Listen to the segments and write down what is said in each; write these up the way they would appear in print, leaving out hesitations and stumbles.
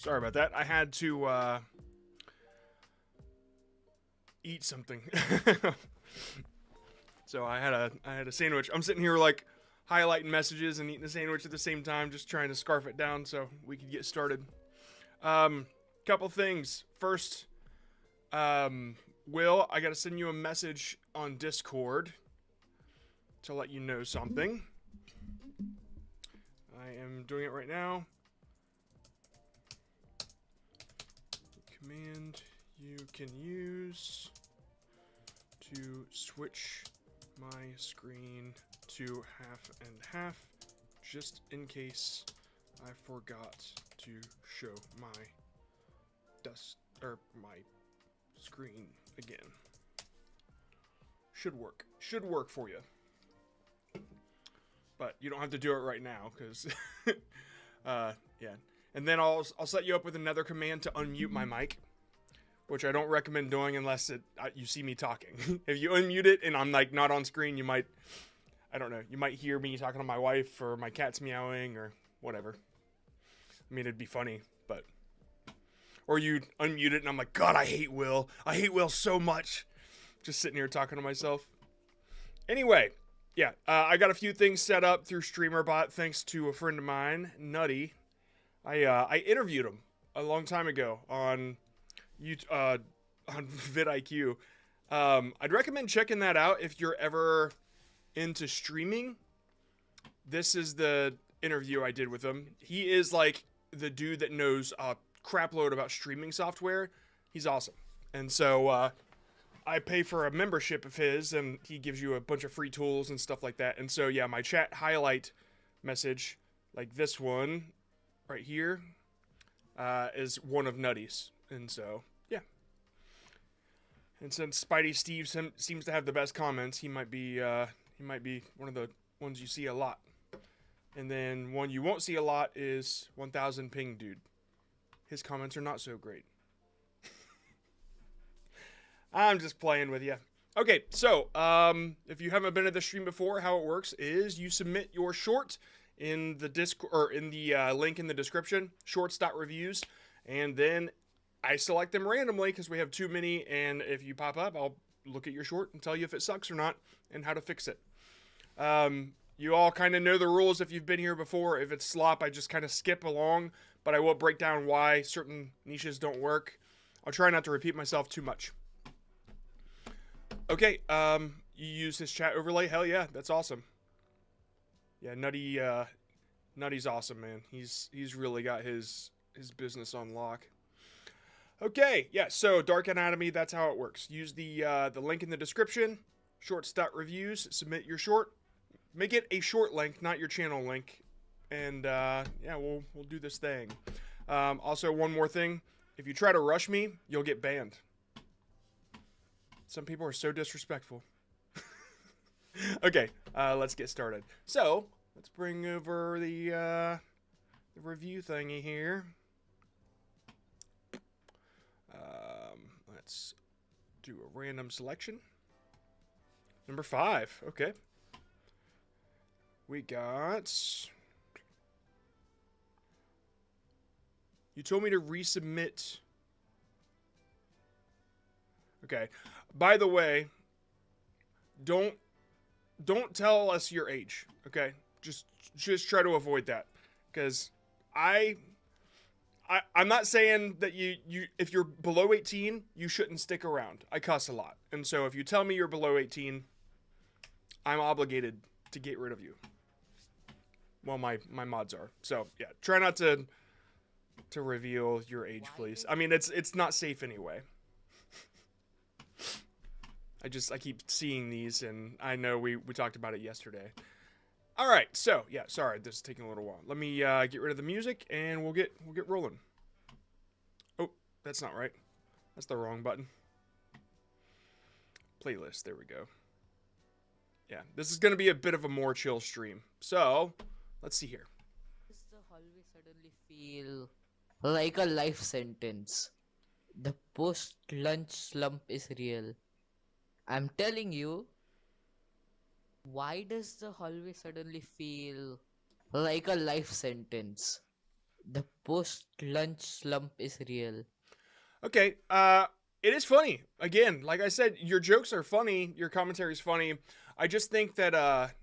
Sorry about that. I had to eat something. So I had a sandwich. I'm sitting here like highlighting messages and eating a sandwich at the same time, just trying to scarf it down so we could get started. Couple things. First, Will, I gotta send you a message on Discord to let you know something. I am doing it right now. Command you can use to switch my screen to half and half, just in case I forgot to show my my screen again. Should work for you, but you don't have to do it right now because yeah. And then I'll set you up with another command to unmute my mic, which I don't recommend doing unless you see me talking. If you unmute it and I'm like not on screen, you might, I don't know, you might hear me talking to my wife or my cat's meowing or whatever. I mean, it'd be funny, but, or you unmute it and I'm like, God, I hate Will so much. Just sitting here talking to myself. Anyway, yeah, I got a few things set up through StreamerBot thanks to a friend of mine, Nutty. I interviewed him a long time ago on YouTube, on vidIQ. I'd recommend checking that out if you're ever into streaming. This is the interview I did with him. He is like the dude that knows a crap load about streaming software. He's awesome. And so I pay for a membership of his, and he gives you a bunch of free tools and stuff like that. And so yeah, my chat highlight message, like this one right here, is one of Nutty's. And so yeah. And since Spidey Steve seems to have the best comments, he might be one of the ones you see a lot. And then one you won't see a lot is 1000 Ping Dude. His comments are not so great. I'm just playing with you. Okay, so if you haven't been to the stream before, how it works is you submit your short in the link in the description, shorts.reviews, and then I select them randomly because we have too many, and if you pop up, I'll look at your short and tell you if it sucks or not and how to fix it. You all kind of know the rules if you've been here before. If it's slop, I just kind of skip along, but I will break down why certain niches don't work. I'll try not to repeat myself too much. Okay, you use his chat overlay? Hell yeah, that's awesome. Yeah, Nutty's awesome, man. He's really got his business on lock. Okay, yeah, so Dark Anatomy, that's how it works. Use the link in the description, shorts.reviews, submit your short. Make it a short link, not your channel link. And yeah, we'll do this thing. Also, one more thing. If you try to rush me, you'll get banned. Some people are so disrespectful. Okay, let's get started. So, let's bring over the review thingy here. Let's do a random selection. Number 5, okay. We got... You told me to resubmit. Okay. By the way, don't tell us your age, okay? Just try to avoid that, because I'm not saying that you if you're below 18, you shouldn't stick around. I cuss a lot, and so if you tell me you're below 18, I'm obligated to get rid of you. Well, my mods are. So yeah, try not to reveal your age, please. I mean, it's not safe anyway. I keep seeing these, and I know we talked about it yesterday. All right, so yeah, sorry, this is taking a little while. Let me get rid of the music, and we'll get rolling. Oh, that's not right. That's the wrong button. Playlist. There we go. Yeah, this is gonna be a bit of a more chill stream. So let's see here. Does the hallway suddenly feel like a life sentence? The post-lunch slump is real. I'm telling you, why does the hallway suddenly feel like a life sentence? The post lunch slump is real. Okay, it is funny. Again, like I said, your jokes are funny, your commentary is funny. I just think that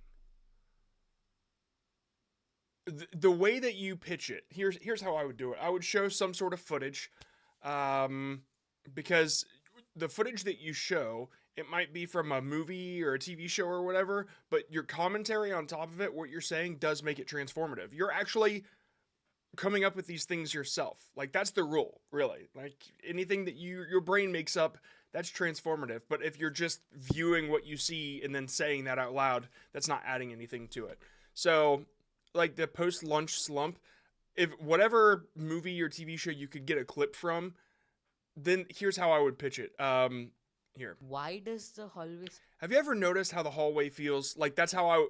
the way that you pitch it, here's how I would do it. I would show some sort of footage, um, because the footage that you show, it might be from a movie or a TV show or whatever, but your commentary on top of it, what you're saying, does make it transformative. You're actually coming up with these things yourself. Like, that's the rule, really. Like, anything that your brain makes up, that's transformative. But if you're just viewing what you see and then saying that out loud, that's not adding anything to it. So, like the post lunch slump, if whatever movie or TV show you could get a clip from, then here's how I would pitch it. Here. Why does the hallway Have you ever noticed how the hallway feels? Like, that's how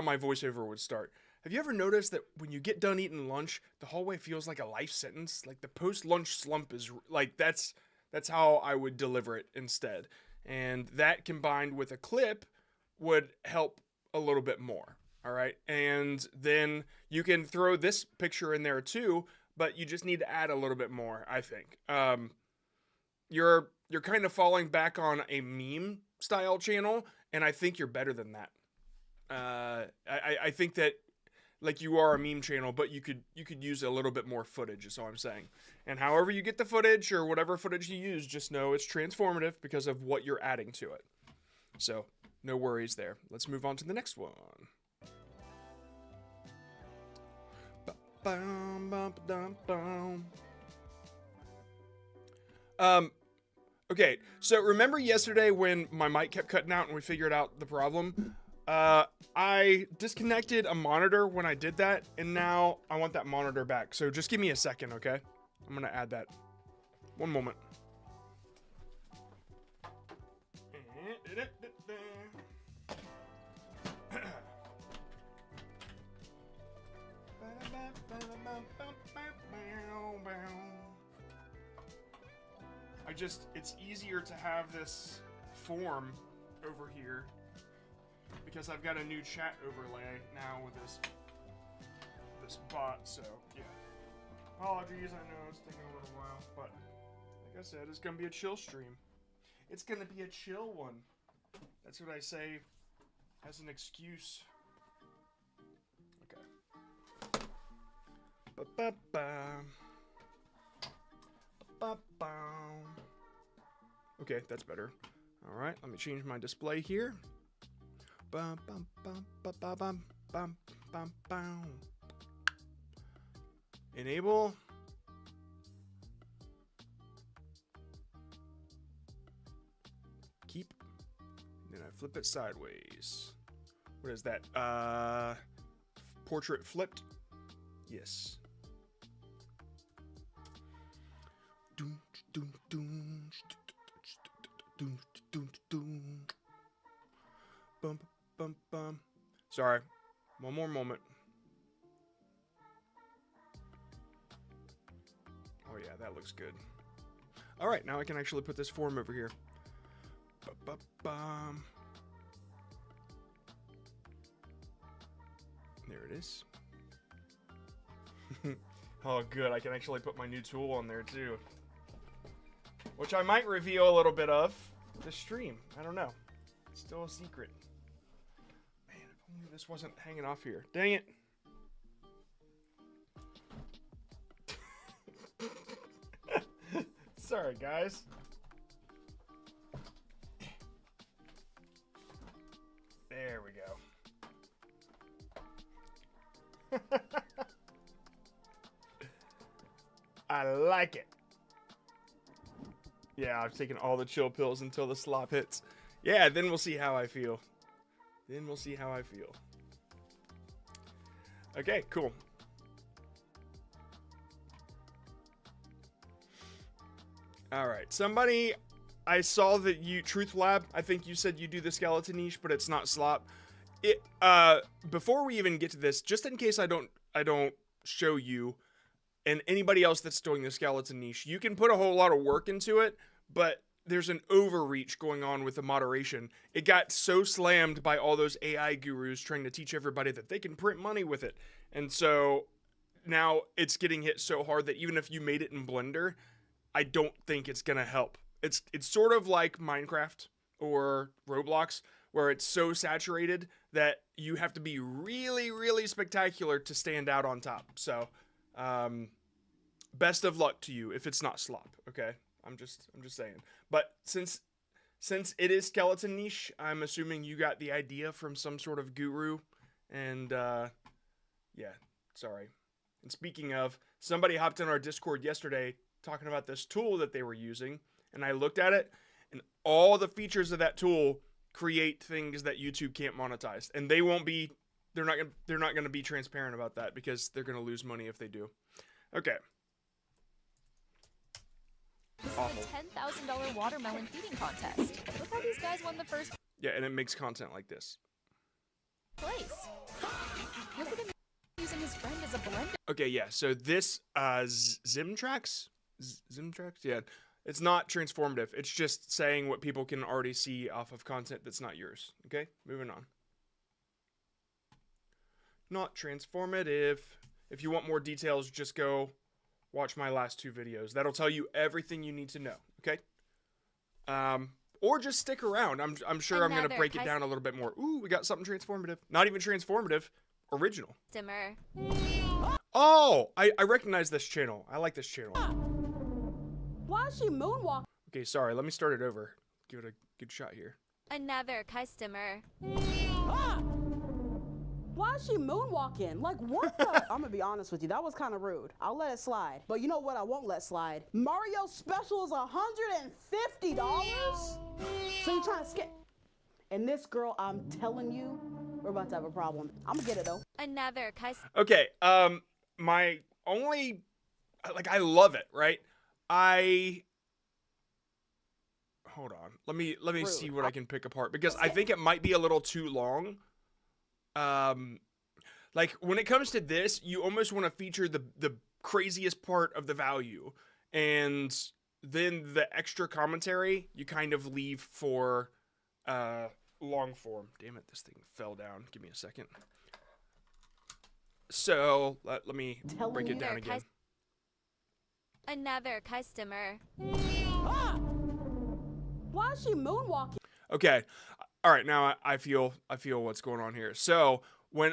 my voiceover would start. Have you ever noticed that when you get done eating lunch, the hallway feels like a life sentence? Like, the post lunch slump is like, that's how I would deliver it instead. And that combined with a clip would help a little bit more. All right. And then you can throw this picture in there too, but you just need to add a little bit more, I think. You're kind of falling back on a meme style channel, and I think you're better than that. I think that, like, you are a meme channel, but you could use a little bit more footage, is all I'm saying. And however you get the footage or whatever footage you use, just know it's transformative because of what you're adding to it. So no worries there. Let's move on to the next one. Okay, so remember yesterday when my mic kept cutting out and we figured out the problem? I disconnected a monitor when I did that, and now I want that monitor back. So just give me a second, okay? I'm gonna add that. One moment. It's easier to have this form over here because I've got a new chat overlay now with this bot, so yeah. Apologies, I know it's taking a little while, but like I said, it's gonna be a chill stream. It's gonna be a chill one. That's what I say as an excuse. Okay. Ba-ba-ba. Ba-ba. Okay, that's better. All right, let me change my display here. Bum, bum, bum, bum, bum, bum, bum, bum. Enable. Keep. Then I flip it sideways. What is that? Portrait flipped? Yes. Doom, doom, doom. Doom, doom, doom. Bum, bum, bum. Sorry. One more moment. Oh yeah, that looks good. All right, now I can actually put this form over here. Ba-ba-bum. There it is. Oh, good. I can actually put my new tool on there too. Which I might reveal a little bit of this stream. I don't know. It's still a secret. Man, if only this wasn't hanging off here. Dang it. Sorry, guys. There we go. I like it. Yeah, I've taken all the chill pills until the slop hits. Yeah, then we'll see how I feel. Then we'll see how I feel. Okay, cool. All right, somebody, I saw that you, Truth Lab, I think you said you do the skeleton niche, but it's not slop. Before we even get to this, just in case I don't show you, and anybody else that's doing the skeleton niche, you can put a whole lot of work into it, but there's an overreach going on with the moderation. It got so slammed by all those AI gurus trying to teach everybody that they can print money with it. And so now it's getting hit so hard that even if you made it in Blender, I don't think it's gonna help. It's sort of like Minecraft or Roblox, where it's so saturated that you have to be really, really spectacular to stand out on top. So, best of luck to you if it's not slop. Okay, I'm just saying. But since it is skeleton niche, I'm assuming you got the idea from some sort of guru. And yeah, sorry. And speaking of, somebody hopped in our Discord yesterday talking about this tool that they were using, and I looked at it, and all the features of that tool create things that YouTube can't monetize, and they won't be. They're not going to be transparent about that because they're going to lose money if they do. Okay. This is a $10,000 watermelon feeding contest. Look how these guys won the first Yeah, and it makes content like this. place. Look at him using his friend as a blender. Okay, yeah. So this Zimtrax, yeah. It's not transformative. It's just saying what people can already see off of content that's not yours. Okay, moving on. Not transformative. If you want more details, just go watch my last 2 videos. That'll tell you everything you need to know. Okay. Or just stick around. I'm sure I'm gonna break it down a little bit more. Ooh, we got something transformative. Not even transformative. Original. Dimmer. Oh, I recognize this channel. I like this channel. Why is she moonwalking? Okay, sorry. Let me start it over. Give it a good shot here. Another customer. Why is she moonwalking? Like, what the? I'm gonna be honest with you. That was kind of rude. I'll let it slide. But you know what I won't let slide? Mario special is $150? So you trying to skip? And this girl, I'm telling you, we're about to have a problem. I'm gonna get it though. Another customer. Okay, my only, like, I love it, right? Hold on. Let me Rude. see what I can pick apart, because I think it might be a little too long. Like, when it comes to this, you almost want to feature the craziest part of the value, and then the extra commentary you kind of leave for long form. Damn it, this thing fell down. Give me a second. So let me break it down again. Another customer. Why is she moonwalking? Okay. All right, now I feel what's going on here. So, when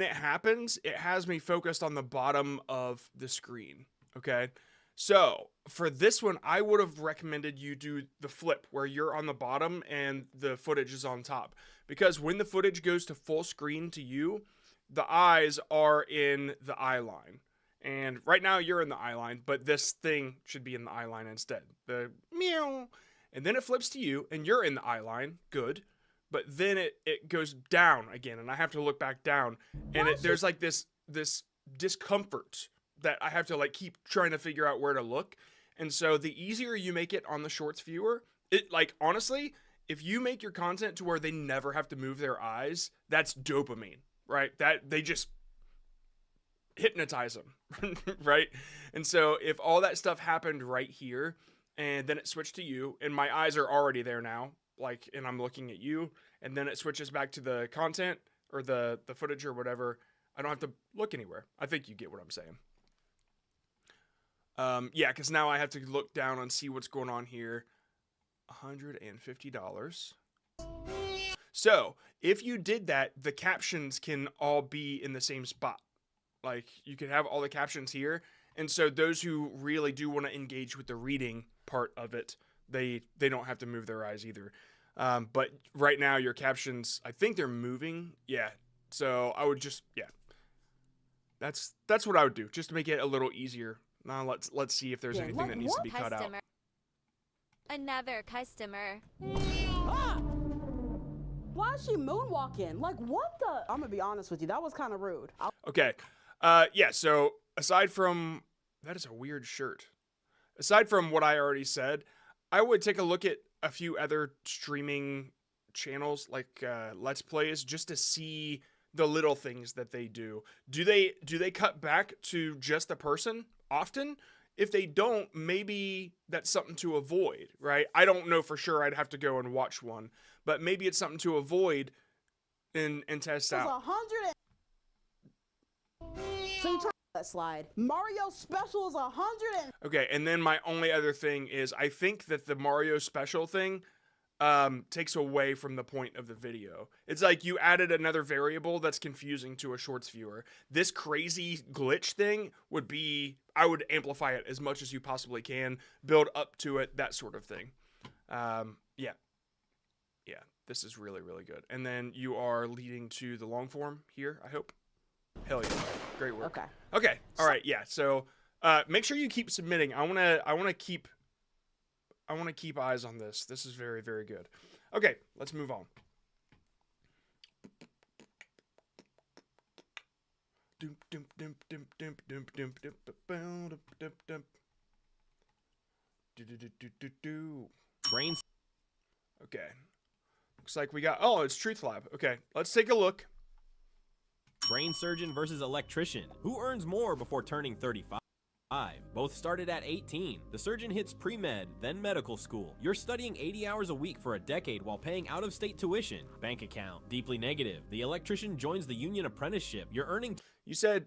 it happens, it has me focused on the bottom of the screen, okay? So, for this one, I would have recommended you do the flip where you're on the bottom and the footage is on top, because when the footage goes to full screen to you, the eyes are in the eye line. And right now you're in the eye line, but this thing should be in the eye line instead. The meow. And then it flips to you, and you're in the eye line. Good. But then it goes down again, and I have to look back down. And there's like this discomfort that I have to like keep trying to figure out where to look. And so the easier you make it on the shorts viewer, it, like, honestly, if you make your content to where they never have to move their eyes, that's dopamine, right? That they just hypnotize them, right? And so if all that stuff happened right here, and then it switched to you, and my eyes are already there now, like, and I'm looking at you, and then it switches back to the content or the footage or whatever, I don't have to look anywhere. I think you get what I'm saying. Yeah, because now I have to look down and see what's going on here. $150. So if you did that, the captions can all be in the same spot. Like, you can have all the captions here, and so those who really do want to engage with the reading part of it, they don't have to move their eyes either. But right now your captions, I think they're moving. Yeah. So I would just, yeah. That's what I would do, just to make it a little easier. Now let's see if there's anything that needs to be cut out. Another customer. Why is she moonwalking? Like, what the? I'm gonna be honest with you. That was kind of rude. Okay. Yeah, so aside from, that is a weird shirt. Aside from what I already said, I would take a look at a few other streaming channels, like Let's Plays, just to see the little things that they do. Do they cut back to just the person often? If they don't, maybe that's something to avoid, right? I don't know for sure. I'd have to go and watch one, but maybe it's something to avoid and test out. So you try to let slide. Mario Special is 100 and Okay, and then my only other thing is I think that the Mario special thing takes away from the point of the video. It's like you added another variable that's confusing to a shorts viewer. This crazy glitch thing would be, I would amplify it as much as you possibly can, build up to it, that sort of thing. Yeah. Yeah, this is really, really good. And then you are leading to the long form here, I hope. Hell yeah, great work. Okay. Okay, all right, yeah. So make sure you keep submitting. I wanna keep eyes on this. This is very, very good. Okay, let's move on. Brains. Okay. Looks like we got, oh, it's Truth Lab. Okay, let's take a look. Brain surgeon versus electrician. Who earns more before turning 35? Both started at 18. The surgeon hits pre-med, then medical school. You're studying 80 hours a week for a decade while paying out-of-state tuition. Bank account, deeply negative. The electrician joins the union apprenticeship. You're earning... You said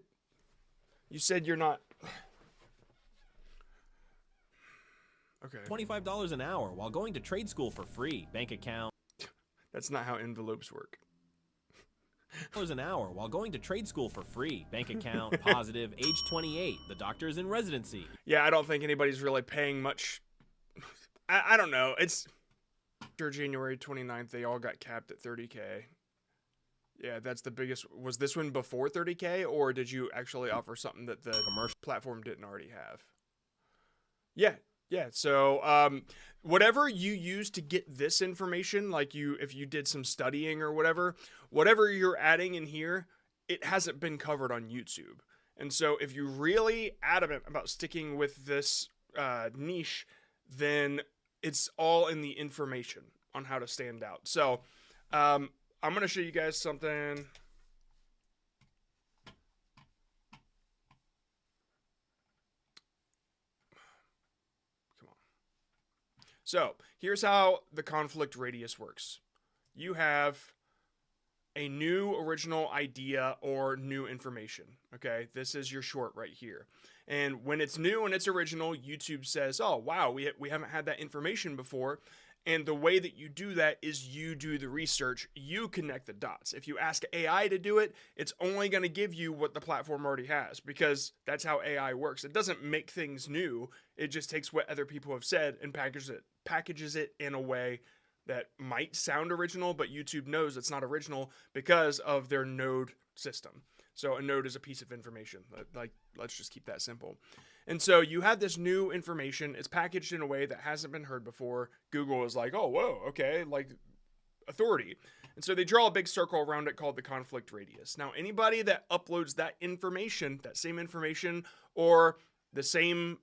you're not... Okay. $25 an hour while going to trade school for free. Bank account... That's not how envelopes work. $1 an hour while going to trade school for free. Bank account, positive, age 28. The doctor is in residency. Yeah, I don't think anybody's really paying much. I don't know. It's after January 29th, they all got capped at 30K. Yeah, that's the biggest. Was this one before 30K, or did you actually offer something that the commercial platform didn't already have? Yeah. Yeah, so whatever you use to get this information, like if you did some studying or whatever you're adding in here, it hasn't been covered on YouTube. And so if you're really adamant about sticking with this niche, then it's all in the information on how to stand out. So I'm going to show you guys something. So here's how the conflict radius works. You have a new original idea or new information. Okay, this is your short right here. And when it's new and it's original, YouTube says, oh, wow, we haven't had that information before. And the way that you do that is you do the research, you connect the dots. If you ask AI to do it, it's only going to give you what the platform already has, because that's how AI works. It doesn't make things new. It just takes what other people have said and packages it in a way that might sound original, but YouTube knows it's not original because of their node system. So a node is a piece of information. Like, let's just keep that simple. And so you have this new information. It's packaged in a way that hasn't been heard before. Google is like, oh, whoa, okay, like authority. And so they draw a big circle around it called the conflict radius. Now, anybody that uploads that information, that same information, or the same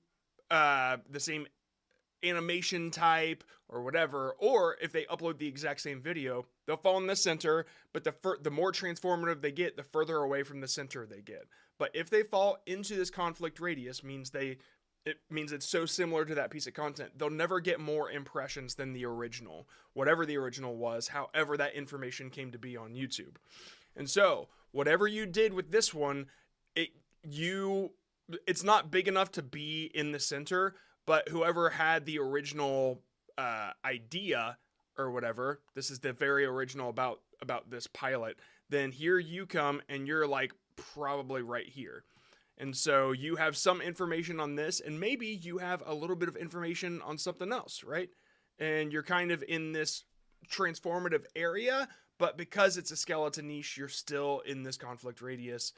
animation type or whatever, or if they upload the exact same video, they'll fall in the center, but the more transformative they get, the further away from the center they get. But if they fall into this conflict radius, it means it's so similar to that piece of content, they'll never get more impressions than the original, whatever the original was, however that information came to be on YouTube. And so whatever you did with this one, it's not big enough to be in the center, but whoever had the original idea or whatever, this is the very original about this pilot, then here you come and you're like probably right here. And so you have some information on this, and maybe you have a little bit of information on something else, right? And you're kind of in this transformative area, but because it's a skeleton niche, you're still in this conflict radius,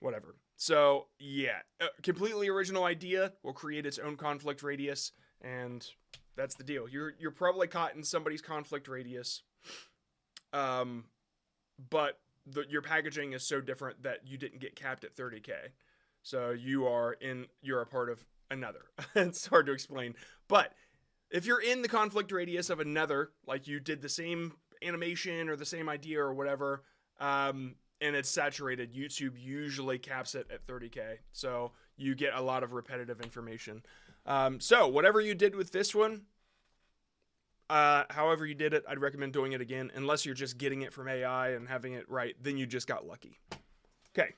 whatever. So yeah, a completely original idea will create its own conflict radius, and that's the deal. You're probably caught in somebody's conflict radius, but your packaging is so different that you didn't get capped at 30K. So you're a part of another. It's hard to explain, but if you're in the conflict radius of another, like you did the same animation or the same idea or whatever, and it's saturated, YouTube usually caps it at 30K. So you get a lot of repetitive information. So whatever you did with this one, however you did it, I'd recommend doing it again, unless you're just getting it from AI and having it right, then you just got lucky. Okay.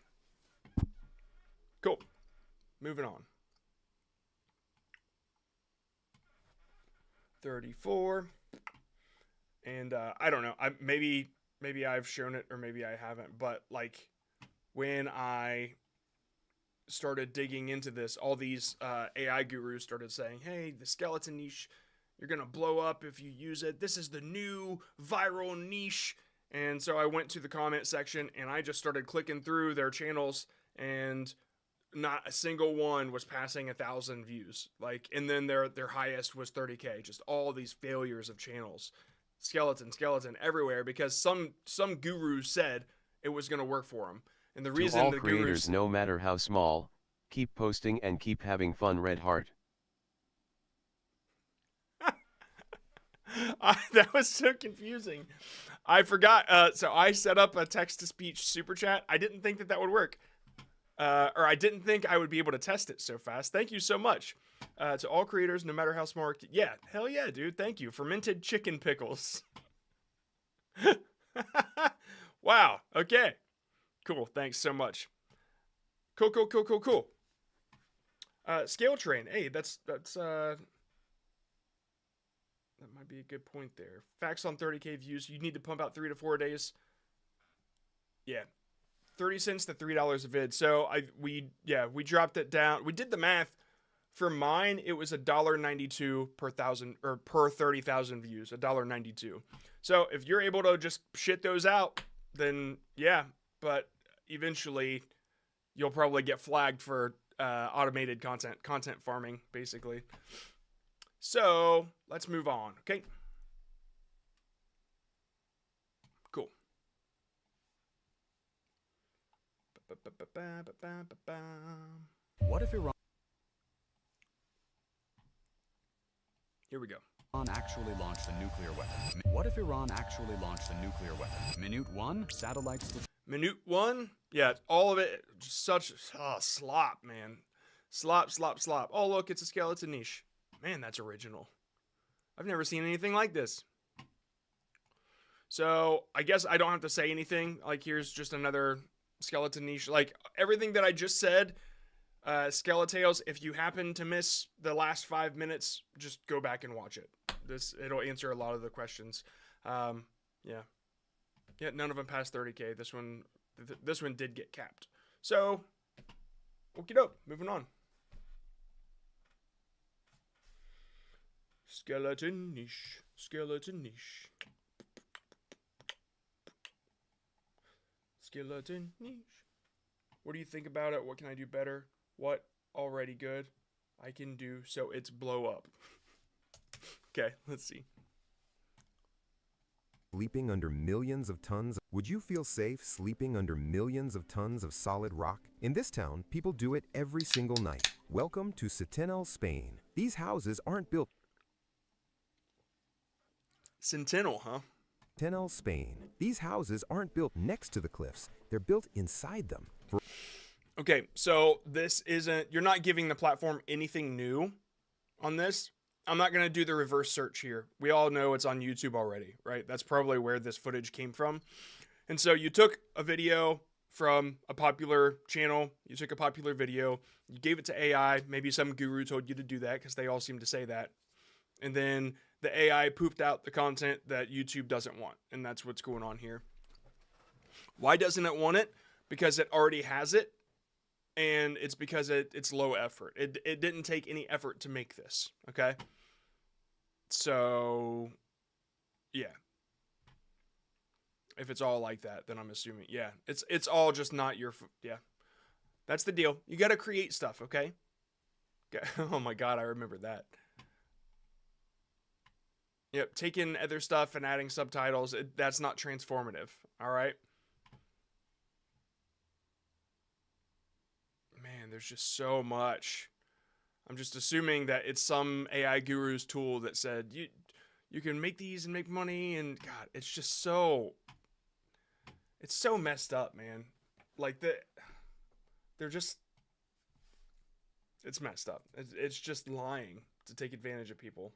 moving on. 34. And I don't know. Maybe I've shown it or maybe I haven't. But like when I started digging into this, all these AI gurus started saying, hey, the skeleton niche, you're going to blow up if you use it. This is the new viral niche. And so I went to the comment section and I just started clicking through their channels, and not a single one was passing 1,000 views. Like, and then their highest was 30K. Just all these failures of channels. Skeleton everywhere, because some guru said it was going to work for them. And the reason to all the creators, gurus, no matter how small, keep posting and keep having fun. Red heart. That was so confusing. I forgot. So I set up a text-to-speech super chat. I didn't think that would work. Or I didn't think I would be able to test it so fast. Thank you so much. To all creators, no matter how small. Yeah, hell yeah, dude. Thank you. Fermented chicken pickles. Wow. Okay. Cool. Thanks so much. Cool. Scale train. Hey, that's that might be a good point there. Facts on 30K views. You need to pump out 3 to 4 days. Yeah. 30 cents to $3 a vid. So we dropped it down. We did the math. For mine, it was $1.92 per thousand, or per 30,000 views. $1.92. So if you're able to just shit those out, then yeah. But eventually, you'll probably get flagged for automated content farming, basically. So let's move on. Okay. Cool. What if Iran Here we go. actually launched a nuclear weapon? What if Iran actually launched a nuclear weapon? Minute 1, satellites to... Minute 1? Yeah, all of it, just such slop, man. Slop. Oh, look, it's a skeleton niche. Man, that's original. I've never seen anything like this. So, I guess I don't have to say anything. Like, here's just another skeleton niche. Like, everything that I just said, Skeletales, if you happen to miss the last 5 minutes, just go back and watch it. It'll answer a lot of the questions. Yeah, none of them passed 30K. This one did get capped. So, okie doke, moving on. Skeleton niche. Skeleton niche. What do you think about it? What can I do better? What already good I can do so it's blow up? Okay, let's see. Sleeping under millions of tons. Would you feel safe sleeping under millions of tons of solid rock? In this town, people do it every single night. Welcome to Sentinel, Spain. These houses aren't built. Sentinel, huh? Sentinel, Spain. These houses aren't built next to the cliffs. They're built inside them. Okay, so this isn't, you're not giving the platform anything new on this. I'm not going to do the reverse search here. We all know it's on YouTube already, right? That's probably where this footage came from. And so you took a video from a popular channel, you took a popular video, you gave it to AI, maybe some guru told you to do that because they all seem to say that. And then the AI pooped out the content that YouTube doesn't want. And that's what's going on here. Why doesn't it want it? Because it already has it. And it's because it's low effort. It didn't take any effort to make this, okay? So, yeah. If it's all like that, then I'm assuming, yeah. It's all just not your, yeah. That's the deal. You got to create stuff, okay? Oh my God, I remember that. Yep, taking other stuff and adding subtitles, that's not transformative, all right? Man, there's just so much. I'm just assuming that it's some AI guru's tool that said, you can make these and make money, and God, it's just so... It's so messed up, man. Like, they're just... It's messed up. It's just lying to take advantage of people.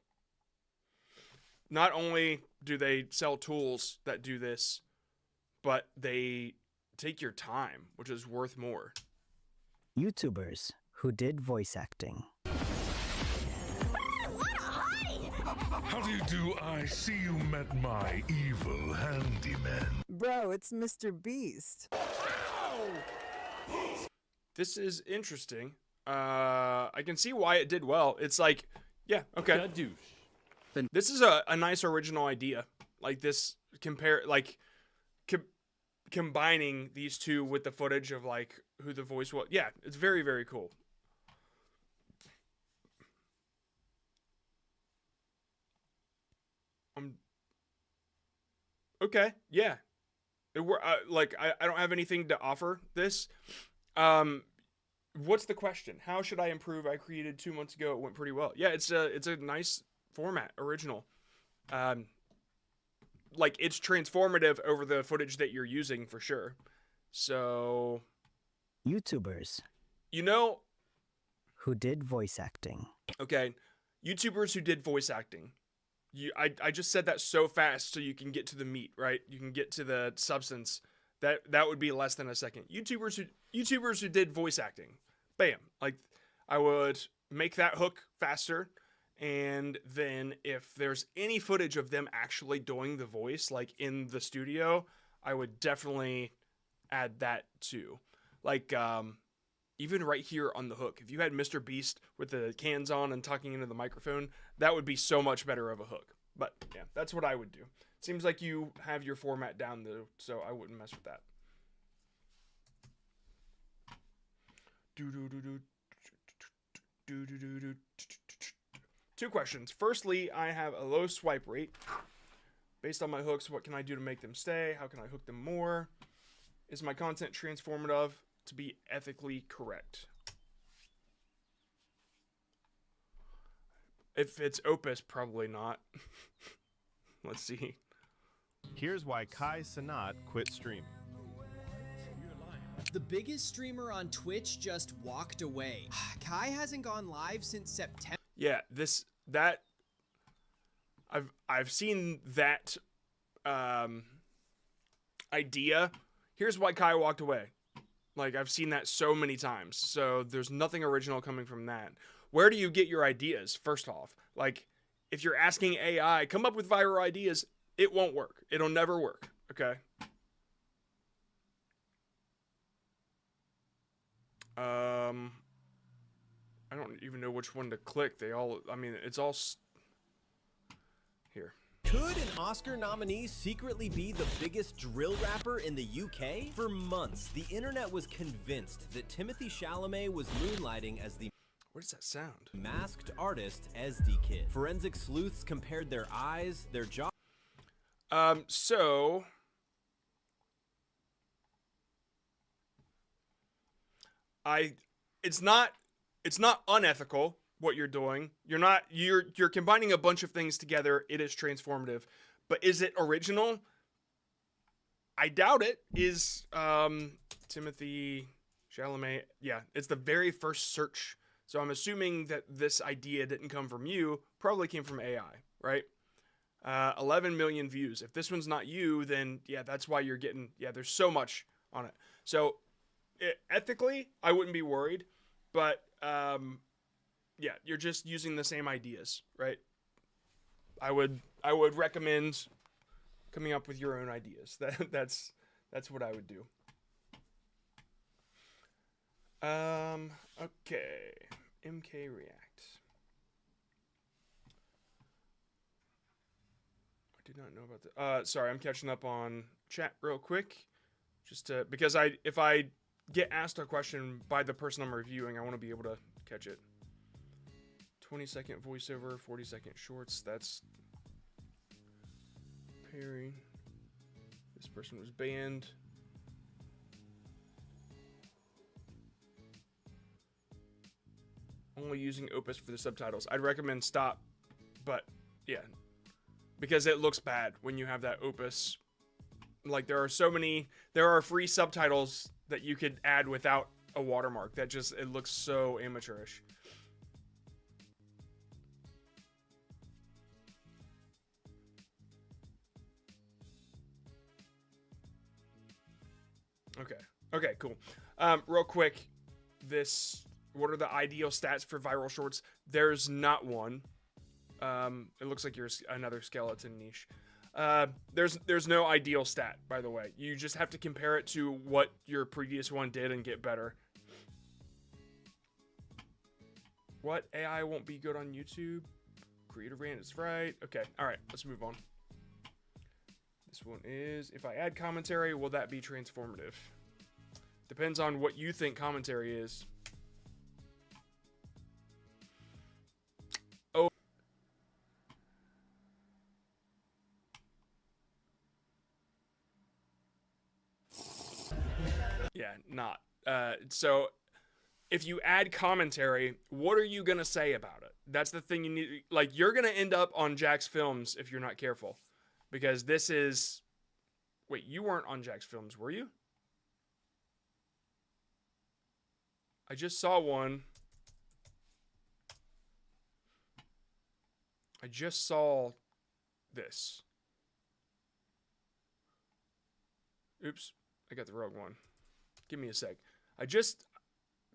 Not only do they sell tools that do this, but they take your time, which is worth more. YouTubers Who did voice acting? How do you do? I see you met my evil handyman. Bro, it's Mr. Beast. This is interesting. I can see why it did well. It's like, yeah, okay. This is a nice original idea. Like this combining these two with the footage of like who the voice was. Yeah, it's very, very cool. Okay, yeah. I don't have anything to offer this. What's the question? How should I improve? I created 2 months ago. It went pretty well. Yeah, it's a nice format, original. Like it's transformative over the footage that you're using for sure. So, YouTubers. You know, who did voice acting? Okay, YouTubers who did voice acting. I just said that so fast so you can get to the meat, right? You can get to the substance. That would be less than a second. YouTubers who did voice acting. Bam. Like I would make that hook faster, and then if there's any footage of them actually doing the voice like in the studio, I would definitely add that too. Like even right here on the hook, if you had Mr. Beast with the cans on and talking into the microphone, that would be so much better of a hook. But yeah, that's what I would do. Seems like you have your format down though, so I wouldn't mess with that. Two questions. Firstly, I have a low swipe rate. Based on my hooks, what can I do to make them stay? How can I hook them more? Is my content transformative to be ethically correct? If it's Opus, probably not. Let's see. Here's why Kai Cenat quit streaming. The biggest streamer on Twitch just walked away. Kai hasn't gone live since September. Yeah, I've seen that idea. Here's why Kai walked away. Like I've seen that so many times. So there's nothing original coming from that. Where do you get your ideas? First off, like if you're asking AI, come up with viral ideas, it won't work. It'll never work. Okay. I don't even know which one to click. It's all here. Could an Oscar nominee secretly be the biggest drill rapper in the UK? For months, the internet was convinced that Timothy Chalamet was moonlighting as the What does that sound? masked artist SD Kid. Forensic sleuths compared their eyes, their jaw. So it's not unethical what you're doing. You're combining a bunch of things together. It is transformative. But is it original? I doubt it. Is Timothy Chalamet? Yeah, it's the very first search. So I'm assuming that this idea didn't come from you, probably came from AI, right? 11 million views. If this one's not you, then yeah, that's why you're getting, there's so much on it. So ethically, I wouldn't be worried, but yeah, you're just using the same ideas, right? I would recommend coming up with your own ideas. That's what I would do. Okay. MK React. I did not know about that. Sorry, I'm catching up on chat real quick. Because if I get asked a question by the person I'm reviewing, I want to be able to catch it. 20-second voiceover, 40-second shorts. That's pairing. This person was banned. Only using Opus for the subtitles. I'd recommend stop, but yeah, because it looks bad when you have that Opus. Like there are free subtitles that you could add without a watermark. It looks so amateurish. Okay, cool. Real quick, this what are the ideal stats for viral shorts? There's not one. It looks like you're another skeleton niche. There's no ideal stat, by the way. You just have to compare it to what your previous one did and get better. What? AI won't be good on YouTube? Creator rant is right. Okay, alright, let's move on. This one is, if I add commentary, will that be transformative? Depends on what you think commentary is. Oh. Yeah, not. So, if you add commentary, what are you gonna say about it? That's the thing you need. Like, you're gonna end up on Jack's Films if you're not careful. Because this is... Wait, you weren't on Jack's Films, were you? I just saw one. I just saw this. Oops, I got the wrong one. Give me a sec.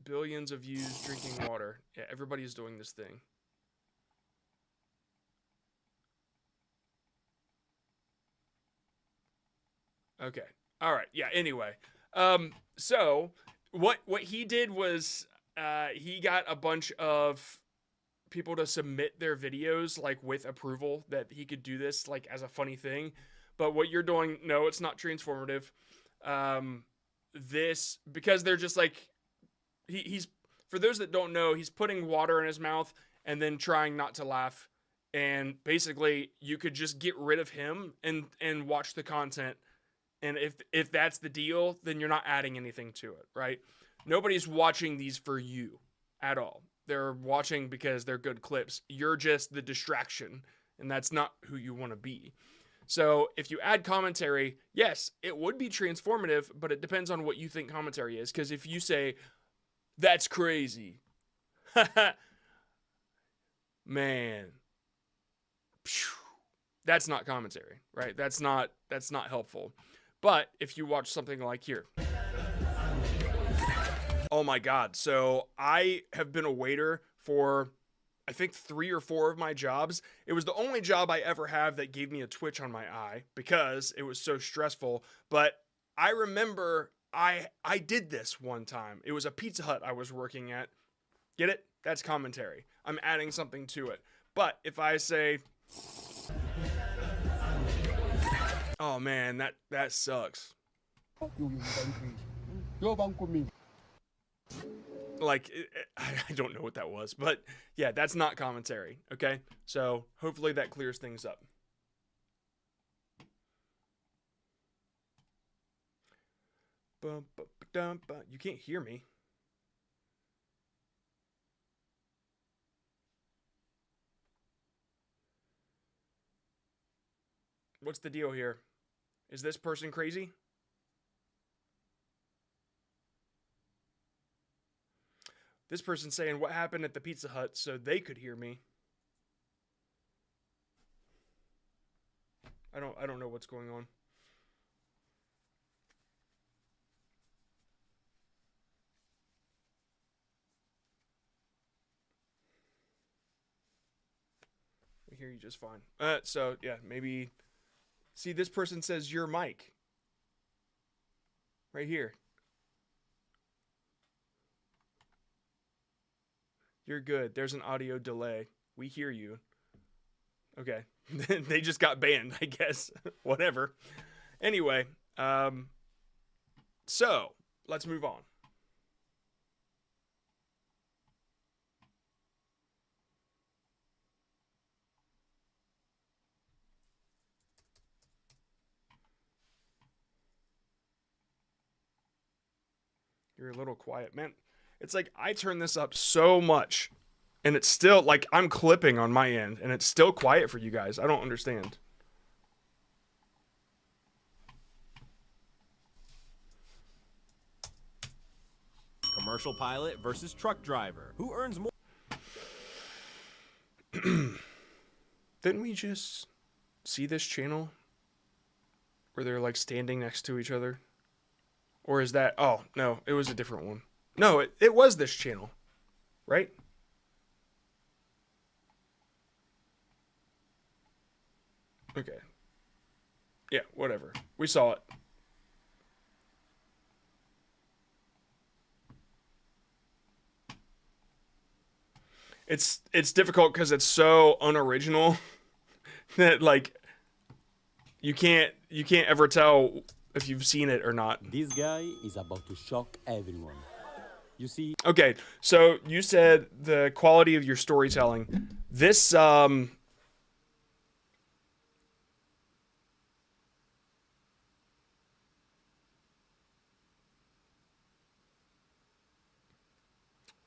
Billions of views drinking water. Yeah, everybody's doing this thing. Okay. All right. Yeah. Anyway, so what he did was he got a bunch of people to submit their videos like with approval that he could do this like as a funny thing. But what you're doing, no, it's not transformative. This because they're just like he's for those that don't know, he's putting water in his mouth and then trying not to laugh. And basically, you could just get rid of him and watch the content. And if that's the deal, then you're not adding anything to it, right? Nobody's watching these for you at all. They're watching because they're good clips. You're just the distraction, and that's not who you want to be. So if you add commentary, yes, it would be transformative, but it depends on what you think commentary is. Because if you say, that's crazy, man, that's not commentary, right? That's not helpful. But if you watch something like here, oh my God. So I have been a waiter for, I think 3 or 4 of my jobs. It was the only job I ever have that gave me a twitch on my eye because it was so stressful. But I remember I did this one time. It was a Pizza Hut I was working at. Get it? That's commentary. I'm adding something to it. But if I say, oh man, that sucks. Like, I don't know what that was, but yeah, that's not commentary, okay? So hopefully that clears things up. You can't hear me. What's the deal here? Is this person crazy? This person's saying what happened at the Pizza Hut so they could hear me. I don't know what's going on. We hear you just fine. So yeah, maybe. See, this person says your mic. Right here. You're good. There's an audio delay. We hear you. Okay. They just got banned, I guess. Whatever. Anyway, so let's move on. You're a little quiet, man. It's like I turn this up so much and it's still like I'm clipping on my end and it's still quiet for you guys. I don't understand. Commercial pilot versus truck driver. Who earns more? Didn't we just see this channel where they're like standing next to each other? Or is that, oh no, it was a different one. No, it was this channel. right? Okay. Yeah, whatever. We saw it. It's difficult because it's so unoriginal that like you can't ever tell if you've seen it or not. This guy is about to shock everyone. You see? Okay, so you said the quality of your storytelling. This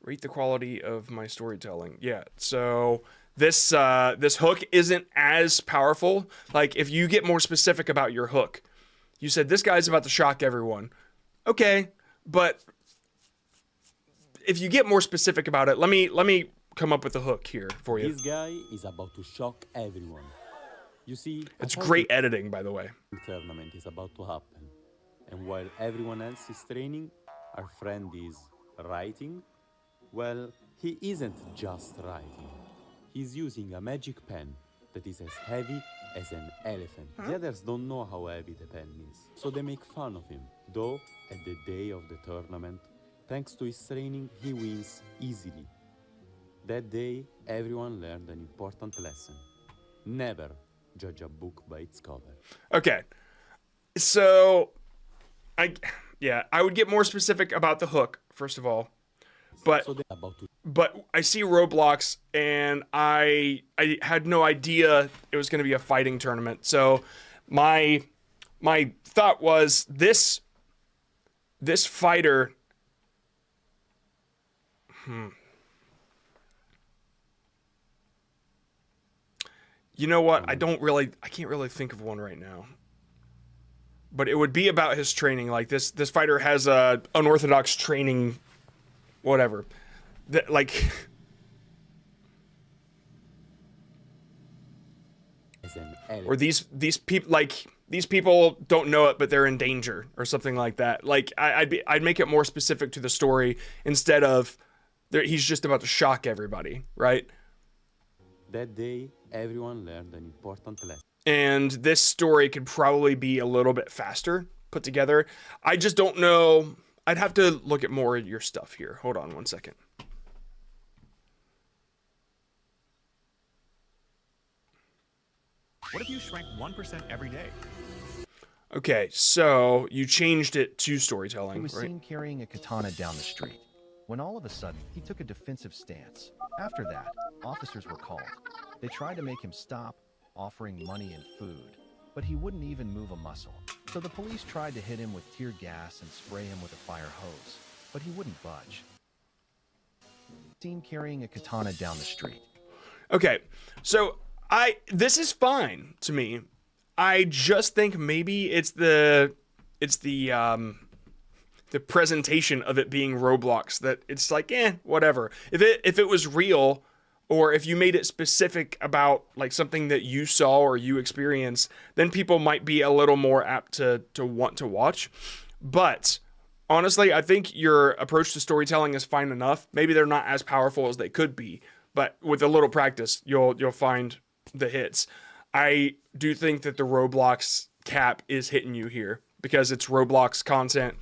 rate the quality of my storytelling. Yeah. So this this hook isn't as powerful. Like if you get more specific about your hook. You said this guy's about to shock everyone. Okay, but if you get more specific about it, let me come up with a hook here for you. This guy is about to shock everyone. You see, it's great editing, by the way. The tournament is about to happen, and while everyone else is training, our friend is writing. Well, he isn't just writing. He's using a magic pen that is as heavy as an elephant. The others don't know how heavy the pen is, so they make fun of him. Though, at the day of the tournament, thanks to his training, he wins easily. That day, everyone learned an important lesson. Never judge a book by its cover. Okay. So, I would get more specific about the hook, first of all. But I see Roblox, and I had no idea it was going to be a fighting tournament. So my thought was this fighter. You know what? I can't really think of one right now. But it would be about his training. Like this fighter has a unorthodox training. Whatever, like, or these people these people don't know it, but they're in danger or something like that. Like I'd make it more specific to the story instead of he's just about to shock everybody, right? That day, everyone learned an important lesson. And this story could probably be a little bit faster put together. I just don't know. I'd have to look at more of your stuff here. Hold on one second. What if you shrank 1% every day? Okay, so you changed it to storytelling, He was right? seen carrying a katana down the street, when all of a sudden, he took a defensive stance. After that, officers were called. They tried to make him stop, offering money and food, but he wouldn't even move a muscle. So the police tried to hit him with tear gas and spray him with a fire hose, but he wouldn't budge. Seen carrying a katana down the street. Okay, so this is fine to me. I just think maybe it's the presentation of it being Roblox that it's like, whatever. If it was real, or if you made it specific about like something that you saw or you experienced, then people might be a little more apt to want to watch. But honestly, I think your approach to storytelling is fine enough. Maybe they're not as powerful as they could be, but with a little practice, you'll find the hits. I do think that the Roblox cap is hitting you here because it's Roblox content.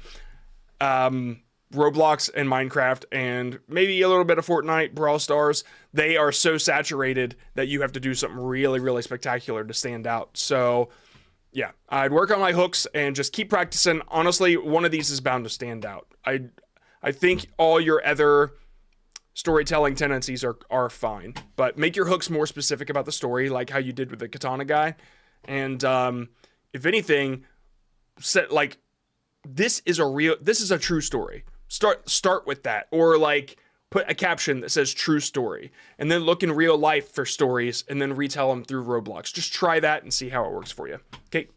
Roblox and Minecraft and maybe a little bit of Fortnite, Brawl Stars, they are so saturated that you have to do something really, really spectacular to stand out. So yeah, I'd work on my hooks and just keep practicing. Honestly, one of these is bound to stand out. I think all your other storytelling tendencies are fine, but make your hooks more specific about the story, like how you did with the katana guy. And if anything, set like this is a true story. Start with that, or like put a caption that says true story, and then look in real life for stories and then retell them through Roblox. Just try that and see how it works for you. Okay.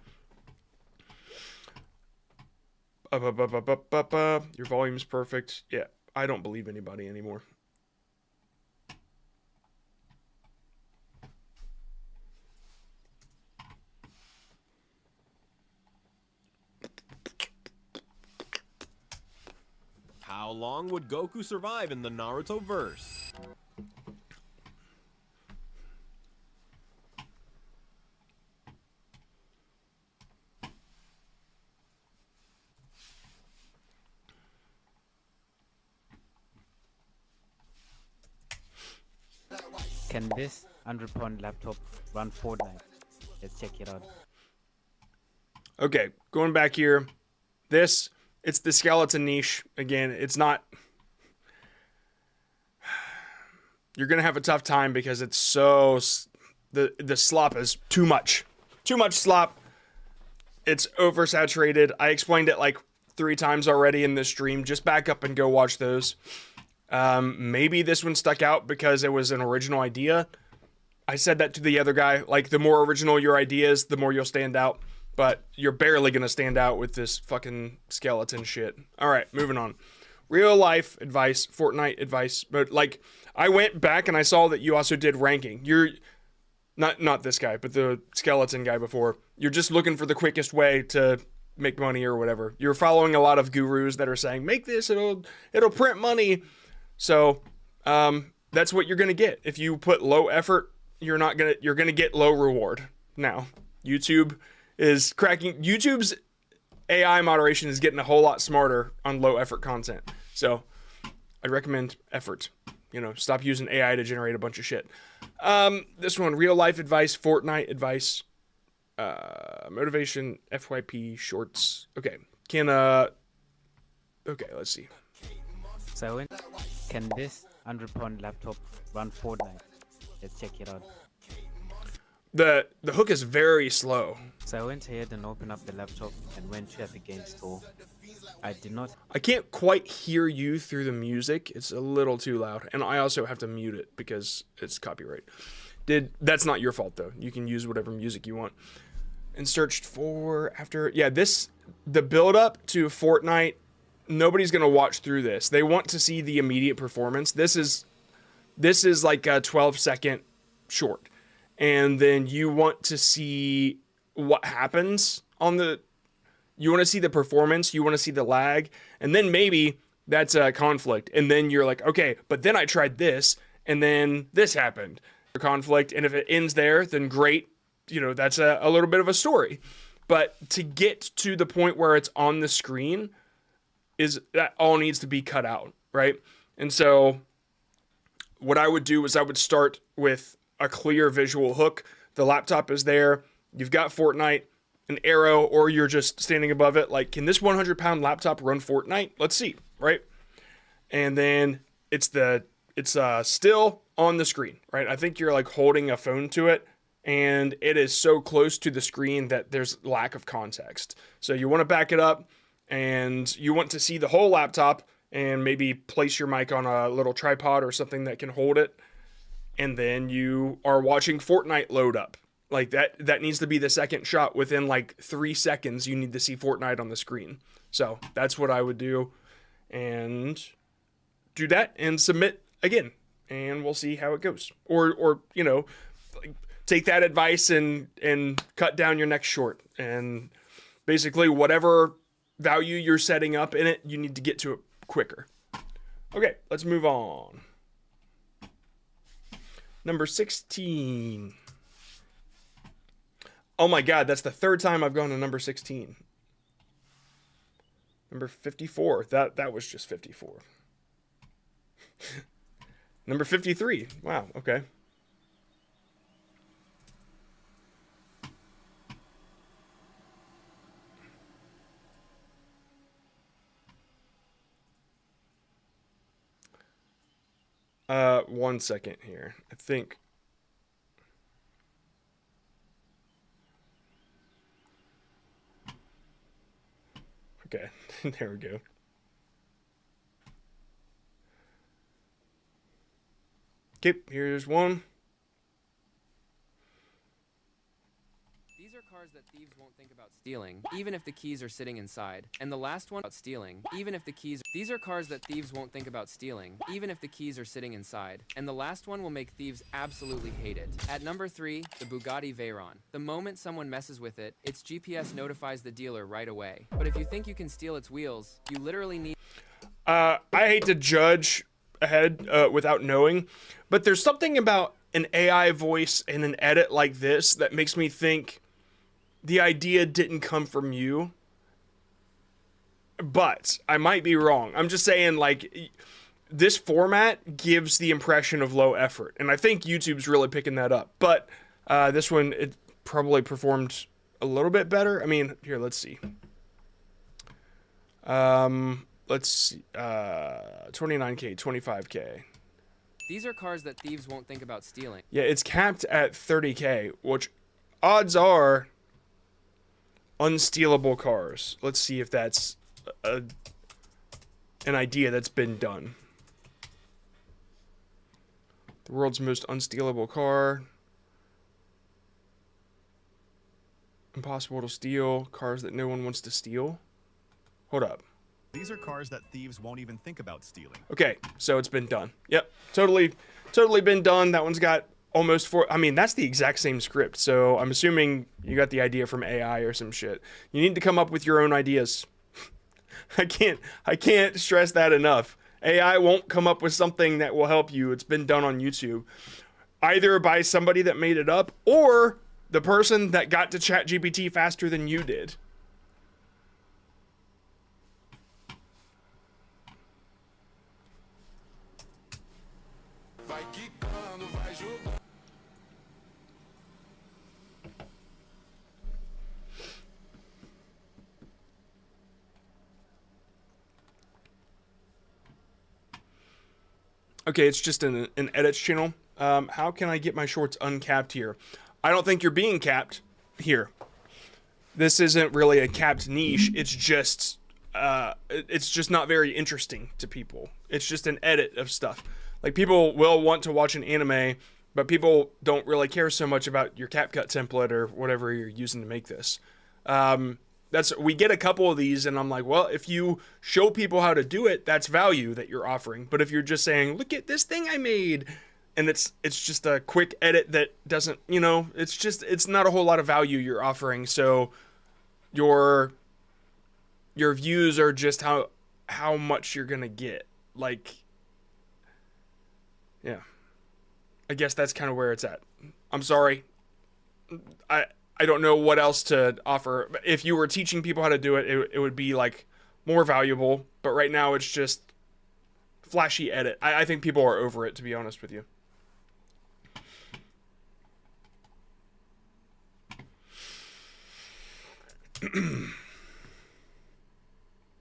Your volume is perfect. Yeah, I don't believe anybody anymore. How long would Goku survive in the Naruto verse? Can this 100-pound laptop run Fortnite? Let's check it out. Okay, going back here. This, it's the skeleton niche. Again, it's not... You're going to have a tough time because it's so... The slop is too much. Too much slop. It's oversaturated. I explained it like 3 times already in this stream. Just back up and go watch those. Maybe this one stuck out because it was an original idea. I said that to the other guy. Like, the more original your idea is, the more you'll stand out. But you're barely going to stand out with this fucking skeleton shit. All right, moving on. Real life advice, Fortnite advice. But, like, I went back and I saw that you also did ranking. You're... Not this guy, but the skeleton guy before. You're just looking for the quickest way to make money or whatever. You're following a lot of gurus that are saying, make this, it'll print money. So, that's what you're going to get. If you put low effort, you're going to get low reward. Now, YouTube's AI moderation is getting a whole lot smarter on low effort content. So, I'd recommend effort. You know, stop using AI to generate a bunch of shit. This one, real life advice, Fortnite advice, motivation, FYP, shorts. Okay. Okay, let's see. So, can this 100-pound laptop run Fortnite? Let's check it out. The hook is very slow. So I went ahead and opened up the laptop and went to the game store. I can't quite hear you through the music. It's a little too loud. And I also have to mute it because it's copyright. That's not your fault though. You can use whatever music you want. And searched for the build up to Fortnite, nobody's going to watch through this. They want to see the immediate performance. This is like a 12-second short. And then you want to see what happens on the... You want to see the performance, you want to see the lag, and then maybe that's a conflict. And then you're like, okay, but then I tried this, and then this happened. A conflict, and if it ends there, then great. You know, that's a little bit of a story. But to get to the point where it's on the screen, that all needs to be cut out, right? And so what I would do is I would start with a clear visual hook. The laptop is there. You've got Fortnite, an arrow, or you're just standing above it. Like, can this 100-pound laptop run Fortnite? Let's see, right? And then it's still on the screen, right? I think you're like holding a phone to it, and it is so close to the screen that there's lack of context. So you want to back it up, and you want to see the whole laptop, and maybe place your mic on a little tripod or something that can hold it. And then you are watching Fortnite load up. Like that needs to be the second shot. Within like 3 seconds, you need to see Fortnite on the screen. So that's what I would do. And do that and submit again. And we'll see how it goes. Or you know, like, take that advice and cut down your next short. And basically whatever value you're setting up in it, you need to get to it quicker. Okay, let's move on. Number 16. Oh my god, that's the third time I've gone to number 16. Number 54. That was just 54. Number 53. Wow, okay. One second here. I think... Okay, there we go. Okay, here's one. These are cars that thieves won't think about stealing, even if the keys are sitting inside. And the last one about stealing, even if the keys... These are cars that thieves won't think about stealing, even if the keys are sitting inside. And the last one will make thieves absolutely hate it. At number 3, the Bugatti Veyron. The moment someone messes with it, its GPS notifies the dealer right away. But if you think you can steal its wheels, you literally need... I hate to judge ahead without knowing, but there's something about an AI voice in an edit like this that makes me think the idea didn't come from you. But I might be wrong. I'm just saying, like, this format gives the impression of low effort, and I think YouTube's really picking that up. But this one, it probably performed a little bit better. I mean, here, let's see. Let's see. 29K, 25K. These are cars that thieves won't think about stealing. Yeah, it's capped at 30K, which odds are unstealable cars. Let's see if that's an idea that's been done. The world's most unstealable car. Impossible to steal. Cars that no one wants to steal. Hold up. These are cars that thieves won't even think about stealing. Okay, so it's been done. Yep, totally been done. That one's got almost I mean, that's the exact same script. So I'm assuming you got the idea from AI or some shit. You need to come up with your own ideas. I can't stress that enough. AI won't come up with something that will help you. It's been done on YouTube, either by somebody that made it up or the person that got to ChatGPT faster than you did. Okay, it's just an edits channel. How can I get my shorts uncapped here? I don't think you're being capped here. This isn't really a capped niche. It's just not very interesting to people. It's just an edit of stuff. Like, people will want to watch an anime, but people don't really care so much about your CapCut template or whatever you're using to make this. We get a couple of these, and I'm like, well, if you show people how to do it, that's value that you're offering. But if you're just saying, look at this thing I made, and it's just a quick edit that doesn't, it's not a whole lot of value you're offering. So your views are just how much you're gonna get. Like, yeah, I guess that's kind of where it's at. I'm sorry. I don't know what else to offer. If you were teaching people how to do it, it would be like more valuable. But right now it's just flashy edit. I think people are over it, to be honest with you.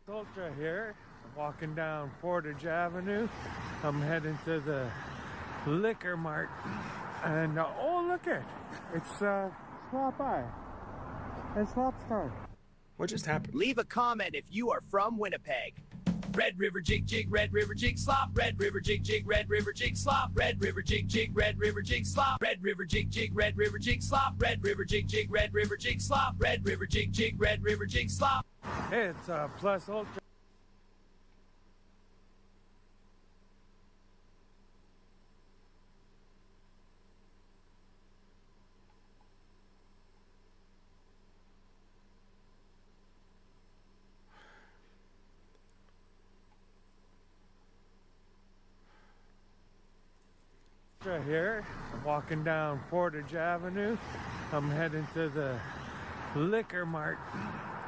Ultra here, walking down Portage Avenue. I'm heading to the liquor mart, and oh, look it, it's Slop Eye. It's Slop's car. What just happened? Leave a comment if you are from Winnipeg. Red River Jig Jig, Red River Jig Slop, Red River Jig Jig, Red River Jig Slop, Red River Jig Jig, Red River Jig Slop, Red River Jig Jig, Red River Jig Slop, Red River Jig Jig, Red River Jig Slop, Red River Jig Jig, Red River Jig Slop. It's Plus Ultra. Here, I'm walking down Portage Avenue. I'm heading to the liquor mart,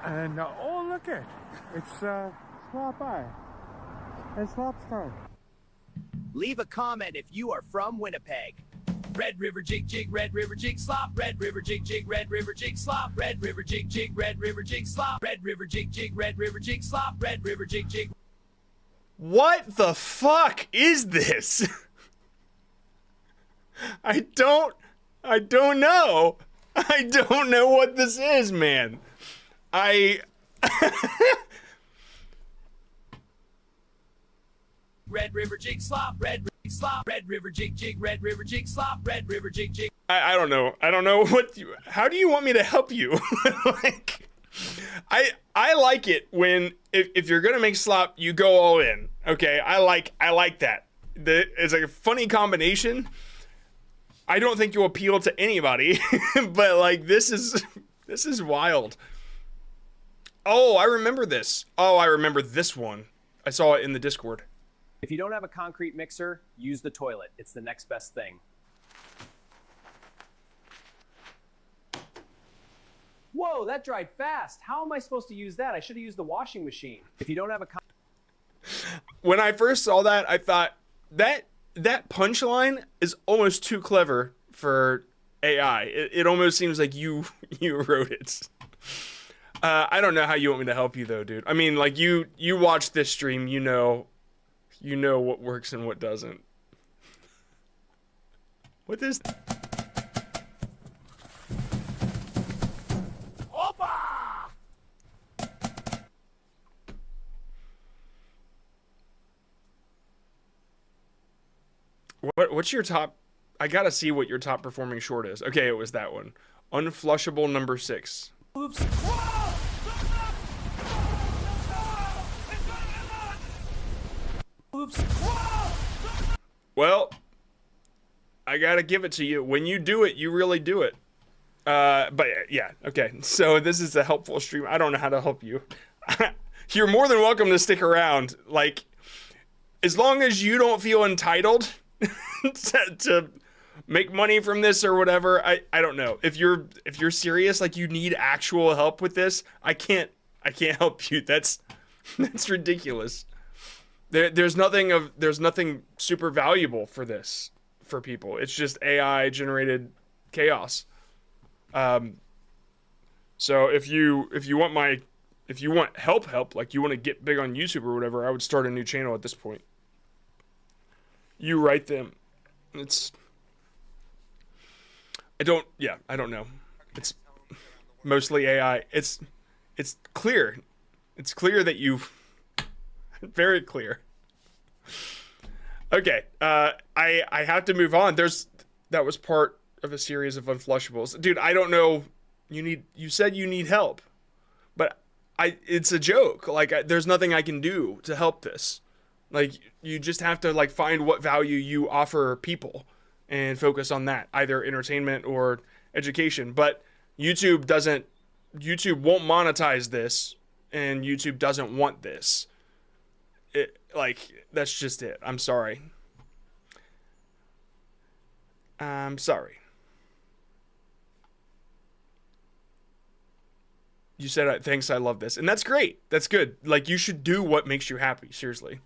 and oh, look it, it's Slop Eye. It's Slop's car. Leave a comment if you are from Winnipeg. Red River Jig Jig, Red River Jig Slop, Red River Jig Jig, Red River Jig Slop, Red River Jig Jig, Red River Jig Slop, Red River Jig Jig, Red River Jig Slop, Red River Jig Jig. What the fuck is this? I don't know. I don't know what this is, man. Red River Jig Slop, Red River Jig Slop, Red River Jig Jig, Red River Jig Slop, Red River Jig Jig. I don't know. I don't know how do you want me to help you? Like, I like it when if you're gonna make slop, you go all in. Okay, I like that. It's like a funny combination. I don't think you appeal to anybody, but like this is wild. Oh, I remember this. Oh, I remember this one. I saw it in the Discord. If you don't have a concrete mixer, use the toilet. It's the next best thing. Whoa, that dried fast. How am I supposed to use that? I should have used the washing machine. If you don't have a When I first saw that, I thought that punchline is almost too clever for AI. It almost seems like you wrote it. I don't know how you want me to help you though, dude. I mean, like you watch this stream, you know what works and what doesn't. What is? What's your top? I gotta see what your top performing short is. Okay, it was that one. Unflushable number 6. Oops. Oops. Well, I gotta give it to you. When you do it, you really do it. But yeah, okay. So this is a helpful stream. I don't know how to help you. You're more than welcome to stick around. Like, as long as you don't feel entitled to make money from this or whatever, I don't know. If you're serious, like you need actual help with this, I can't help you. That's ridiculous. There's nothing super valuable for this for people. It's just AI generated chaos. So if you want help, like you want to get big on YouTube or whatever, I would start a new channel at this point. You write them. I don't know. It's mostly AI. It's clear. It's clear that you very clear. Okay. I have to move on. That was part of a series of unflushables. Dude, I don't know. You said you need help. But it's a joke. Like there's nothing I can do to help this. Like you just have to like find what value you offer people and focus on that, either entertainment or education. But YouTube won't monetize this, and YouTube doesn't want this. That's just it. I'm sorry. You said, thanks, I love this. And that's great. That's good. Like, you should do what makes you happy. Seriously.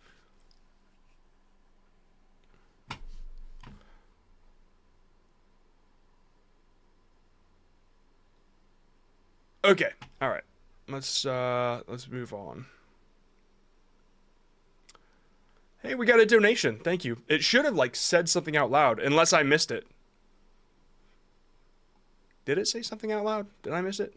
Okay. All right. Let's move on. Hey, we got a donation. Thank you. It should have like said something out loud, unless I missed it. Did it say something out loud? Did I miss it?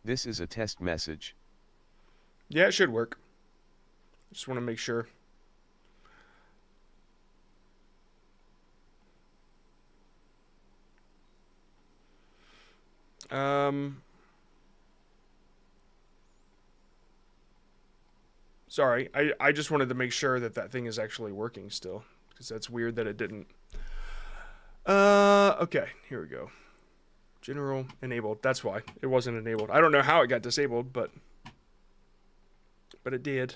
This is a test message. Yeah, it should work. Just want to make sure. Sorry, I just wanted to make sure that thing is actually working still, because that's weird that it didn't. Okay, here we go. General enabled. That's why it wasn't enabled. I don't know how it got disabled, but it did.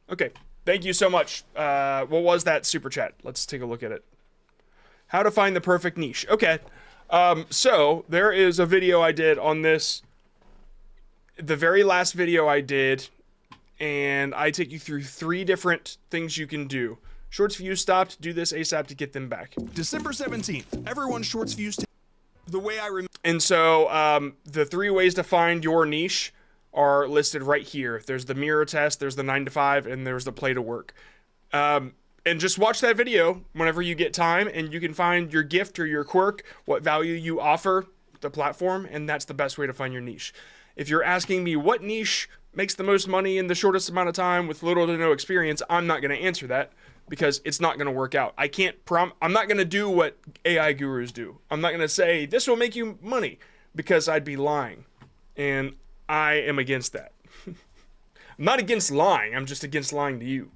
Okay. Thank you so much. What was that super chat? Let's take a look at it. How to find the perfect niche. Okay. So there is a video I did on this. The very last video I did, and I take you through 3 different things you can do. Shorts views stopped. Do this ASAP to get them back. December 17th. Everyone's shorts views. The way I remember. And so the 3 ways to find your niche are listed right here. There's the mirror test, there's the 9 to 5, and there's the play to work. And just watch that video whenever you get time, and you can find your gift or your quirk, what value you offer the platform, and that's the best way to find your niche. If you're asking me what niche makes the most money in the shortest amount of time with little to no experience, I'm not going to answer that because it's not going to work out. I'm not going to do what AI gurus do. I'm not going to say this will make you money because I'd be lying. And I am against that. I'm not against lying. I'm just against lying to you.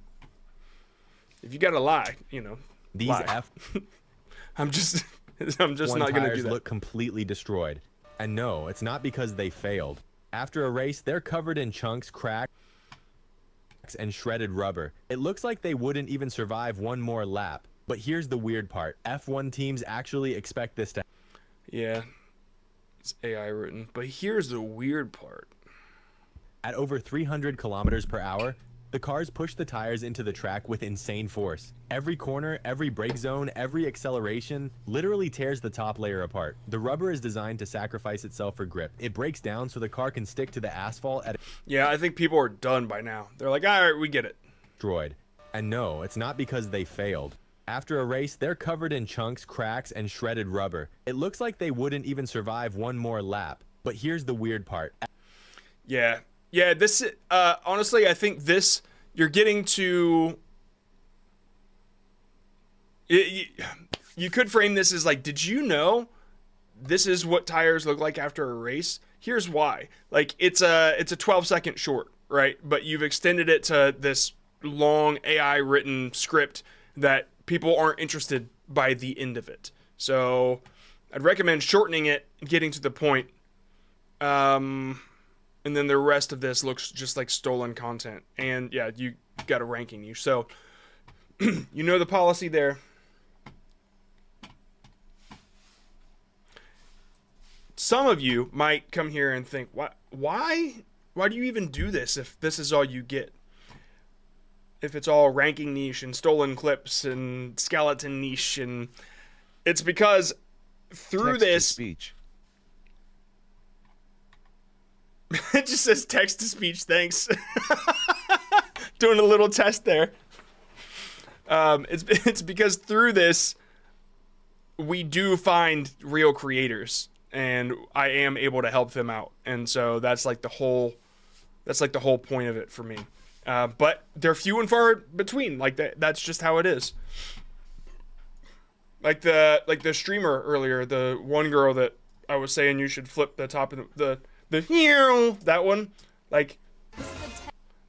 If you gotta lie, you know, These lie. I'm just not gonna do tires that. look completely destroyed. And no, it's not because they failed. After a race, they're covered in chunks, cracks, and shredded rubber. It looks like they wouldn't even survive one more lap. But here's the weird part. F1 teams actually expect this to. Yeah, it's AI written. But here's the weird part. At over 300 kilometers per hour, the cars push the tires into the track with insane force. Every corner, every brake zone, every acceleration literally tears the top layer apart. The rubber is designed to sacrifice itself for grip. It breaks down so the car can stick to the asphalt at Yeah, I think people are done by now. They're like, all right, we get it. destroyed. And no, it's not because they failed. After a race, they're covered in chunks, cracks, and shredded rubber. It looks like they wouldn't even survive one more lap. But here's the weird part. Yeah. Yeah, this, honestly, I think this, you're getting to, you could frame this as like, did you know this is what tires look like after a race? Here's why. Like, it's a 12-second short, right? But you've extended it to this long AI-written script that people aren't interested by the end of it. So I'd recommend shortening it and getting to the point. And then the rest of this looks just like stolen content. And yeah, you got a ranking niche. So you know the policy there. Some of you might come here and think, why do you even do this if this is all you get? If it's all ranking niche and stolen clips and skeleton niche, and it's because through this speech. It just says text to speech, thanks. Doing a little test there. It's because through this we do find real creators, and I am able to help them out, and so that's like the whole point of it for me. But they're few and far between. Like that's just how it is. Like the streamer earlier, the one girl that I was saying you should flip the top of the that one, like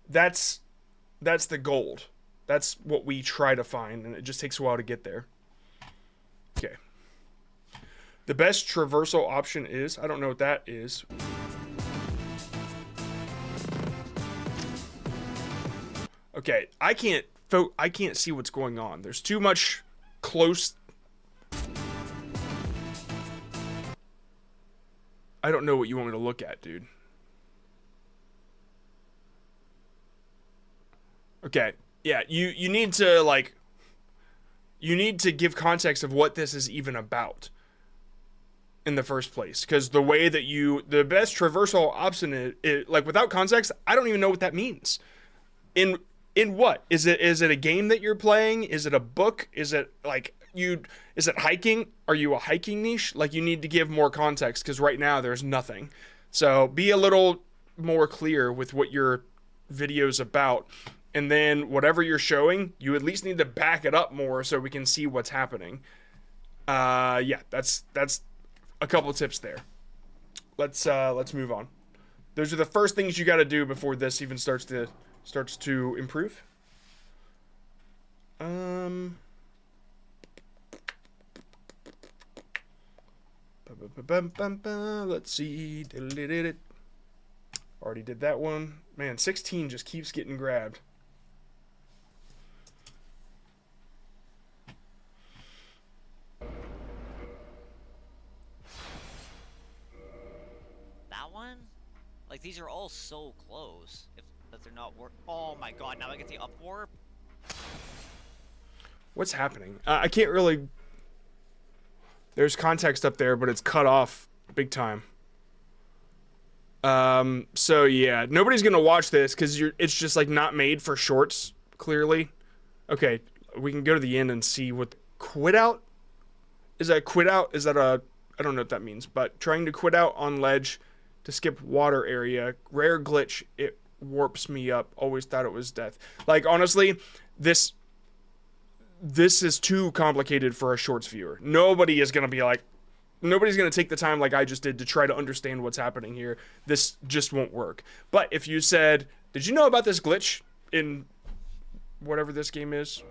that's the gold. That's what we try to find, and it just takes a while to get there. Okay. The best traversal option is, I don't know what that is. Okay, I can't see what's going on. There's too much close. I don't know what you want me to look at, dude. Okay. Yeah, you need to give context of what this is even about in the first place, because the way that the best traversal option is like, without context, I don't even know what that means. In what? Is it a game that you're playing? Is it a book? Is it like is it hiking? Are you a hiking niche? Like, you need to give more context, because right now there's nothing. So be a little more clear with what your video's about, and then whatever you're showing, you at least need to back it up more so we can see what's happening. Yeah, that's a couple of tips there. Let's move on. Those are the first things you got to do before this even starts to improve. Let's see. Already did that one. Man, 16 just keeps getting grabbed. That one? Like, these are all so close. That they're not Oh my god, now I get the up warp? What's happening? I can't really... There's context up there, but it's cut off big time. So yeah, nobody's gonna watch this because it's just like not made for shorts, clearly. Okay, we can go to the end and see what quit out. Is that quit out? Is that I don't know what that means, but trying to quit out on ledge to skip water area. Rare glitch, it warps me up. Always thought it was death. Like, honestly, this is too complicated for a shorts viewer. Nobody's going to take the time like I just did to try to understand what's happening here. This just won't work. But if you said, did you know about this glitch in whatever this game is?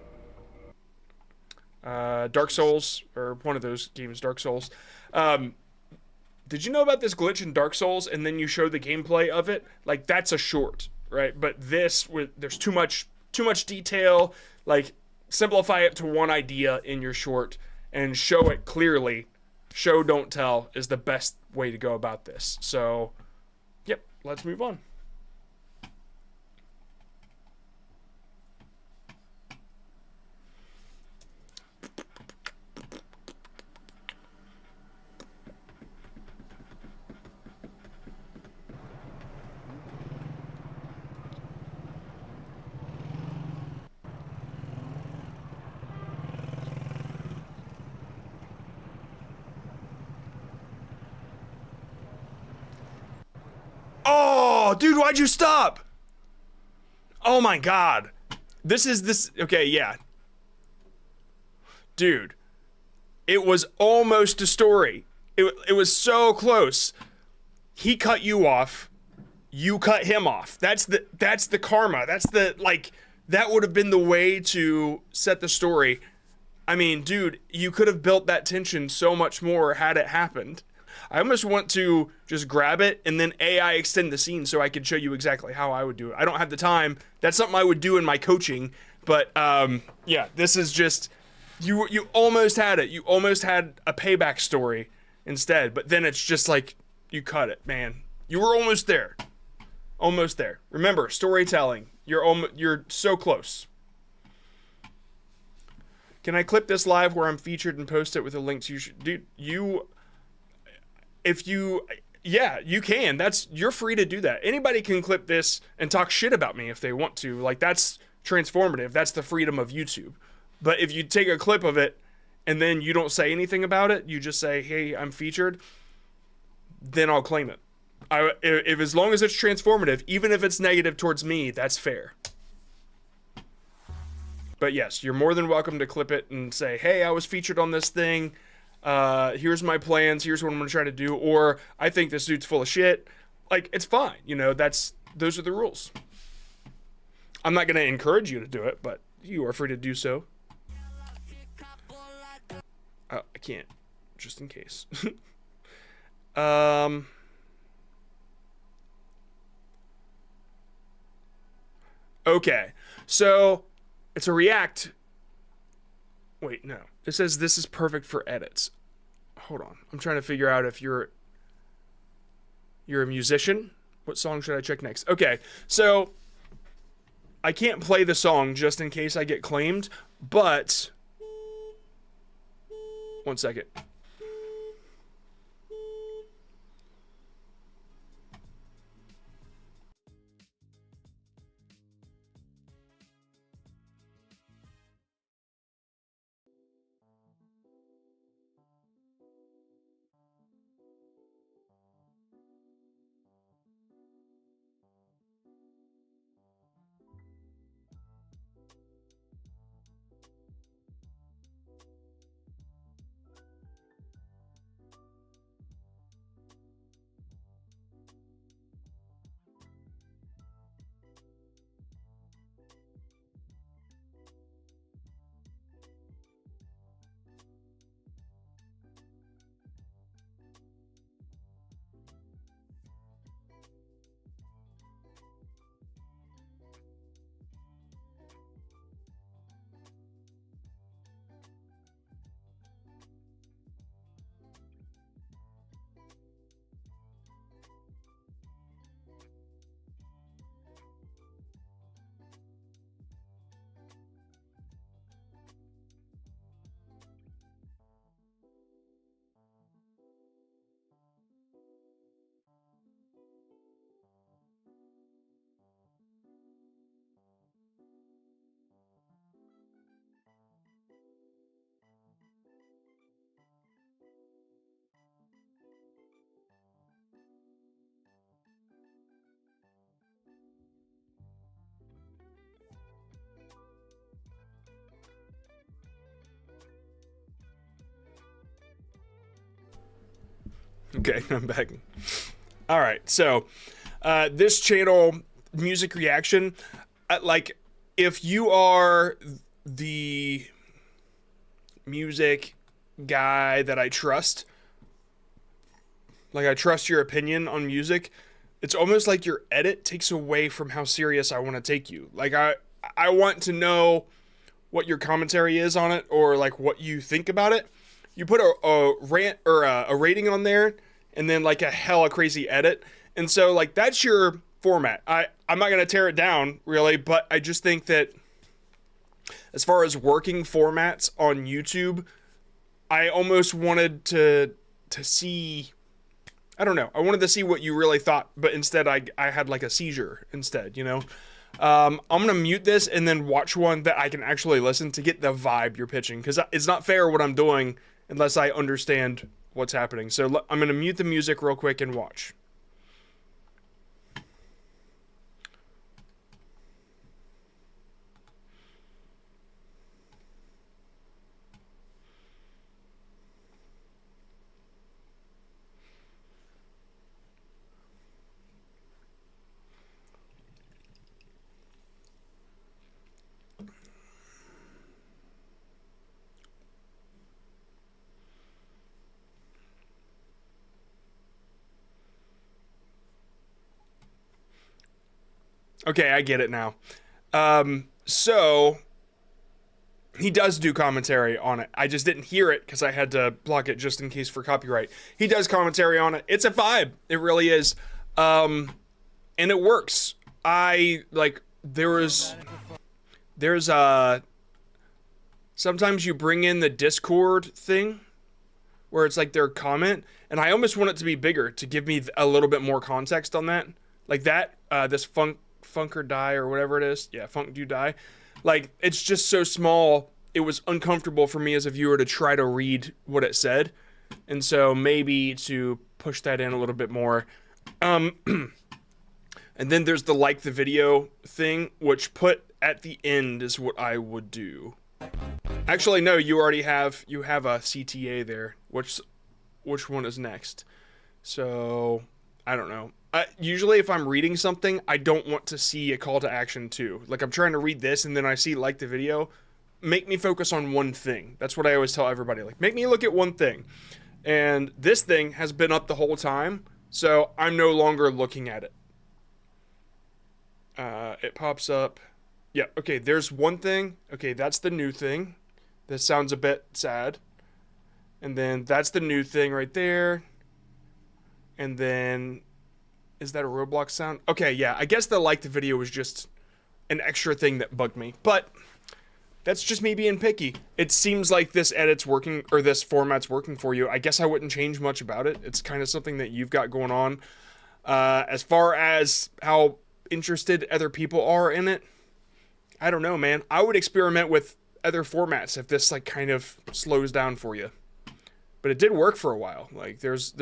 Dark Souls, or one of those games, Dark Souls. Did you know about this glitch in Dark Souls, and then you show the gameplay of it? Like, that's a short, right? But this, there's too much detail. Like, simplify it to one idea in your short and show it clearly. Show, don't tell is the best way to go about this. So, yep, let's move on. Oh, dude, why'd you stop? Oh my God. Okay, yeah. Dude, it was almost a story. It was so close. He cut you off. You cut him off. That's the karma. That would have been the way to set the story. I mean, dude, you could have built that tension so much more had it happened. I almost want to just grab it and then AI extend the scene so I could show you exactly how I would do it. I don't have the time. That's something I would do in my coaching. But yeah, this is just, you almost had it. You almost had a payback story instead. But then it's just like, you cut it, man. You were almost there. Almost there. Remember, storytelling. You're so close. Can I clip this live where I'm featured and post it with a link to you? Dude, yeah, you can. You're free to do that. Anybody can clip this and talk shit about me if they want to. Like, that's transformative. That's the freedom of YouTube. But if you take a clip of it and then you don't say anything about it, you just say, hey, I'm featured, then I'll claim it. If as long as it's transformative, even if it's negative towards me, that's fair. But yes, you're more than welcome to clip it and say, hey, I was featured on this thing. Here's my plans. Here's what I'm going to try to do. Or I think this dude's full of shit. Like, it's fine. You know, those are the rules. I'm not going to encourage you to do it, but you are free to do so. I can't, just in case. Okay. So it's a React. Wait, no. It says this is perfect for edits. Hold on. I'm trying to figure out if you're a musician. What song should I check next? Okay, so I can't play the song just in case I get claimed, but one second. Okay, I'm back. All right, so this channel, music reaction, like if you are the music guy that I trust. Like, I trust your opinion on music. It's almost like your edit takes away from how serious I want to take you. Like, I want to know what your commentary is on it, or like what you think about it. You put a rant or a rating on there, and then like a hella crazy edit. And so like that's your format. I'm not gonna tear it down really, but I just think that as far as working formats on YouTube, I almost wanted to see, I don't know, I wanted to see what you really thought, but instead I had like a seizure instead, you know? I'm gonna mute this and then watch one that I can actually listen to get the vibe you're pitching, because it's not fair what I'm doing unless I understand what's happening. So I'm gonna mute the music real quick and watch. Okay, I get it now. So he does do commentary on it. I just didn't hear it because I had to block it just in case for copyright. He does commentary on it. It's a vibe. It really is. And it works. There's sometimes you bring in the Discord thing where it's like their comment, and I almost want it to be bigger to give me a little bit more context on that. Like that, this Funk or Die or whatever it is. Yeah, Funk Do Die. Like, it's just so small, it was uncomfortable for me as a viewer to try to read what it said. And so maybe to push that in a little bit more. And then there's the like the video thing, which put at the end is what I would do. Actually, no, you already have, you have a CTA there. Which one is next? So, I don't know. Usually if I'm reading something, I don't want to see a call to action too. Like, I'm trying to read this and then I see like the video. Make me focus on one thing. That's what I always tell everybody. Like, make me look at one thing. And this thing has been up the whole time, so I'm no longer looking at it. It pops up. Yeah, okay, there's one thing. Okay, that's the new thing. This sounds a bit sad. And then that's the new thing right there. And then... is that a Roblox sound? Okay, yeah, I guess the like the video was just an extra thing that bugged me. But that's just me being picky. It seems like this edit's working, or this format's working for you. I guess I wouldn't change much about it. It's kind of something that you've got going on. As far as how interested other people are in it, I don't know, man. I would experiment with other formats if this like kind of slows down for you. But it did work for a while. Like, there's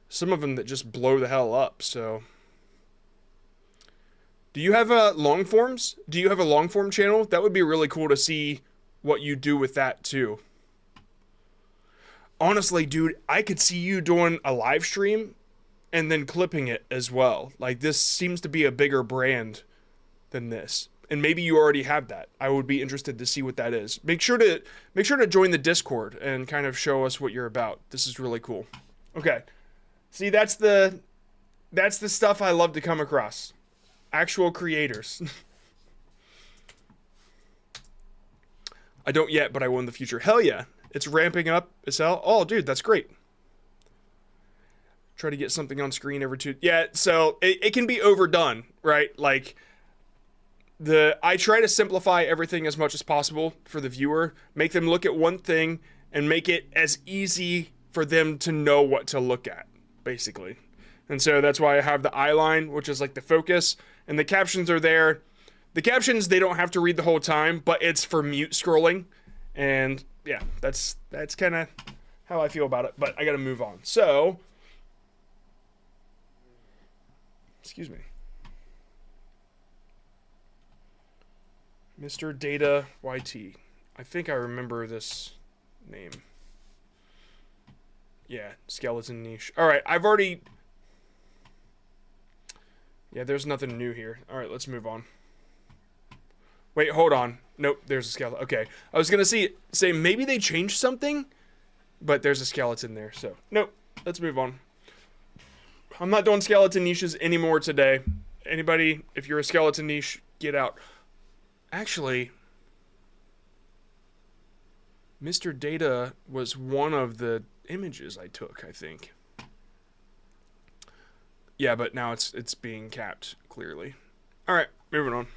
some of them that just blow the hell up, so. Do you have long forms? Do you have a long form channel? That would be really cool to see what you do with that too. Honestly, dude, I could see you doing a live stream and then clipping it as well. Like, this seems to be a bigger brand than this. And maybe you already have that. I would be interested to see what that is. Make sure to join the Discord and kind of show us what you're about. This is really cool. Okay. See, that's the stuff I love to come across. Actual creators. I don't yet, but I will in the future. Hell yeah. It's ramping up as hell. Oh, dude, that's great. Try to get something on screen every two... Yeah, so it can be overdone, right? Like, I try to simplify everything as much as possible for the viewer. Make them look at one thing and make it as easy for them to know what to look at, basically. And so that's why I have the eye line, which is like the focus, and the captions are there. The captions, they don't have to read the whole time, but it's for mute scrolling. And yeah, that's kind of how I feel about it, but I got to move on. So, excuse me. Mr. Data YT. I think I remember this name. Yeah, skeleton niche. All right, I've already... Yeah, there's nothing new here. All right, let's move on. Wait, hold on. Nope, there's a skeleton. Okay, I was gonna say maybe they changed something, but there's a skeleton there. So nope. Let's move on. I'm not doing skeleton niches anymore today. Anybody, if you're a skeleton niche, get out. Actually, Mr. Data was one of the images I took, I think. Yeah, but now it's being capped, clearly. All right, moving on.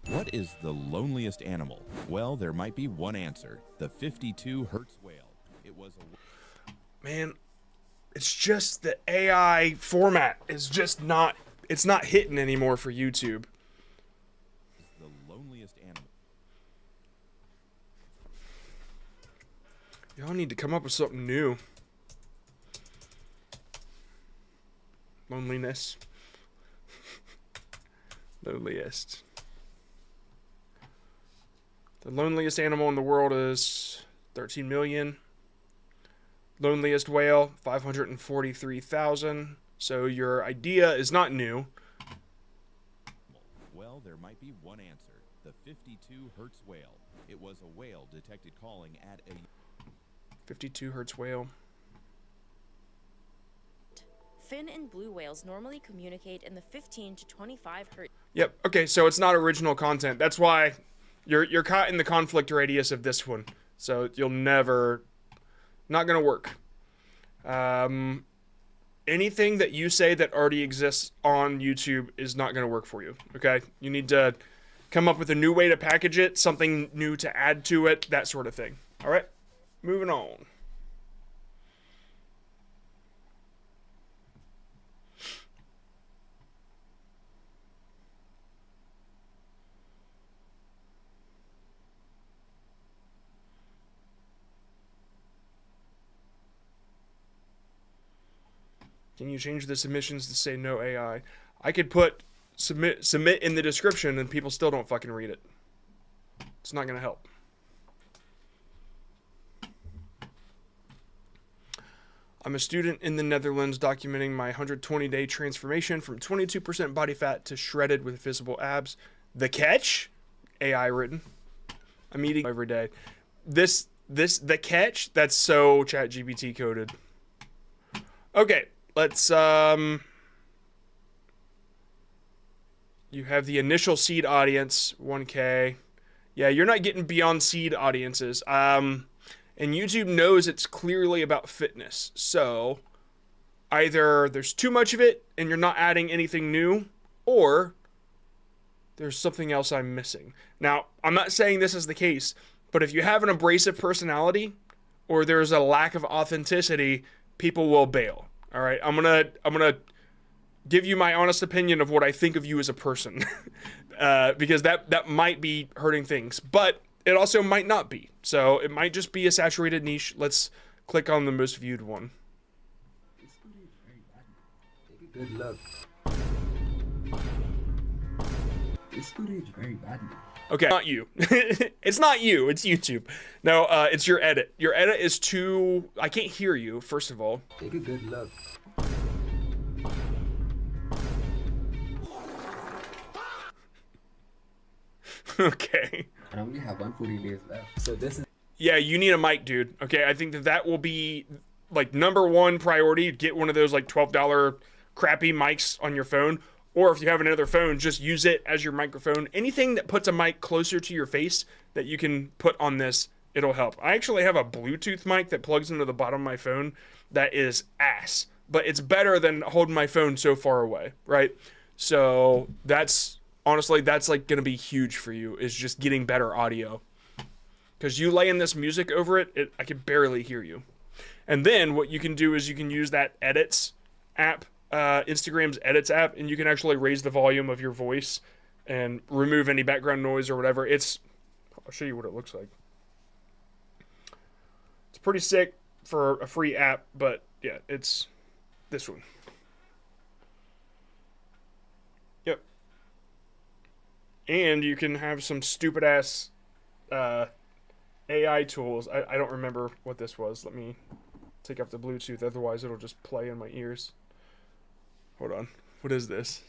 What is the loneliest animal? Well, there might be one answer. The 52 Hertz whale. It was a... Man, it's just the AI format is just not, it's not hitting anymore for YouTube. The loneliest animal. Y'all need to come up with something new. Loneliness. Loneliest. The loneliest animal in the world is 13 million. Loneliest whale, 543,000. So your idea is not new. Well, there might be one answer. The 52 Hertz whale. It was a whale detected calling at a... 52 Hertz whale. Fin and blue whales normally communicate in the 15 to 25 hertz. Yep. Okay, so it's not original content. That's why you're caught in the conflict radius of this one. So you'll never, not gonna work. Anything that you say that already exists on YouTube is not gonna work for you. Okay, you need to come up with a new way to package it, something new to add to it, that sort of thing. All right, moving on. Can you change the submissions to say no AI? I could put submit in the description and people still don't fucking read it. It's not gonna help. I'm a student in the Netherlands documenting my 120-day transformation from 22% body fat to shredded with visible abs. The catch? AI written. I'm eating every day. The catch? That's so ChatGPT coded. Okay. Let's, you have the initial seed audience, 1K. Yeah, you're not getting beyond seed audiences. And YouTube knows it's clearly about fitness. So, either there's too much of it and you're not adding anything new, or there's something else I'm missing. Now, I'm not saying this is the case, but if you have an abrasive personality, or there's a lack of authenticity, people will bail. All right, I'm gonna give you my honest opinion of what I think of you as a person, because that might be hurting things, but it also might not be. So it might just be a saturated niche. Let's click on the most viewed one. Good luck. This footage very badly. Okay, not you. It's not you. It's YouTube. No, it's your edit. Your edit is too... I can't hear you, first of all. Take a good look. Okay. I only have 140 days left. So this is... Yeah, you need a mic, dude. Okay, I think that will be, like, #1 priority. Get one of those, like, $12 crappy mics on your phone. Or if you have another phone, just use it as your microphone. Anything that puts a mic closer to your face that you can put on this, it'll help. I actually have a Bluetooth mic that plugs into the bottom of my phone that is ass. But it's better than holding my phone so far away, right? So that's, honestly, that's like gonna be huge for you, is just getting better audio. Because you laying this music over it, I can barely hear you. And then what you can do is you can use that Edits app, Instagram's Edits app, and you can actually raise the volume of your voice and remove any background noise or whatever. I'll show you what it looks like. It's pretty sick for a free app, but yeah, it's this one. Yep. And you can have some stupid ass AI tools. I don't remember what this was. Let me take off the Bluetooth, otherwise it'll just play in my ears. Hold on. What is this?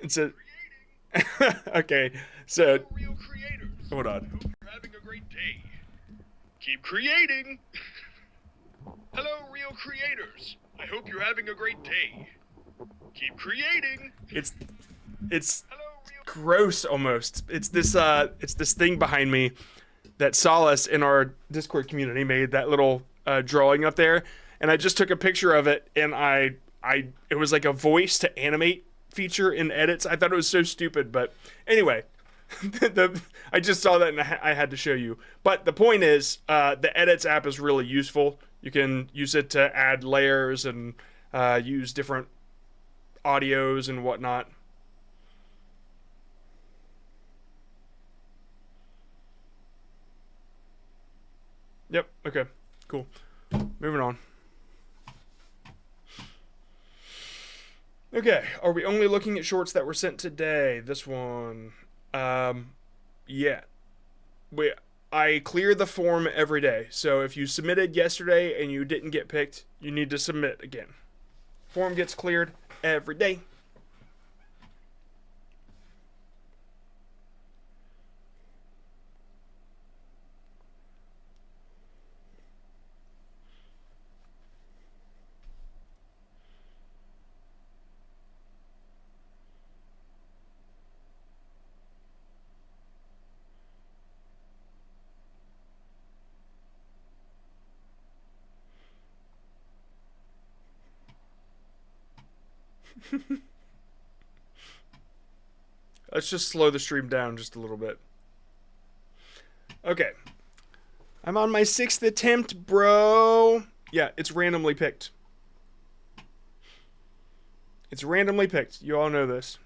It's a okay. So hold on. Having a great day. Keep creating. Hello, real creators. I hope you're having a great day. Keep creating. It's gross almost. It's this thing behind me that Solace in our Discord community made, that little drawing up there, and I just took a picture of it, and it was like a voice to animate feature in edits. I thought it was so stupid, but anyway, I just saw that and I had to show you. But the point is, the edits app is really useful. You can use it to add layers and use different audios and whatnot. Yep, okay, cool. Moving on. Okay, are we only looking at shorts that were sent today? This one, yeah. I clear the form every day, so if you submitted yesterday and you didn't get picked, you need to submit again. Form gets cleared every day. Let's just slow the stream down just a little bit. Okay. I'm on my 6th attempt, bro. Yeah, it's randomly picked. It's randomly picked. You all know this.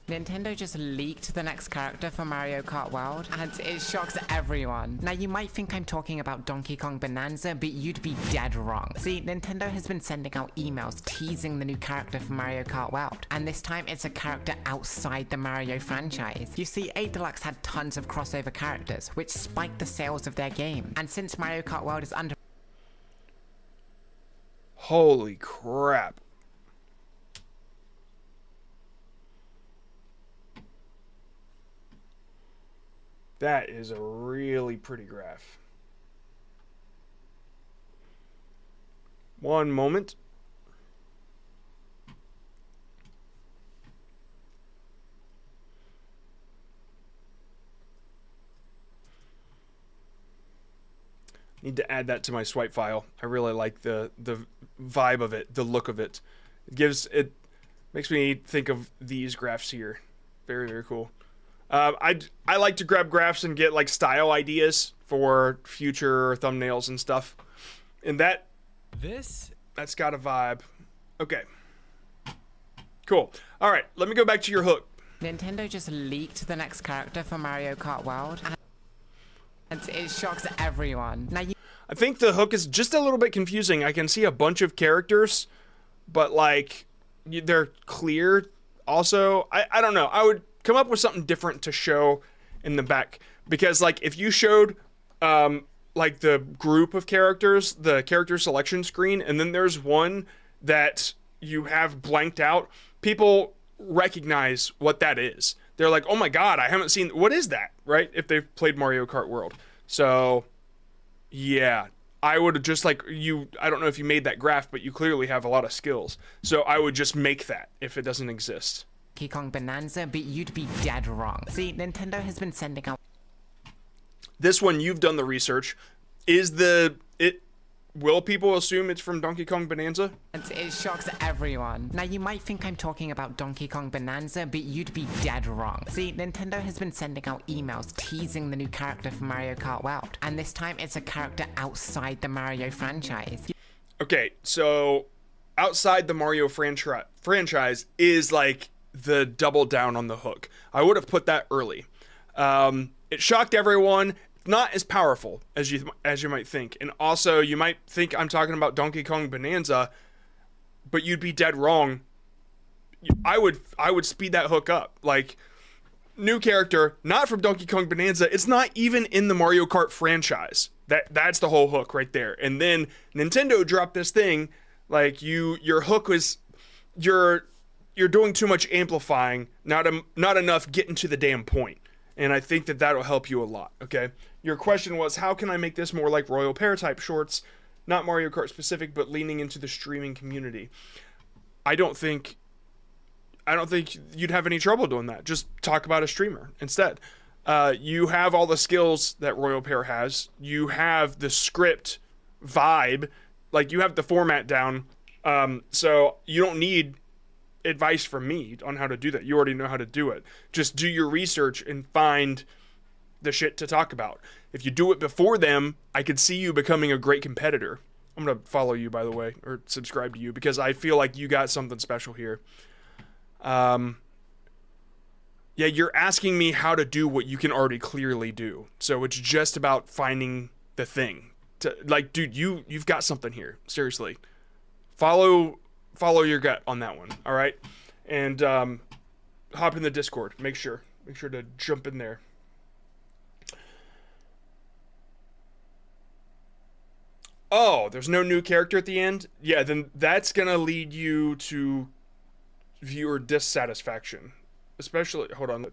Nintendo just leaked the next character for Mario Kart World, and it shocks everyone. Now, you might think I'm talking about Donkey Kong Bonanza, but you'd be dead wrong. See, Nintendo has been sending out emails teasing the new character for Mario Kart World, and this time it's a character outside the Mario franchise. You see, 8 Deluxe had tons of crossover characters, which spiked the sales of their game, and since Mario Kart World is under... Holy crap. That is a really pretty graph. One moment. Need to add that to my swipe file. I really like the vibe of it, the look of it. It makes me think of these graphs here. Very, very cool. I like to grab graphs and get like style ideas for future thumbnails and stuff. And that's got a vibe. Okay. Cool. All right, let me go back to your hook. Nintendo just leaked the next character for Mario Kart World, and it shocks everyone. Now, I think the hook is just a little bit confusing. I can see a bunch of characters, but like they're clear also. I don't know. I would come up with something different to show in the back, because like if you showed like the group of characters, the character selection screen, and then there's one that you have blanked out, people recognize what that is. They're like, oh my god, I haven't seen, what is that, right? If they've played Mario Kart World. So yeah, I would just like I don't know if you made that graph, but you clearly have a lot of skills, so I would just make that if it doesn't exist. Donkey Kong Bonanza, but you'd be dead wrong. See, Nintendo has been sending out... This one, you've done the research. Will people assume it's from Donkey Kong Bonanza? It shocks everyone. Now, you might think I'm talking about Donkey Kong Bonanza, but you'd be dead wrong. See, Nintendo has been sending out emails teasing the new character for Mario Kart World, and this time it's a character outside the Mario franchise. Okay, so outside the Mario franchise is like the double down on the hook. I would have put that early. It shocked everyone. Not as powerful as you might think, and also you might think I'm talking about Donkey Kong Bonanza, but you'd be dead wrong. I would speed that hook up. Like, new character, not from Donkey Kong Bonanza. It's not even in the Mario Kart franchise. That's the whole hook right there. And then Nintendo dropped this thing, like your hook was you're doing too much amplifying, not enough getting to the damn point. And I think that'll help you a lot. Okay. Your question was, how can I make this more like Royal Pear type shorts, not Mario Kart specific, but leaning into the streaming community? I don't think you'd have any trouble doing that. Just talk about a streamer instead. You have all the skills that Royal Pear has. You have the script vibe, like you have the format down. So you don't need advice from me on how to do that. You already know how to do it. Just do your research and find the shit to talk about. If you do it before them, I could see you becoming a great competitor. I'm going to follow you, by the way, or subscribe to you, because I feel like you got something special here. Yeah, you're asking me how to do what you can already clearly do. So it's just about finding the thing. Like, dude, you've got something here. Seriously. Follow your gut on that one, all right? And hop in the Discord. Make sure to jump in there. Oh, there's no new character at the end? Yeah, then that's going to lead you to viewer dissatisfaction. Especially, hold on.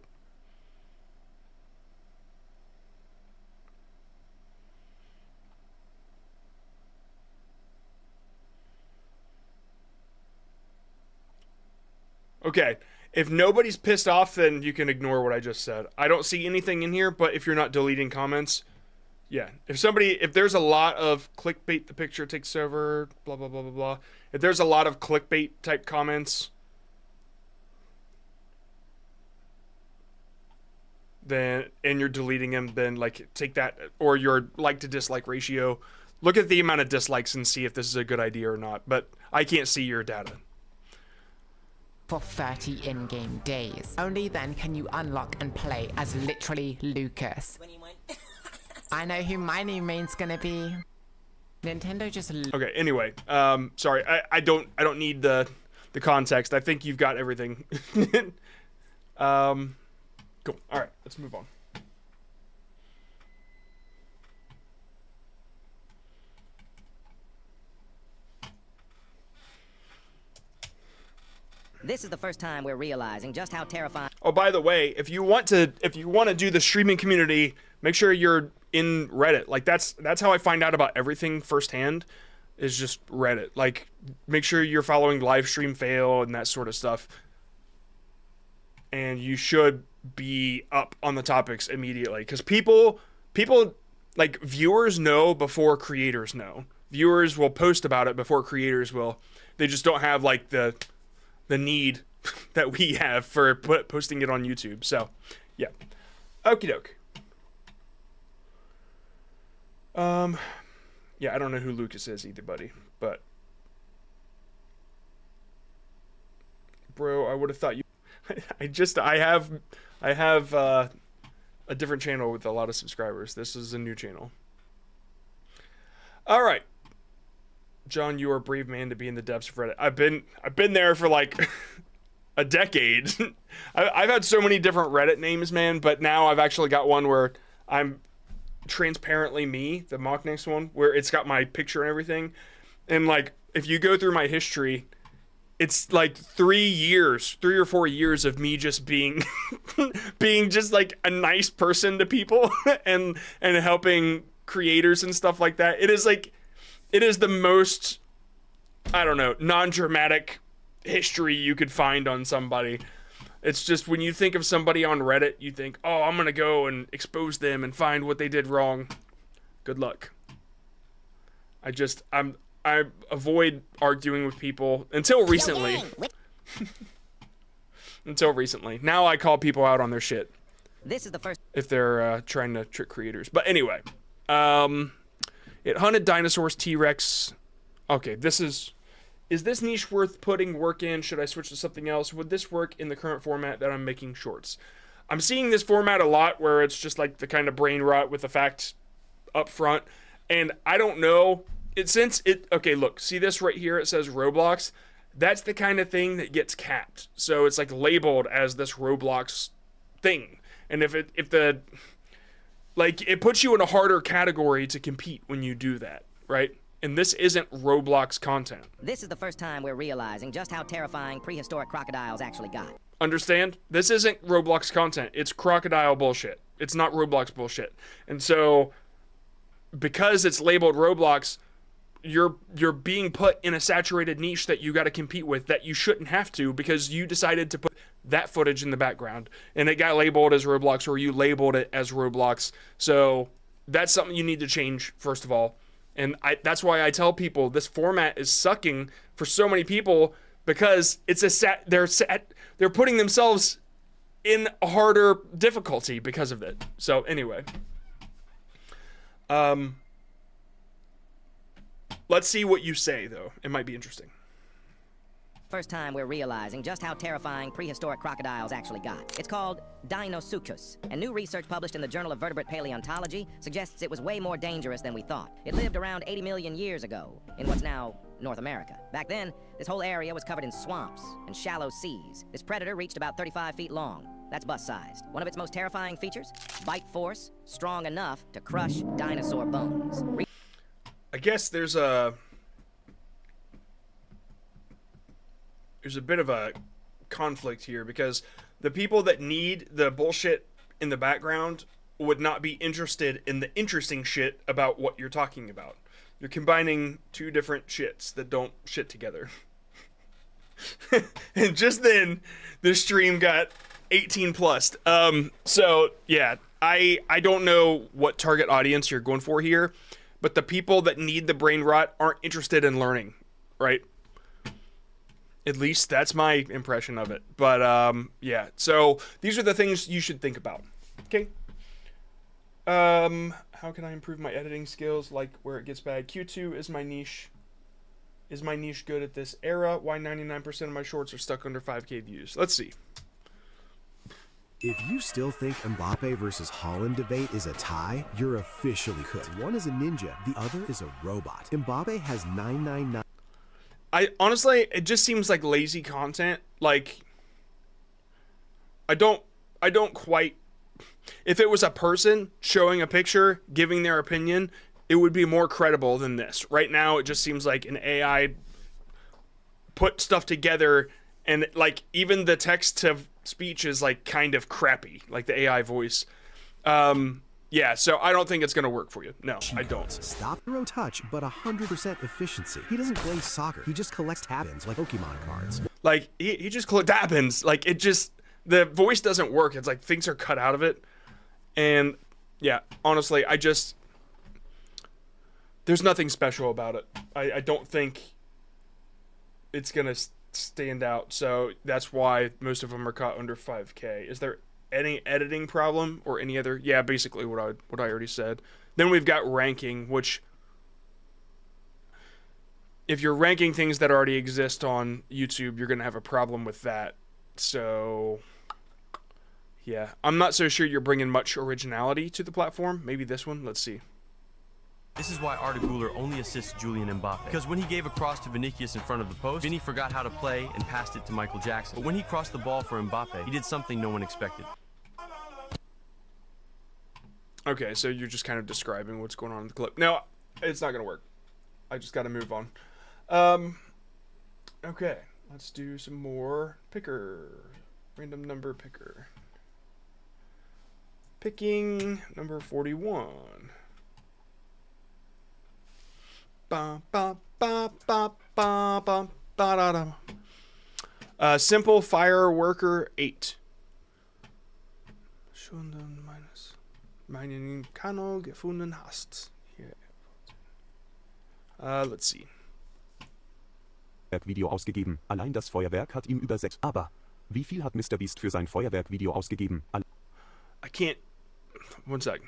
Okay, if nobody's pissed off, then you can ignore what I just said. I don't see anything in here, but if you're not deleting comments, yeah. If there's a lot of clickbait, the picture takes over, blah, blah, blah, blah, blah. If there's a lot of clickbait type comments, then, and you're deleting them, then like take that, or your like to dislike ratio. Look at the amount of dislikes and see if this is a good idea or not. But I can't see your data. For 30 in-game days. Only then can you unlock and play as literally Lucas. I know who my new main's gonna be. Nintendo just. Okay. Anyway, sorry. I don't need the context. I think you've got everything. Cool. All right. Let's move on. This is the first time we're realizing just how terrifying. Oh, by the way, if you want to do the streaming community, make sure you're in Reddit. Like that's how I find out about everything firsthand, is just Reddit. Like make sure you're following live stream fail and that sort of stuff. And you should be up on the topics immediately, because people like viewers know before creators know. Viewers will post about it before creators will. They just don't have like the need that we have for posting it on YouTube. So, yeah. Okie doke. Yeah, I don't know who Lucas is either, buddy, but bro, I would have thought you. I have a different channel with a lot of subscribers. This is a new channel. All right. John, you are a brave man to be in the depths of Reddit. I've been there for like a decade. I've had so many different Reddit names, man, but now I've actually got one where I'm transparently me, the mock next one, where it's got my picture and everything. And like, if you go through my history, it's like 3 or 4 years of me just being being just like a nice person to people and helping creators and stuff like that. It is the most, I don't know, non-dramatic history you could find on somebody. It's just when you think of somebody on Reddit, you think, oh, I'm going to go and expose them and find what they did wrong. Good luck. I avoid arguing with people until recently. Until recently. Now I call people out on their shit. This is the first. If they're trying to trick creators. But anyway, it hunted dinosaurs, T-Rex. Okay, is this niche worth putting work in? Should I switch to something else? Would this work in the current format that I'm making shorts? I'm seeing this format a lot where it's just like the kind of brain rot with the facts up front. And I don't know. Okay, look, see this right here? It says Roblox. That's the kind of thing that gets capped. So it's like labeled as this Roblox thing. And if Like, it puts you in a harder category to compete when you do that, right? And this isn't Roblox content. This is the first time we're realizing just how terrifying prehistoric crocodiles actually got. Understand? This isn't Roblox content. It's crocodile bullshit. It's not Roblox bullshit. And so, because it's labeled Roblox, you're being put in a saturated niche that you got to compete with that you shouldn't have to, because you decided to put that footage in the background and it got labeled as Roblox, or you labeled it as Roblox. So that's something you need to change, first of all. And that's why I tell people this format is sucking for so many people, because it's they're putting themselves in a harder difficulty because of it. So anyway, let's see what you say, though. It might be interesting. First time we're realizing just how terrifying prehistoric crocodiles actually got. It's called Deinosuchus, and new research published in the Journal of Vertebrate Paleontology suggests it was way more dangerous than we thought. It lived around 80 million years ago in what's now North America. Back then, this whole area was covered in swamps and shallow seas. This predator reached about 35 feet long. That's bus-sized. One of its most terrifying features? Bite force, strong enough to crush dinosaur bones. I guess there's a bit of a conflict here, because the people that need the bullshit in the background would not be interested in the interesting shit about what you're talking about. You're combining two different shits that don't shit together. And just then, the stream got 18 plus. So yeah, I don't know what target audience you're going for here, but the people that need the brain rot aren't interested in learning, right? At least that's my impression of it. But yeah, so these are the things you should think about. Okay. How can I improve my editing skills? Like where it gets bad. Q2 is my niche. Is my niche good at this era? Why 99% of my shorts are stuck under 5K views? Let's see. If you still think Mbappe versus Haaland debate is a tie, you're officially cooked. One is a ninja, the other is a robot. Mbappe has 999. I honestly, it just seems like lazy content. Like, I don't quite. If it was a person showing a picture, giving their opinion, it would be more credible than this. Right now, it just seems like an AI put stuff together, and like even the text to speech is like kind of crappy, like the AI voice. Yeah, so I don't think it's gonna work for you. No, I don't. Stop zero touch, but 100% efficiency. He doesn't play soccer. He just collects tab-ins like Pokemon cards. Like he just collects tab-ins. Like it just, the voice doesn't work. It's like things are cut out of it. And yeah, honestly, there's nothing special about it. I don't think it's gonna stand out. So that's why most of them are caught under 5K. Is there any editing problem or any other? Yeah, basically what I already said. Then we've got ranking, which if you're ranking things that already exist on YouTube, you're gonna have a problem with that. So yeah, I'm not so sure you're bringing much originality to the platform. Maybe this one. Let's see. This is why Arda Güler only assists Julian Mbappe. Because when he gave a cross to Vinicius in front of the post, Vinny forgot how to play and passed it to Michael Jackson. But when he crossed the ball for Mbappe, he did something no one expected. Okay, so you're just kind of describing what's going on in the clip. No, it's not gonna work. I just gotta move on. Okay, let's do some more picker. Random number picker. Picking number 41. Simple Fire Worker 8. Minus meinen Kanal gefunden hast. Let's see. Video ausgegeben. Allein das Feuerwerk hat ihm über 6. Aber wie viel hat MrBeast für sein Feuerwerk-Video ausgegeben? I can't. One second.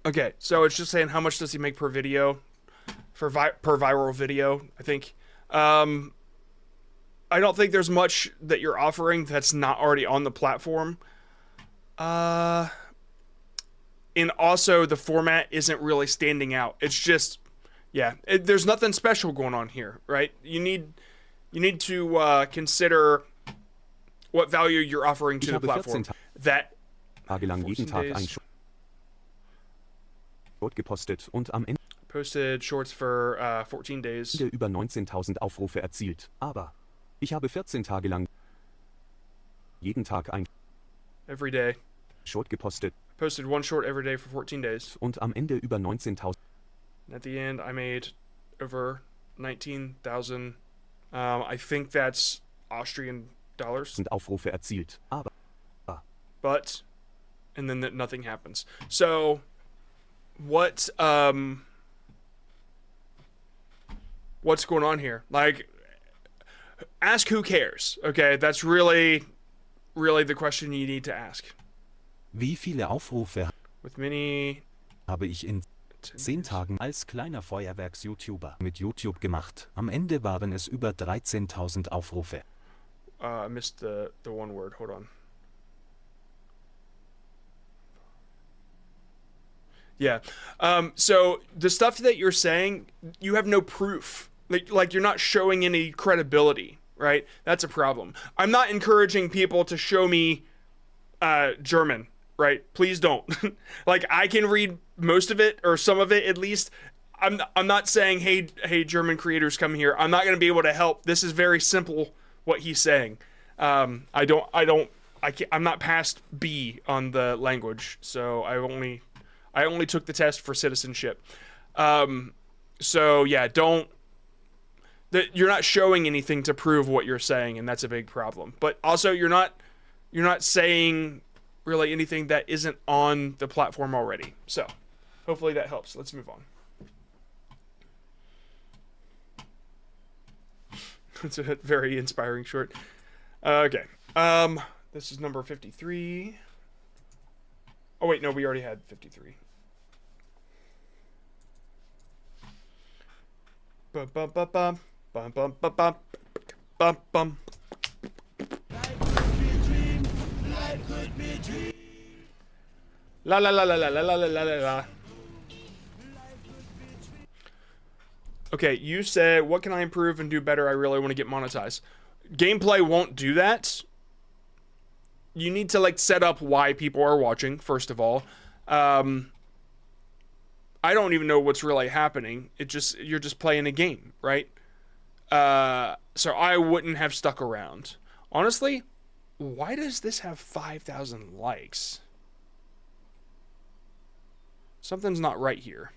Okay, so it's just saying how much does he make per video, per viral video, I think. don't think there's much that you're offering that's not already on the platform. And also the format isn't really standing out. It's just, yeah, there's nothing special going on here, right? You need to consider what value you're offering to the platform. That Tage lang jeden Tag ein Short gepostet und am Ende posted shorts for 14 days. Über 19.000 Aufrufe erzielt. Aber ich habe 14 Tage lang jeden Tag ein Every day. Short gepostet. Posted one short every day for 14 days. Und am Ende über 19.000. At the end, I made over 19,000. I think that's Austrian dollars. Aufrufe erzielt. Aber. But, and then nothing happens. So, what's going on here? Like, ask who cares. Okay, that's really the question you need to ask. Wie viele Aufrufe With many habe ich in 10 Tagen als kleiner Feuerwerks-YouTuber mit YouTube gemacht? Am Ende waren es über 13.000 Aufrufe. I missed the one word. Hold on. Yeah. So the stuff that you're saying, you have no proof. Like you're not showing any credibility, right? That's a problem. I'm not encouraging people to show me German, right? Please don't. Like, I can read most of it, or some of it at least. I'm not saying, hey, German creators, come here. I'm not going to be able to help. This is very simple what he's saying. I'm not past B on the language, so I only took the test for citizenship. So yeah, you're not showing anything to prove what you're saying, and that's a big problem. But also, you're not saying really anything that isn't on the platform already. So hopefully that helps. Let's move on. It's a very inspiring short. Okay. This is number 53. Oh wait, no, we already had 53. Bum bum bum bum bum bum bum bum bum bum. La la la la la la la la la la. Okay, you said, what can I improve and do better? I really want to get monetized. Gameplay won't do that. You need to like set up why people are watching, first of all. I don't even know what's really happening. You're just playing a game, right? So I wouldn't have stuck around. Honestly, why does this have 5,000 likes? Something's not right here.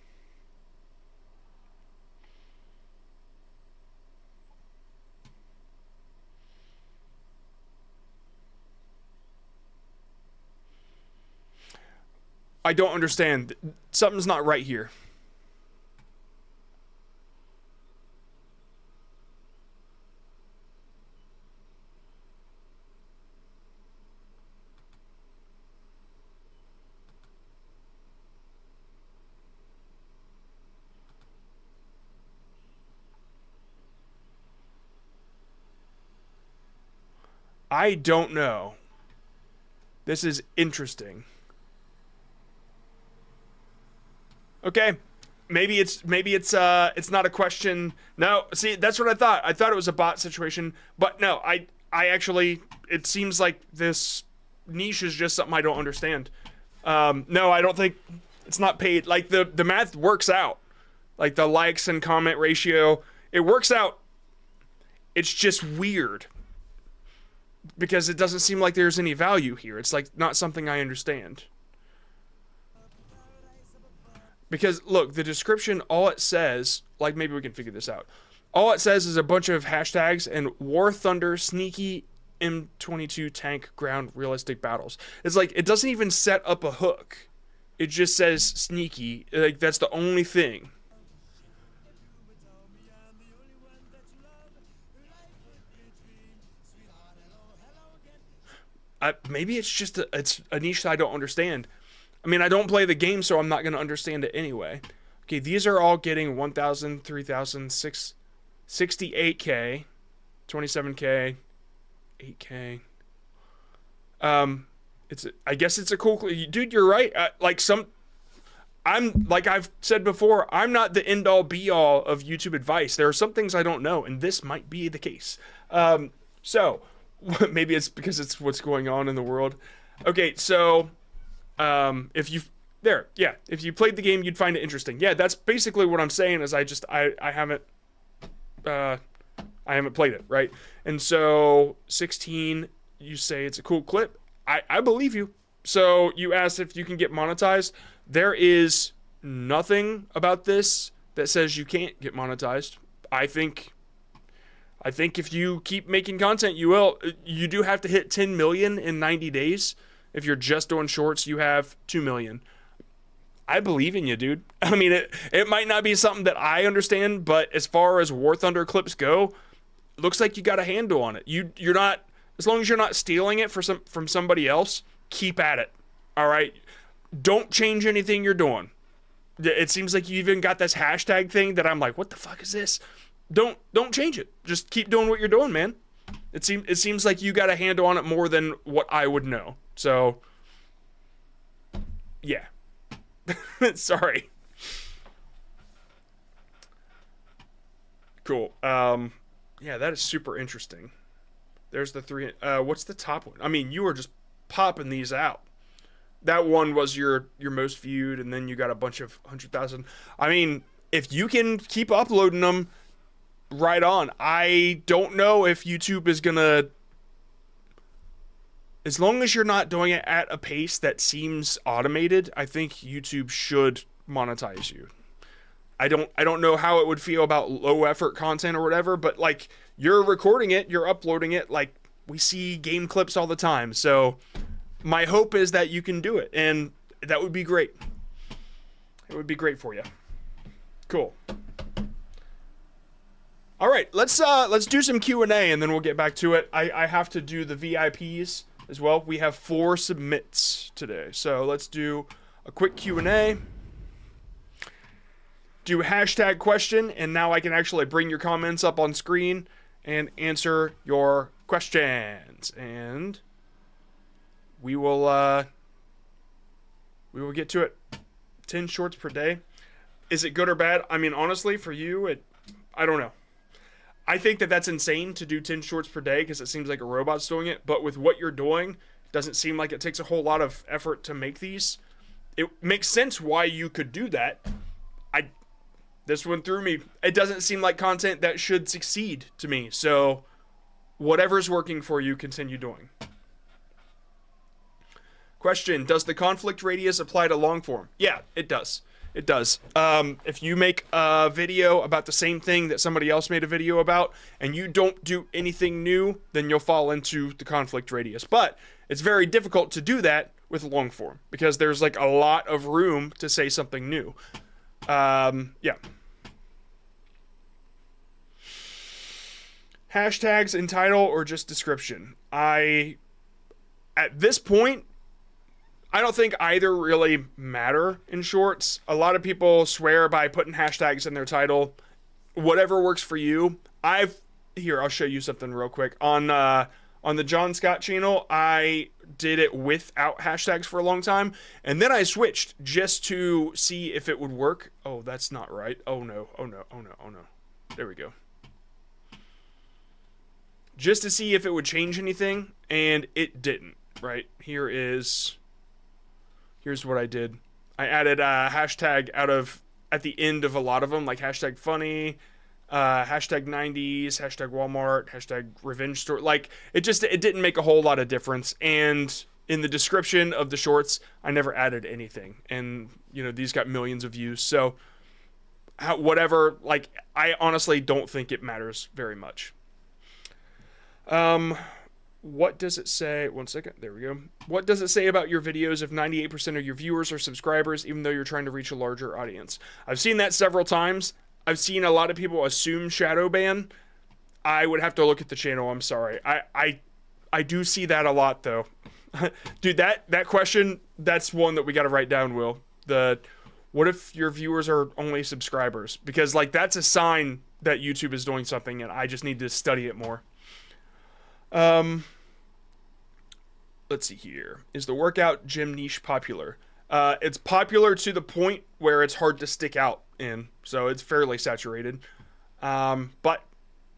I don't understand. Something's not right here. I don't know. This is interesting. Okay, maybe it's not a question. No, see, that's what I thought. I thought it was a bot situation, but no, I actually, it seems like this niche is just something I don't understand. No, I don't think it's not paid. Like the math works out, like the likes and comment ratio, it works out. It's just weird because it doesn't seem like there's any value here. It's like not something I understand. Because, look, the description, all it says, like, maybe we can figure this out. All it says is a bunch of hashtags and War Thunder, Sneaky, M22 Tank, Ground, Realistic Battles. It's like, it doesn't even set up a hook. It just says Sneaky. Like, that's the only thing. Maybe it's just it's a niche that I don't understand. I mean, I don't play the game, so I'm not going to understand it anyway. Okay, these are all getting 1,000, 3,000, 68K. 27K, 8K. I guess it's a cool, dude, you're right. Like I've said before, I'm not the end all be all of YouTube advice. There are some things I don't know, and this might be the case. So maybe it's because it's what's going on in the world. Okay, so if you played the game, you'd find it interesting. Yeah, that's basically what I'm saying. Is I haven't played it, right? And so 16, you say it's a cool clip. I believe you. So you asked if you can get monetized. There is nothing about this that says you can't get monetized. I think if you keep making content, you will. You do have to hit 10 million in 90 days. If you're just doing shorts, you have 2 million. I believe in you, dude. I mean, it might not be something that I understand, but as far as War Thunder clips go, it looks like you got a handle on it. You're not, as long as you're not stealing it from somebody else, keep at it. All right? Don't change anything you're doing. It seems like you even got this hashtag thing that I'm like, what the fuck is this? Don't change it. Just keep doing what you're doing, man. It seems like you got a handle on it more than what I would know. So, yeah. Sorry. Cool. Yeah, that is super interesting. There's the three. What's the top one? I mean, you were just popping these out. That one was your most viewed, and then you got a bunch of 100,000. I mean, if you can keep uploading them, right on. I don't know if YouTube is gonna, as long as you're not doing it at a pace that seems automated, I think YouTube should monetize you. I don't know how it would feel about low effort content or whatever, but like, you're recording it, you're uploading it, like we see game clips all the time. So my hope is that you can do it, and that would be great. It would be great for you. Cool. All right, let's do some Q&A, and then we'll get back to it. I have to do the VIPs as well. We have 4 submits today, so let's do a quick Q&A. Do hashtag question, and now I can actually bring your comments up on screen and answer your questions. And we will get to it. 10 shorts per day. Is it good or bad? I mean, honestly, for you, I don't know. I think that that's insane to do 10 shorts per day because it seems like a robot's doing it. But with what you're doing, it doesn't seem like it takes a whole lot of effort to make these. It makes sense why you could do that. This one threw me. It doesn't seem like content that should succeed to me. So whatever's working for you, continue doing. Question, does the conflict radius apply to long form? Yeah, it does. It does. If you make a video about the same thing that somebody else made a video about, and you don't do anything new, then you'll fall into the conflict radius. But it's very difficult to do that with long form because there's like a lot of room to say something new. Yeah. Hashtags in title or just description? At this point, I don't think either really matter in shorts. A lot of people swear by putting hashtags in their title. Whatever works for you. Here, I'll show you something real quick. On the John Scott channel, I did it without hashtags for a long time, and then I switched just to see if it would work. Oh, that's not right. Oh no, oh no, oh no, oh no. There we go. Just to see if it would change anything, and it didn't, right? Here's what I did. I added a hashtag at the end of a lot of them, like hashtag funny, hashtag 90s, hashtag Walmart, hashtag revenge store. Like, it didn't make a whole lot of difference. And in the description of the shorts, I never added anything. And, you know, these got millions of views. So, whatever, like, I honestly don't think it matters very much. What does it say? One second. There we go. What does it say about your videos if 98% of your viewers are subscribers, even though you're trying to reach a larger audience? I've seen that several times. I've seen a lot of people assume shadow ban. I would have to look at the channel. I'm sorry. I do see that a lot, though. Dude, that question, that's one that we got to write down, Will. What if your viewers are only subscribers? Because, like, that's a sign that YouTube is doing something, and I just need to study it more. Let's see here. Is the workout gym niche popular? It's popular to the point where it's hard to stick out in, so it's fairly saturated. But,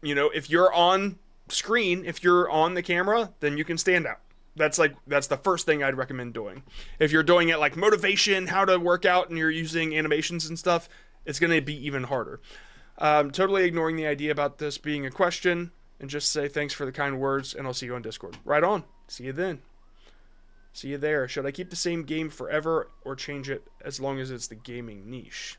you know, if you're on screen, if you're on the camera, then you can stand out. That's the first thing I'd recommend doing. If you're doing it like motivation, how to work out, and you're using animations and stuff, it's going to be even harder. Totally ignoring the idea about this being a question, and just say thanks for the kind words, and I'll see you on Discord. Right on. See you then. See you there. Should I keep the same game forever or change it as long as it's the gaming niche?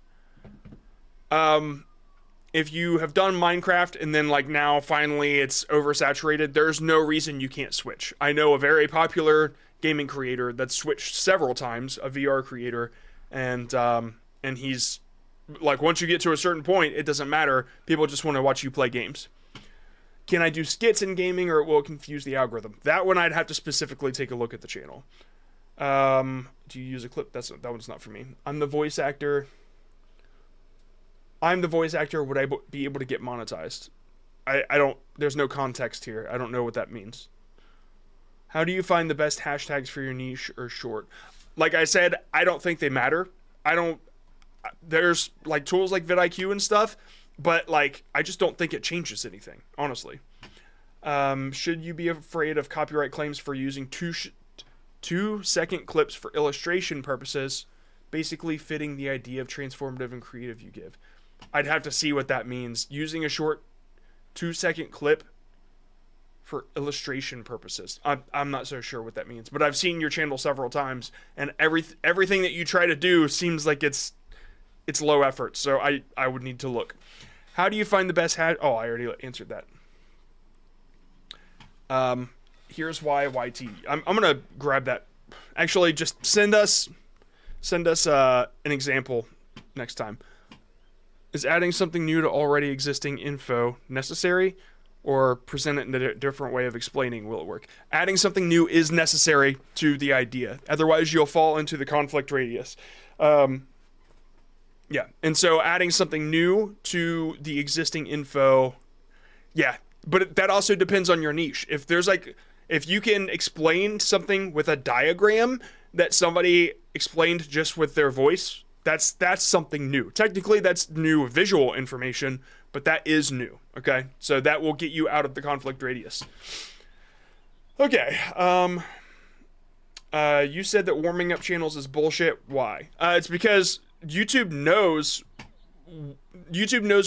If you have done Minecraft and then like now finally it's oversaturated, there's no reason you can't switch. I know a very popular gaming creator that's switched several times, a VR creator, and he's like, once you get to a certain point, it doesn't matter. People just want to watch you play games. Can I do skits in gaming or it will confuse the algorithm? That one I'd have to specifically take a look at the channel. Do you use a clip? That one's not for me. I'm the voice actor. Would I be able to get monetized? I don't, there's no context here. I don't know what that means. How do you find the best hashtags for your niche or short? Like I said, I don't think they matter. There's like tools like vidIQ and stuff, but like, I just don't think it changes anything, honestly. Should you be afraid of copyright claims for using 2-second clips for illustration purposes, basically fitting the idea of transformative and creative you give? I'd have to see what that means. Using a short 2-second clip for illustration purposes. I'm not so sure what that means, but I've seen your channel several times, and everything that you try to do seems like it's low effort, so I would need to look. How do you find the best Oh, I already answered that. Here's why YT. I'm gonna grab that. Actually, just send us an example next time. Is adding something new to already existing info necessary, or present it in a different way of explaining will it work? Adding something new is necessary to the idea. Otherwise, you'll fall into the conflict radius. Yeah, and so adding something new to the existing info, yeah, but that also depends on your niche. If you can explain something with a diagram that somebody explained just with their voice, that's something new. Technically, that's new visual information, but that is new, okay? So that will get you out of the conflict radius. Okay, you said that warming up channels is bullshit. Why? It's because YouTube knows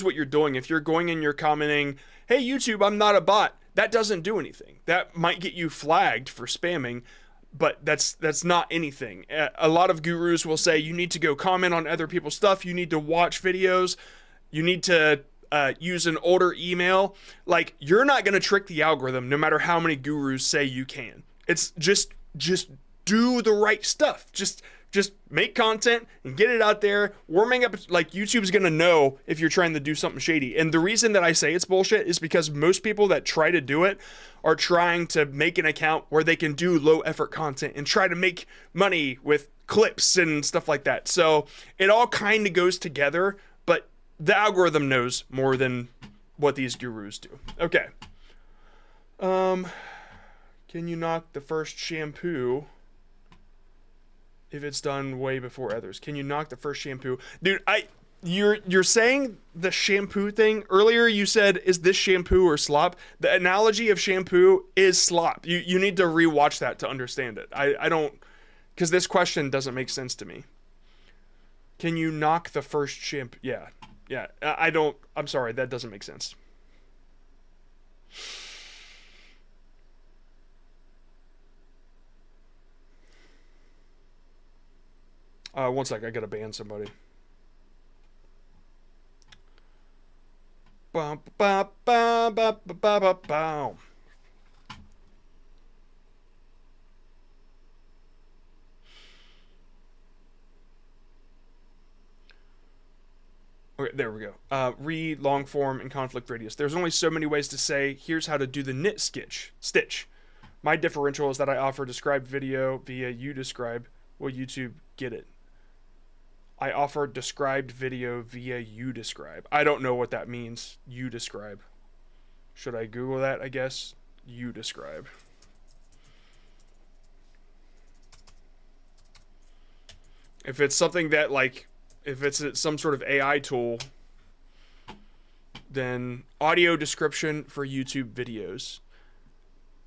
what you're doing. If you're going and you're commenting, hey YouTube, I'm not a bot, that doesn't do anything. That might get you flagged for spamming, but that's not anything. A lot of gurus will say you need to go comment on other people's stuff, you need to watch videos, you need to use an older email. Like, you're not going to trick the algorithm no matter how many gurus say you can. It's just do the right stuff. Just make content and get it out there. Warming up, like, YouTube's gonna know if you're trying to do something shady. And the reason that I say it's bullshit is because most people that try to do it are trying to make an account where they can do low effort content and try to make money with clips and stuff like that. So it all kind of goes together, but the algorithm knows more than what these gurus do. Okay. Can you knock the first shampoo if it's done way before others? Can you knock the first shampoo? Dude, you're saying the shampoo thing. Earlier you said, is this shampoo or slop? The analogy of shampoo is slop. You need to rewatch that to understand it. I don't, because this question doesn't make sense to me. Can you knock the first shampoo? Yeah. I'm sorry, that doesn't make sense. One sec, I gotta ban somebody. Okay, there we go. Read long form and conflict radius. There's only so many ways to say, here's how to do the knit stitch. My differential is that I offer described video via UDescribe. Will YouTube get it? I offer described video via UDescribe. I don't know what that means. UDescribe. Should I Google that, I guess? you describe. If it's something that, like, if it's some sort of AI tool, then audio description for YouTube videos.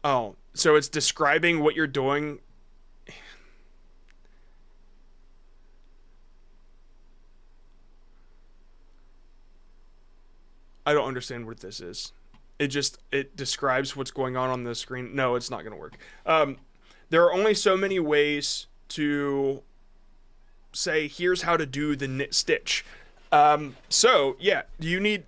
Oh, so it's describing what you're doing. I don't understand what this is. It describes what's going on the screen. No, it's not going to work. There are only so many ways to say, here's how to do the knit stitch. So yeah, you need,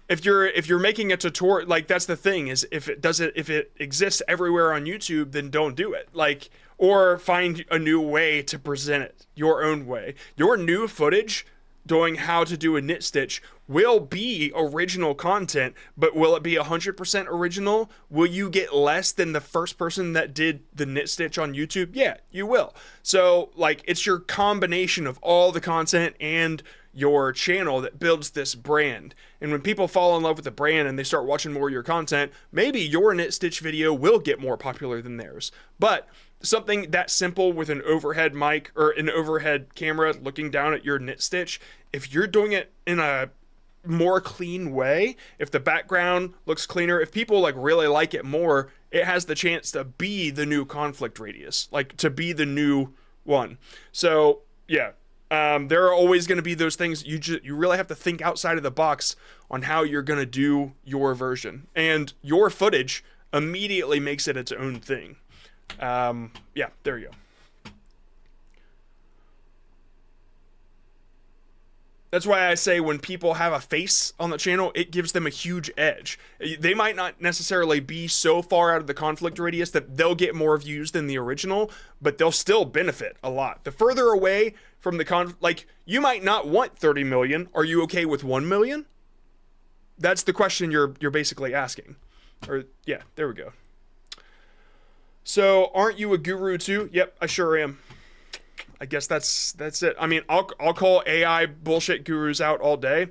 if you're making a tutorial, like, that's the thing, is if it exists everywhere on YouTube, then don't do it. Like, or find a new way to present it, your own way. Your new footage doing how to do a knit stitch will be original content, but will it be 100% original? Will you get less than the first person that did the knit stitch on YouTube? Yeah, you will. So, like, it's your combination of all the content and your channel that builds this brand. And when people fall in love with the brand and they start watching more of your content, maybe your knit stitch video will get more popular than theirs. But something that simple with an overhead mic or an overhead camera looking down at your knit stitch, if you're doing it in a more clean way, if the background looks cleaner, if people like really like it more, it has the chance to be the new conflict radius, like to be the new one. So yeah, there are always going to be those things. You really have to think outside of the box on how you're going to do your version, and your footage immediately makes it its own thing. Yeah, there you go. That's why I say when people have a face on the channel, it gives them a huge edge. They might not necessarily be so far out of the conflict radius that they'll get more views than the original, but they'll still benefit a lot. The further away from the like, you might not want 30 million. Are you okay with 1 million? That's the question you're basically asking. Or yeah, there we go. So, aren't you a guru too? Yep, I sure am. I guess that's it. I mean, I'll call AI bullshit gurus out all day,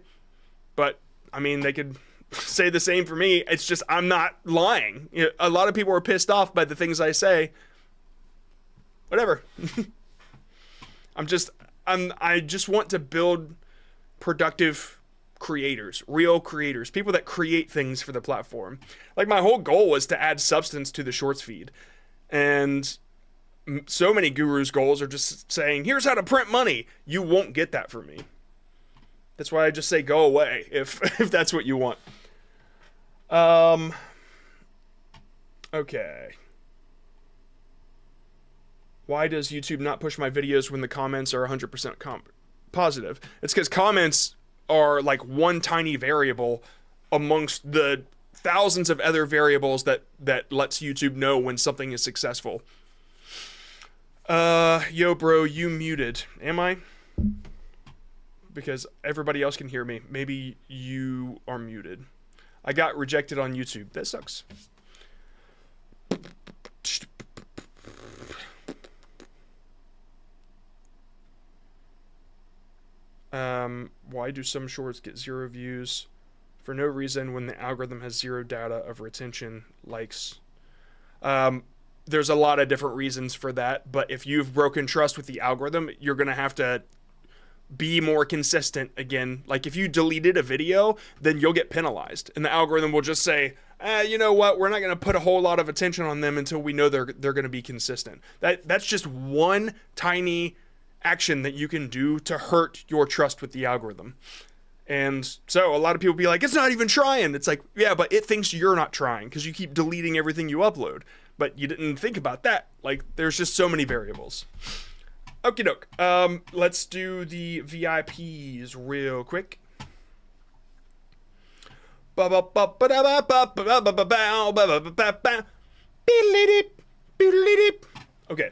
but I mean, they could say the same for me. It's just I'm not lying. You know, a lot of people are pissed off by the things I say. Whatever. I just want to build productive creators, real creators, people that create things for the platform. Like, my whole goal was to add substance to the shorts feed, and so many gurus' goals are just saying, here's how to print money. You won't get that from me. That's why I just say go away if that's what you want. Okay. Why does YouTube not push my videos when the comments are 100% positive? It's because comments are like one tiny variable amongst the thousands of other variables that lets YouTube know when something is successful. Yo, bro, you muted. Am I? Because everybody else can hear me. Maybe you are muted. I got rejected on YouTube. That sucks. Why do some shorts get 0 views for no reason when the algorithm has 0 data of retention, likes? There's a lot of different reasons for that, but if you've broken trust with the algorithm, you're going to have to be more consistent again. Like, if you deleted a video, then you'll get penalized, and the algorithm will just say, you know what, we're not going to put a whole lot of attention on them until we know they're going to be consistent. That's just one tiny action that you can do to hurt your trust with the algorithm. And so a lot of people be like, it's not even trying. It's like, yeah, but it thinks you're not trying because you keep deleting everything you upload. But you didn't think about that. Like, there's just so many variables. Okie doke. Let's do the VIPs real quick. Okay.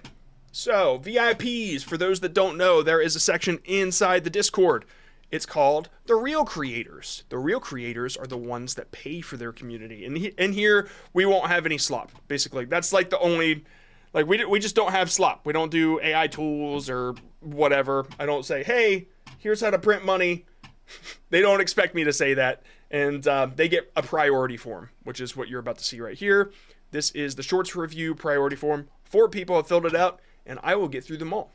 So, VIPs, for those that don't know, there is a section inside the Discord. It's called the real creators. The real creators are the ones that pay for their community. And here, we won't have any slop, basically. That's like the only, like, we just don't have slop. We don't do AI tools or whatever. I don't say, hey, here's how to print money. They don't expect me to say that. And they get a priority form, which is what you're about to see right here. This is the Shorts Review priority form. 4 people have filled it out, and I will get through them all.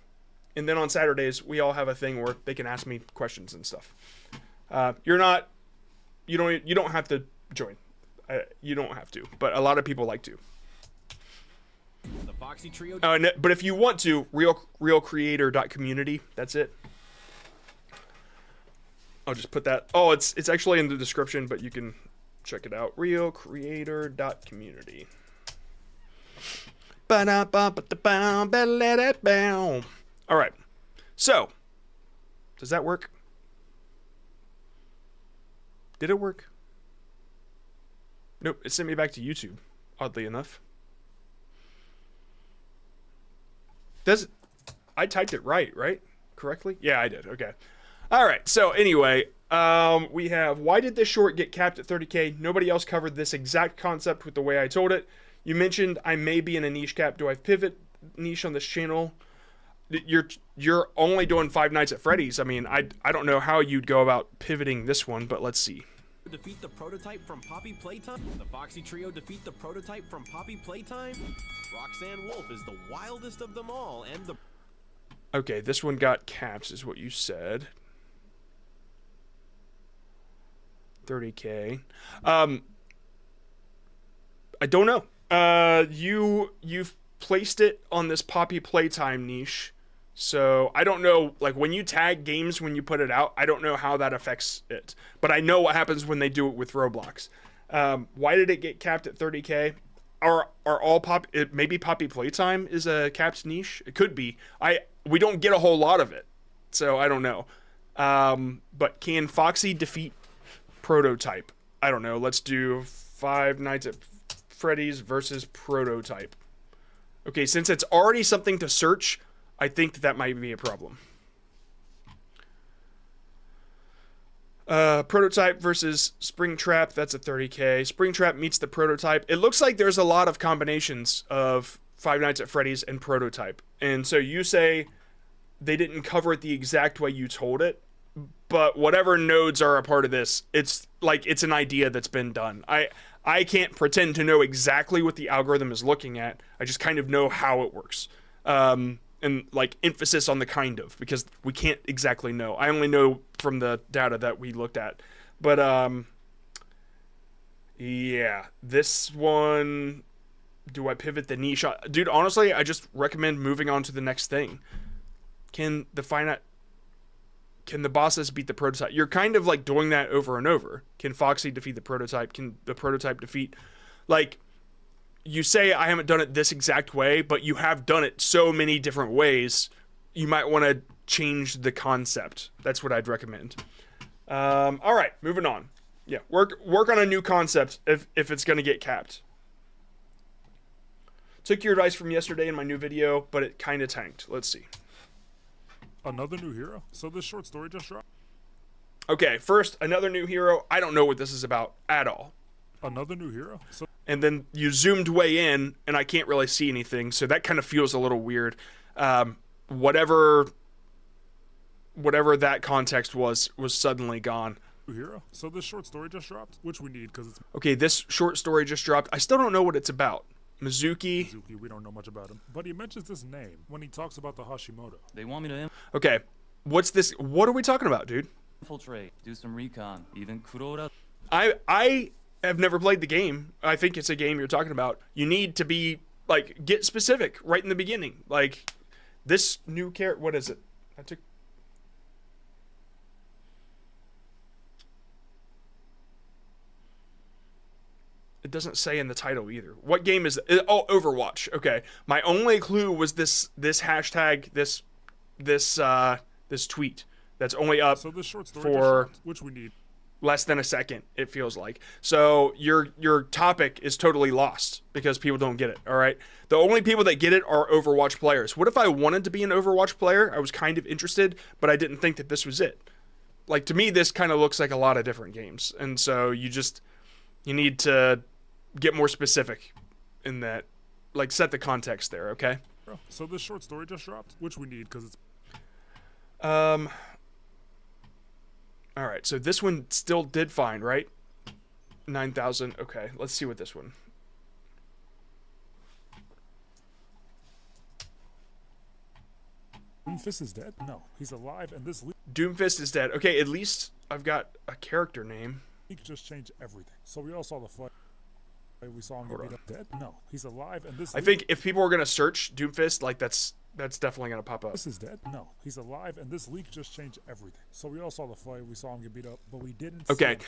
And then on Saturdays, we all have a thing where they can ask me questions and stuff. You don't have to join. You don't have to, but a lot of people like to. The Foxy Trio. But if you want to, realcreator.community. That's it. I'll just put that. Oh, it's actually in the description, but you can check it out. realcreator.community. All right. So, does that work? Did it work? Nope, it sent me back to YouTube, oddly enough. I typed it right? Correctly? Yeah, I did. Okay. All right. So anyway, we have, why did this short get capped at 30K? Nobody else covered this exact concept with the way I told it. You mentioned I may be in a niche cap. Do I pivot niche on this channel? You're only doing Five Nights at Freddy's. I mean, I don't know how you'd go about pivoting this one, but let's see. Defeat the prototype from Poppy Playtime. The Foxy Trio defeat the prototype from Poppy Playtime. Roxanne Wolf is the wildest of them all, and the... Okay, this one got caps, is what you said. 30K. I don't know. You've placed it on this Poppy Playtime niche. So I don't know, like when you tag games when you put it out, I don't know how that affects it. But I know what happens when they do it with Roblox. Why did it get capped at 30K? Are all maybe Poppy Playtime is a capped niche? It could be. We don't get a whole lot of it, so I don't know. But can Foxy defeat Prototype? I don't know. Let's do Five Nights at Freddy's versus Prototype. Okay, since it's already something to search, I think that might be a problem. Prototype versus Springtrap, that's a 30K. Springtrap meets the Prototype. It looks like there's a lot of combinations of Five Nights at Freddy's and Prototype. And so you say they didn't cover it the exact way you told it, but whatever nodes are a part of this, it's like it's an idea that's been done. I can't pretend to know exactly what the algorithm is looking at. I just kind of know how it works. And like emphasis on the kind of, because we can't exactly know. I only know from the data that we looked at. But yeah, this one, do I pivot the niche? Dude, honestly, I just recommend moving on to the next thing. Can the bosses beat the prototype? You're kind of like doing that over and over. Can Foxy defeat the prototype? Can the prototype defeat, like, you say I haven't done it this exact way, but you have done it so many different ways. You might want to change the concept. That's what I'd recommend. All right, moving on. Yeah, work on a new concept if it's gonna get capped. Took your advice from yesterday in my new video, but it kind of tanked. Let's see. Another new hero? So this short story just dropped? Okay, first, another new hero. I don't know what this is about at all. Another new hero? So and then you zoomed way in, and I can't really see anything, so that kind of feels a little weird. Whatever that context was suddenly gone. Hero. So this short story just dropped, which we need because it's... Okay, this short story just dropped. I still don't know what it's about. Mizuki, we don't know much about him, but he mentions this name when he talks about the Hashimoto. They want me to okay, what's this? What are we talking about, dude? infiltrate, do some recon, even Kurora. I have never played the game. I think it's a game you're talking about. You need to be, like, get specific right in the beginning. Like, this new character, what is it? I took... It doesn't say in the title either. What game is it? Oh, Overwatch. Okay. My only clue was this hashtag, this tweet that's only up so this short story for which we need less than a second, it feels like. So your topic is totally lost because people don't get it, all right? The only people that get it are Overwatch players. What if I wanted to be an Overwatch player? I was kind of interested, but I didn't think that this was it. Like, to me, this kind of looks like a lot of different games. And so you need to get more specific in that, like, set the context there, okay? So this short story just dropped, which we need because it's... All right, so this one still did fine, right? 9,000. Okay, let's see what this one. Doomfist is dead? No, he's alive, and this leak Doomfist is dead. Okay, at least I've got a character name. just changed everything. So we all saw the fight. We saw him get beat up dead? No, he's alive, and this I think if people are gonna search Doomfist, like that's definitely gonna pop up. This is dead? No, he's alive, and this leak just changed everything. So we all saw the fight. We saw him get beat up, but we didn't. Okay,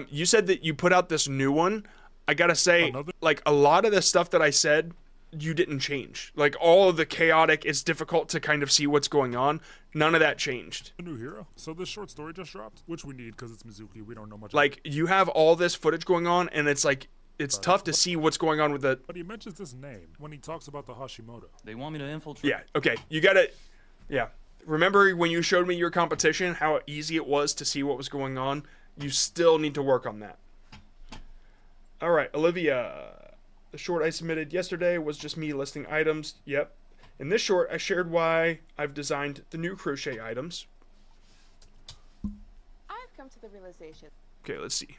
you said that you put out this new one. I gotta say, like a lot of the stuff that I said, you didn't change. Like all of the chaotic, it's difficult to kind of see what's going on. None of that changed. A new hero. So this short story just dropped, which we need because it's Mizuki. We don't know much. Like you have all this footage going on, and it's like it's tough to see what's going on with the. But he mentions this name when he talks about the Hashimoto. They want me to infiltrate. Yeah. Okay. You gotta. Yeah. Remember when you showed me your competition, how easy it was to see what was going on? You still need to work on that. All right, Olivia. The short I submitted yesterday was just me listing items. Yep. In this short, I shared why I've designed the new crochet items. I've come to the realization. Okay, let's see.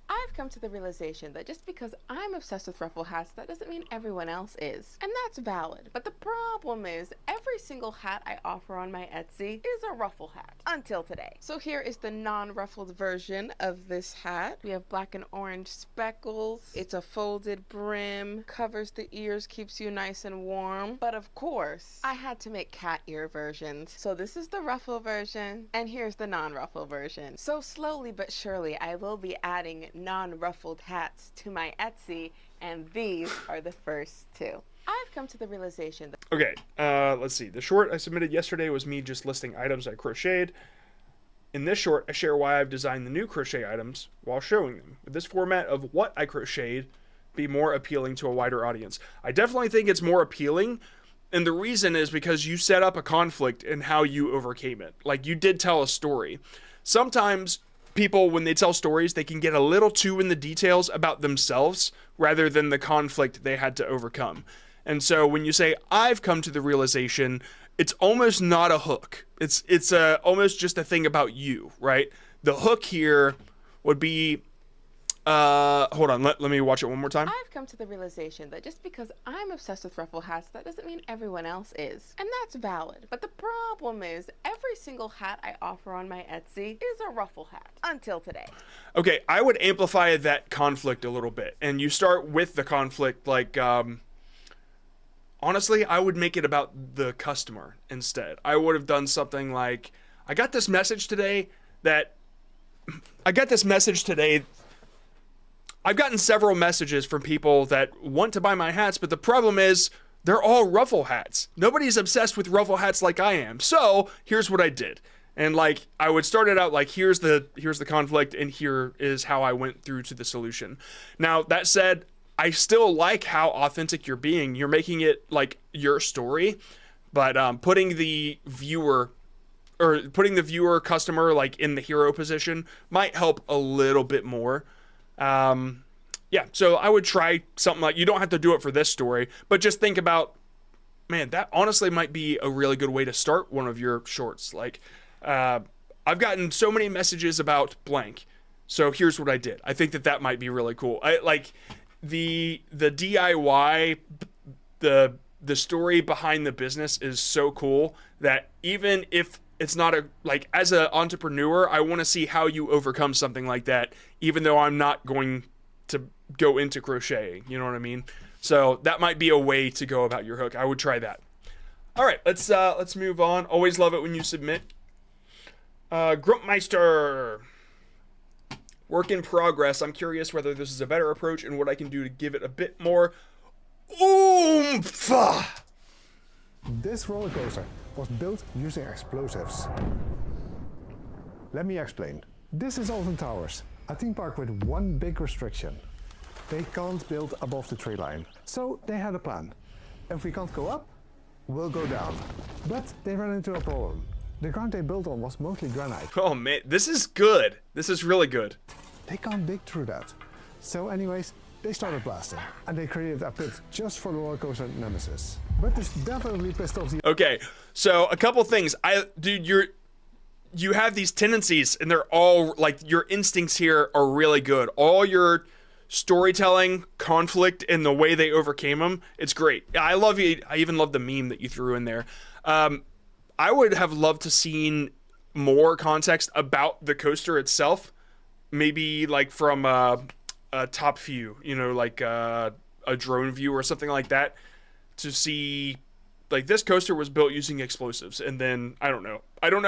I've come to the realization that just because I'm obsessed with ruffle hats, that doesn't mean everyone else is. And that's valid. But the problem is, every single hat I offer on my Etsy is a ruffle hat. Until today. So here is the non-ruffled version of this hat. We have black and orange speckles. It's a folded brim. Covers the ears, keeps you nice and warm. But of course, I had to make cat ear versions. So this is the ruffle version. And here's the non-ruffle version. So slowly but surely, I will be adding non-ruffled hats to my Etsy, and these are the first two. I've come to the realization that Okay, let's see. The short I submitted yesterday was me just listing items I crocheted. In this short, I share why I've designed the new crochet items while showing them. With this format of what I crocheted be more appealing to a wider audience. I definitely think it's more appealing, and the reason is because you set up a conflict in how you overcame it. Like, you did tell a story. Sometimes people, when they tell stories, they can get a little too in the details about themselves rather than the conflict they had to overcome. And so when you say, I've come to the realization, it's almost not a hook. It's almost just a thing about you, right? The hook here would be, hold on, let me watch it one more time. I've come to the realization that just because I'm obsessed with ruffle hats, that doesn't mean everyone else is. And that's valid. But the problem is, every single hat I offer on my Etsy is a ruffle hat. Until today. Okay, I would amplify that conflict a little bit. And you start with the conflict, like, honestly, I would make it about the customer instead. I would have done something like, I got this message today. I've gotten several messages from people that want to buy my hats, but the problem is they're all ruffle hats. Nobody's obsessed with ruffle hats like I am. So here's what I did. And like, I would start it out like, here's the conflict, and here is how I went through to the solution. Now, that said, I still like how authentic you're being. You're making it like your story, but putting the viewer customer like in the hero position might help a little bit more. Yeah, so I would try something like, you don't have to do it for this story, but just think about, man, that honestly might be a really good way to start one of your shorts. Like, I've gotten so many messages about blank, so here's what I did. I think that might be really cool. I like the DIY, the story behind the business is so cool that even if it's not like, as an entrepreneur, I want to see how you overcome something like that, even though I'm not going to go into crocheting, you know what I mean? So that might be a way to go about your hook. I would try that. All right, let's move on. Always love it when you submit. Grumpmeister. Work in progress. I'm curious whether this is a better approach and what I can do to give it a bit more oomph. This roller coaster was built using explosives. Let me explain. This is Alton Towers, a theme park with one big restriction. They can't build above the tree line. So they had a plan. If we can't go up, we'll go down. But they ran into a problem. The ground they built on was mostly granite. Oh man, this is good. This is really good. They can't dig through that. So anyways, they started blasting. And they created a pit just for the roller coaster nemesis. But there's definitely pissed off the... Okay, so a couple things. Dude, you have these tendencies, and they're all like your instincts here are really good. All your storytelling, conflict, and the way they overcame them, it's great. I love you. I even love the meme that you threw in there. I would have loved to seen more context about the coaster itself, maybe like from a top view, you know, like a drone view or something like that, to see like this coaster was built using explosives. And then I don't know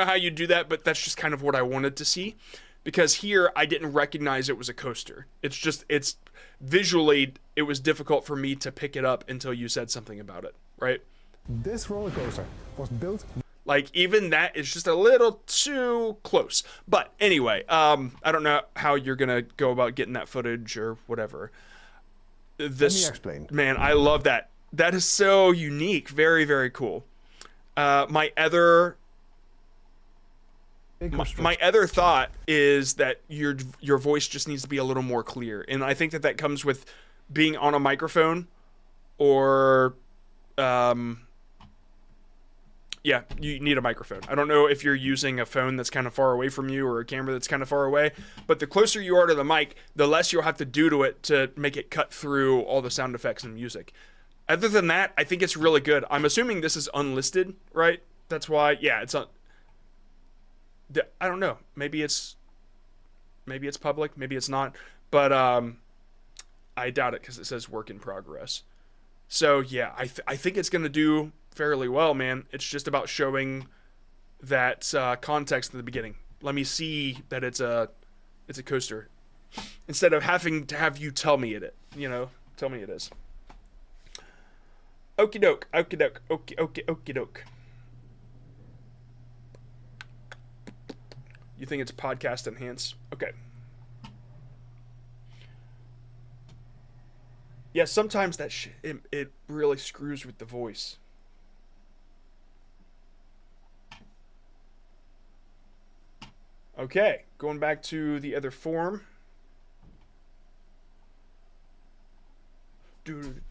how you do that, but that's just kind of what I wanted to see, because here I didn't recognize it was a coaster. It's visually, it was difficult for me to pick it up until you said something about it, right? This roller coaster was built. Like, even that is just a little too close. But anyway, I don't know how you're gonna go about getting that footage or whatever. Let me explain. Man, I love that. That is so unique. Very, very cool. My other thought is that your voice just needs to be a little more clear, and I think that comes with being on a microphone, or yeah, you need a microphone. I don't know if you're using a phone that's kind of far away from you or a camera that's kind of far away, but the closer you are to the mic, the less you'll have to do to it to make it cut through all the sound effects and music. Other than that, I think it's really good. I'm assuming this is unlisted, right? That's why, yeah, it's I don't know. Maybe it's public, maybe it's not, but I doubt it because it says work in progress. So yeah, I think it's gonna do fairly well, man. It's just about showing that context in the beginning. Let me see that it's a coaster, instead of having to have you tell me it. You know, tell me it is. Okie doke, okie doke, okie doke. You think it's podcast enhanced? Okay. Yeah, sometimes that it really screws with the voice. Okay, going back to the other form. When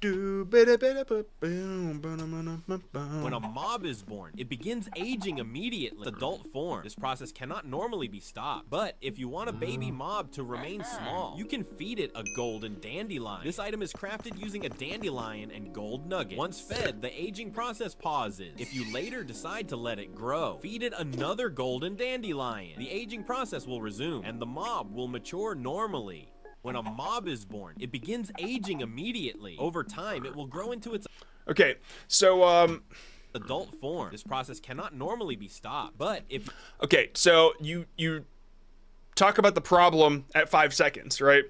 a mob is born, it begins aging immediately. Adult form. This process cannot normally be stopped. But if you want a baby mob to remain small, you can feed it a golden dandelion. This item is crafted using a dandelion and gold nugget. Once fed, the aging process pauses. If you later decide to let it grow, feed it another golden dandelion. The aging process will resume, and the mob will mature normally. When a mob is born, it begins aging immediately. Over time, it will grow into its... Okay, so, adult form. This process cannot normally be stopped, but if... Okay, so you talk about the problem at 5 seconds, right?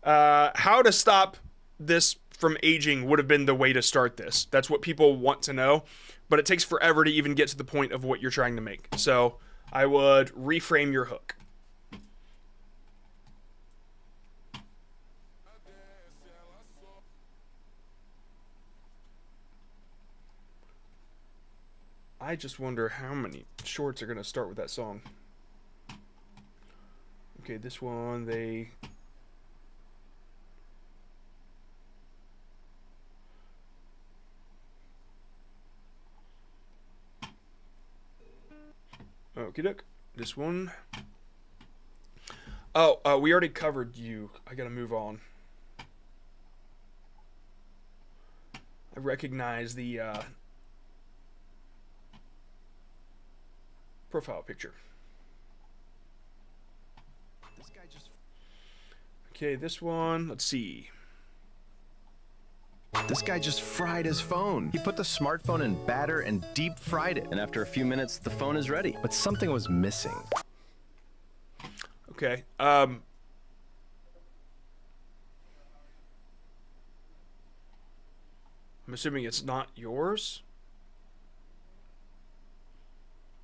How to stop this from aging would have been the way to start this. That's what people want to know, but it takes forever to even get to the point of what you're trying to make. So I would reframe your hook. I just wonder how many shorts are going to start with that song. Okay, this one, they... Okie doke. This one. Oh, we already covered you. I gotta move on. I recognize the, profile picture. Okay, this one, let's see. This guy just fried his phone. He put the smartphone in batter and deep fried it. And after a few minutes, the phone is ready. But something was missing. Okay, I'm assuming it's not yours,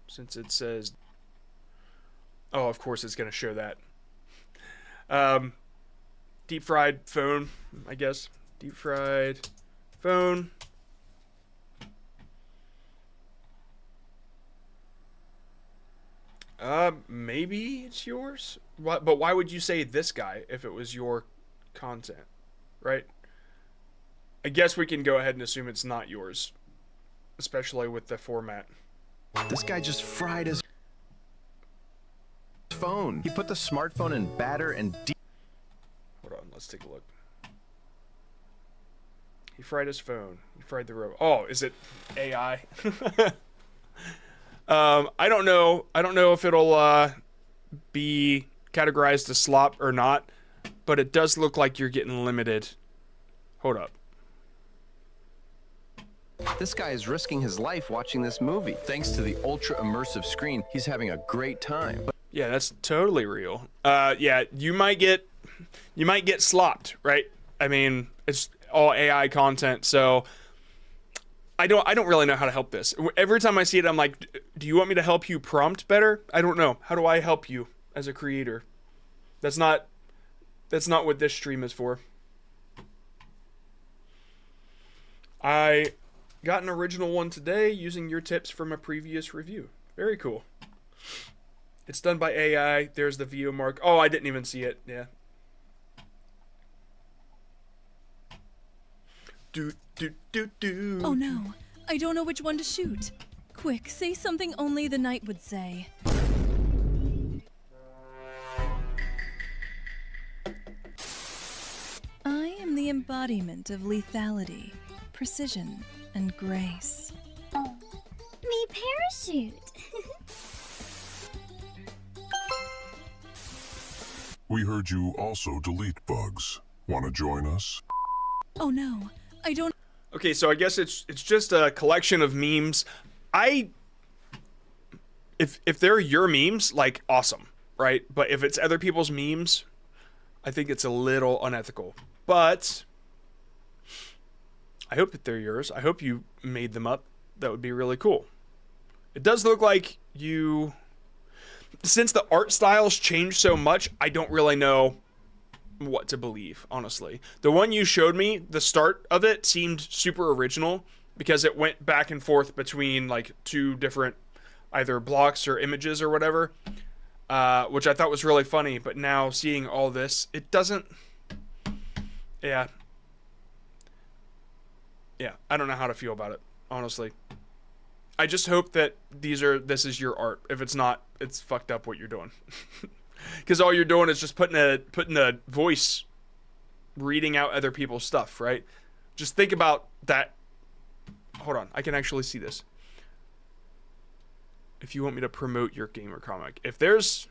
since it says, oh, of course it's going to show that. Deep fried phone, I guess. Deep fried phone. Maybe it's yours. What? But why would you say this guy if it was your content, right? I guess we can go ahead and assume it's not yours, especially with the format. This guy just fried his... phone. He put the smartphone in batter and deep. Hold on, let's take a look. He fried his phone. He fried the robot. Oh, is it AI? I don't know. I don't know if it'll be categorized as slop or not, but it does look like you're getting limited. Hold up. This guy is risking his life watching this movie. Thanks to the ultra immersive screen, he's having a great time. Yeah, that's totally real. Yeah, you might get slopped, right? I mean, it's all AI content, so I don't really know how to help this. Every time I see it, I'm like, do you want me to help you prompt better? I don't know. How do I help you as a creator? That's not what this stream is for. I got an original one today using your tips from a previous review. Very cool. It's done by AI. There's the VO mark. Oh, I didn't even see it. Yeah. Oh no, I don't know which one to shoot. Quick, say something only the knight would say. I am the embodiment of lethality, precision, and grace. Me parachute. We heard you also delete bugs. Want to join us? Oh no, I don't. Okay, so I guess it's just a collection of memes. If they're your memes, like, awesome, right? But if it's other people's memes, I think it's a little unethical. But I hope that they're yours. I hope you made them up. That would be really cool. It does look like you... Since the art styles changed so much, I don't really know what to believe, honestly. The one you showed me, the start of it seemed super original because it went back and forth between like two different either blocks or images or whatever, which I thought was really funny. But now seeing all this, it doesn't... Yeah, I don't know how to feel about it, honestly. I just hope that this is your art. If it's not, it's fucked up what you're doing. Because all you're doing is just putting a voice reading out other people's stuff, right? Just think about that. Hold on, I can actually see this. If you want me to promote your gamer comic. If there's...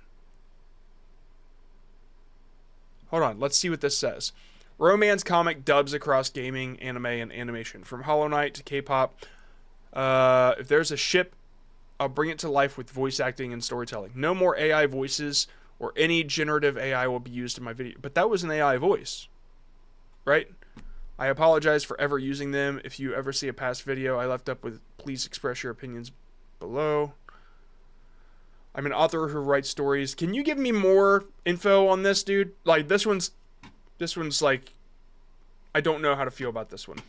Hold on, let's see what this says. Romance comic dubs across gaming, anime, and animation. From Hollow Knight to K-pop. If there's a ship, I'll bring it to life with voice acting and storytelling. No more AI voices or any generative AI will be used in my video. But that was an AI voice, right? I apologize for ever using them. If you ever see a past video I left up with, please express your opinions below. I'm an author who writes stories. Can you give me more info on this, dude? Like, this one's like, I don't know how to feel about this one.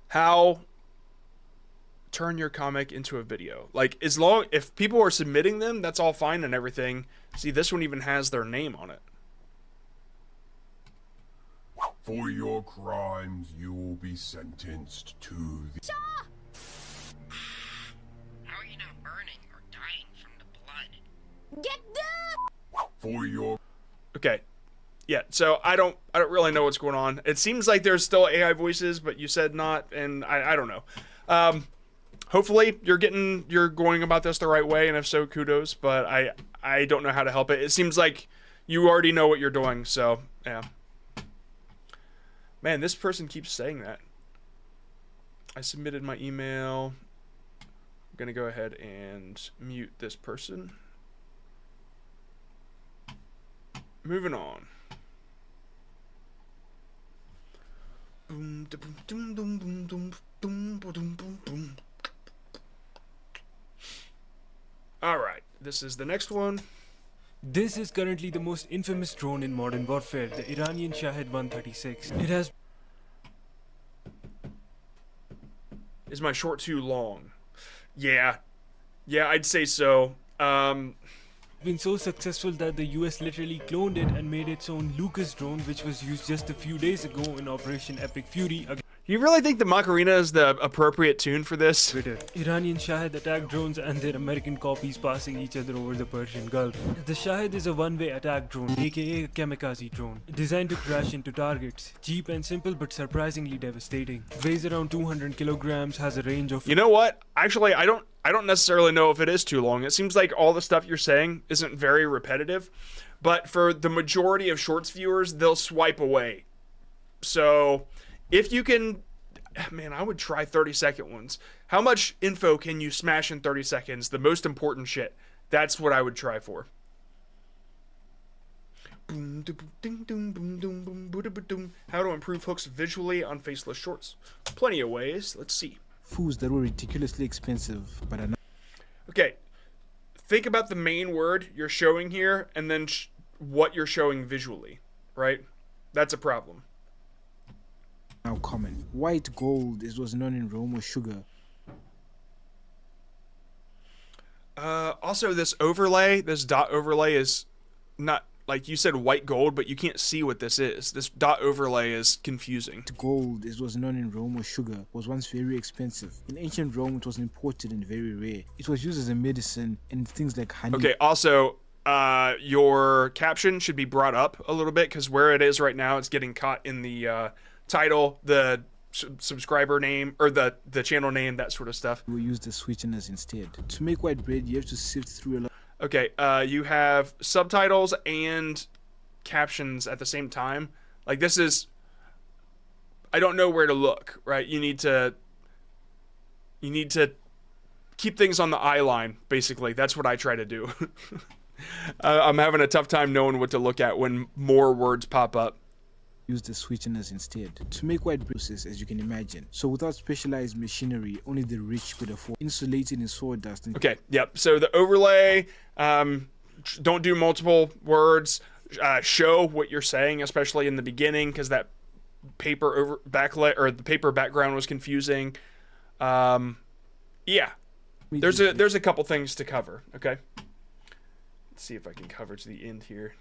How turn your comic into a video? Like, if people are submitting them, that's all fine and everything. See, this one even has their name on it. For your crimes, you will be sentenced to the... How are you not burning or dying from the blood? Get them! For your... Okay. Yeah, so I don't really know what's going on. It seems like there's still AI voices, but you said not, and I don't know. Hopefully you're going about this the right way, and if so, kudos, but I don't know how to help it. It seems like you already know what you're doing, so yeah. Man, this person keeps saying that. I submitted my email. I'm gonna go ahead and mute this person. Moving on. Alright, this is the next one. This is currently the most infamous drone in modern warfare, the Iranian Shahed 136. It has... Is my short too long? Yeah, I'd say so. Been so successful that the US literally cloned it and made its own Lucas drone, which was used just a few days ago in Operation Epic Fury. You really think the Macarena is the appropriate tune for this? Twitter. Iranian Shahid attack drones and their American copies passing each other over the Persian Gulf. The Shahid is a one-way attack drone, aka a kamikaze drone, designed to crash into targets. Cheap and simple, but surprisingly devastating. Weighs around 200 kilograms, has a range of... You know what? Actually, I don't necessarily know if it is too long. It seems like all the stuff you're saying isn't very repetitive, but for the majority of Shorts viewers, they'll swipe away. So... if you can, man, I would try 30-second ones. How much info can you smash in 30 seconds? The most important shit. That's what I would try for. How to improve hooks visually on faceless shorts. Plenty of ways. Let's see. Foods that were ridiculously expensive, but are not. Okay. Think about the main word you're showing here, and then what you're showing visually, right? That's a problem. Now common. White gold, as was known in Rome, was sugar. Also, this overlay, this dot overlay is not, like you said white gold, but you can't see what this is. This dot overlay is confusing. Gold, as was known in Rome, was sugar, was once very expensive. In ancient Rome, it was imported and very rare. It was used as a medicine in things like honey. Okay, also, your caption should be brought up a little bit, because where it is right now, it's getting caught in the title, the subscriber name, or the channel name, that sort of stuff. We use the sweeteners instead. To make white bread, you have to sift through a lot. Okay, you have subtitles and captions at the same time. Like, this is... I don't know where to look, right? You need to keep things on the eye line, basically. That's what I try to do. I'm having a tough time knowing what to look at when more words pop up. Use the sweeteners instead. To make white bread, as you can imagine. So without specialized machinery, only the rich could afford. Insulated in sawdust. Okay, yep. So the overlay, don't do multiple words. Show what you're saying, especially in the beginning, because that paper backlit, or the paper background was confusing. Yeah. There's a couple things to cover, okay? Let's see if I can cover to the end here.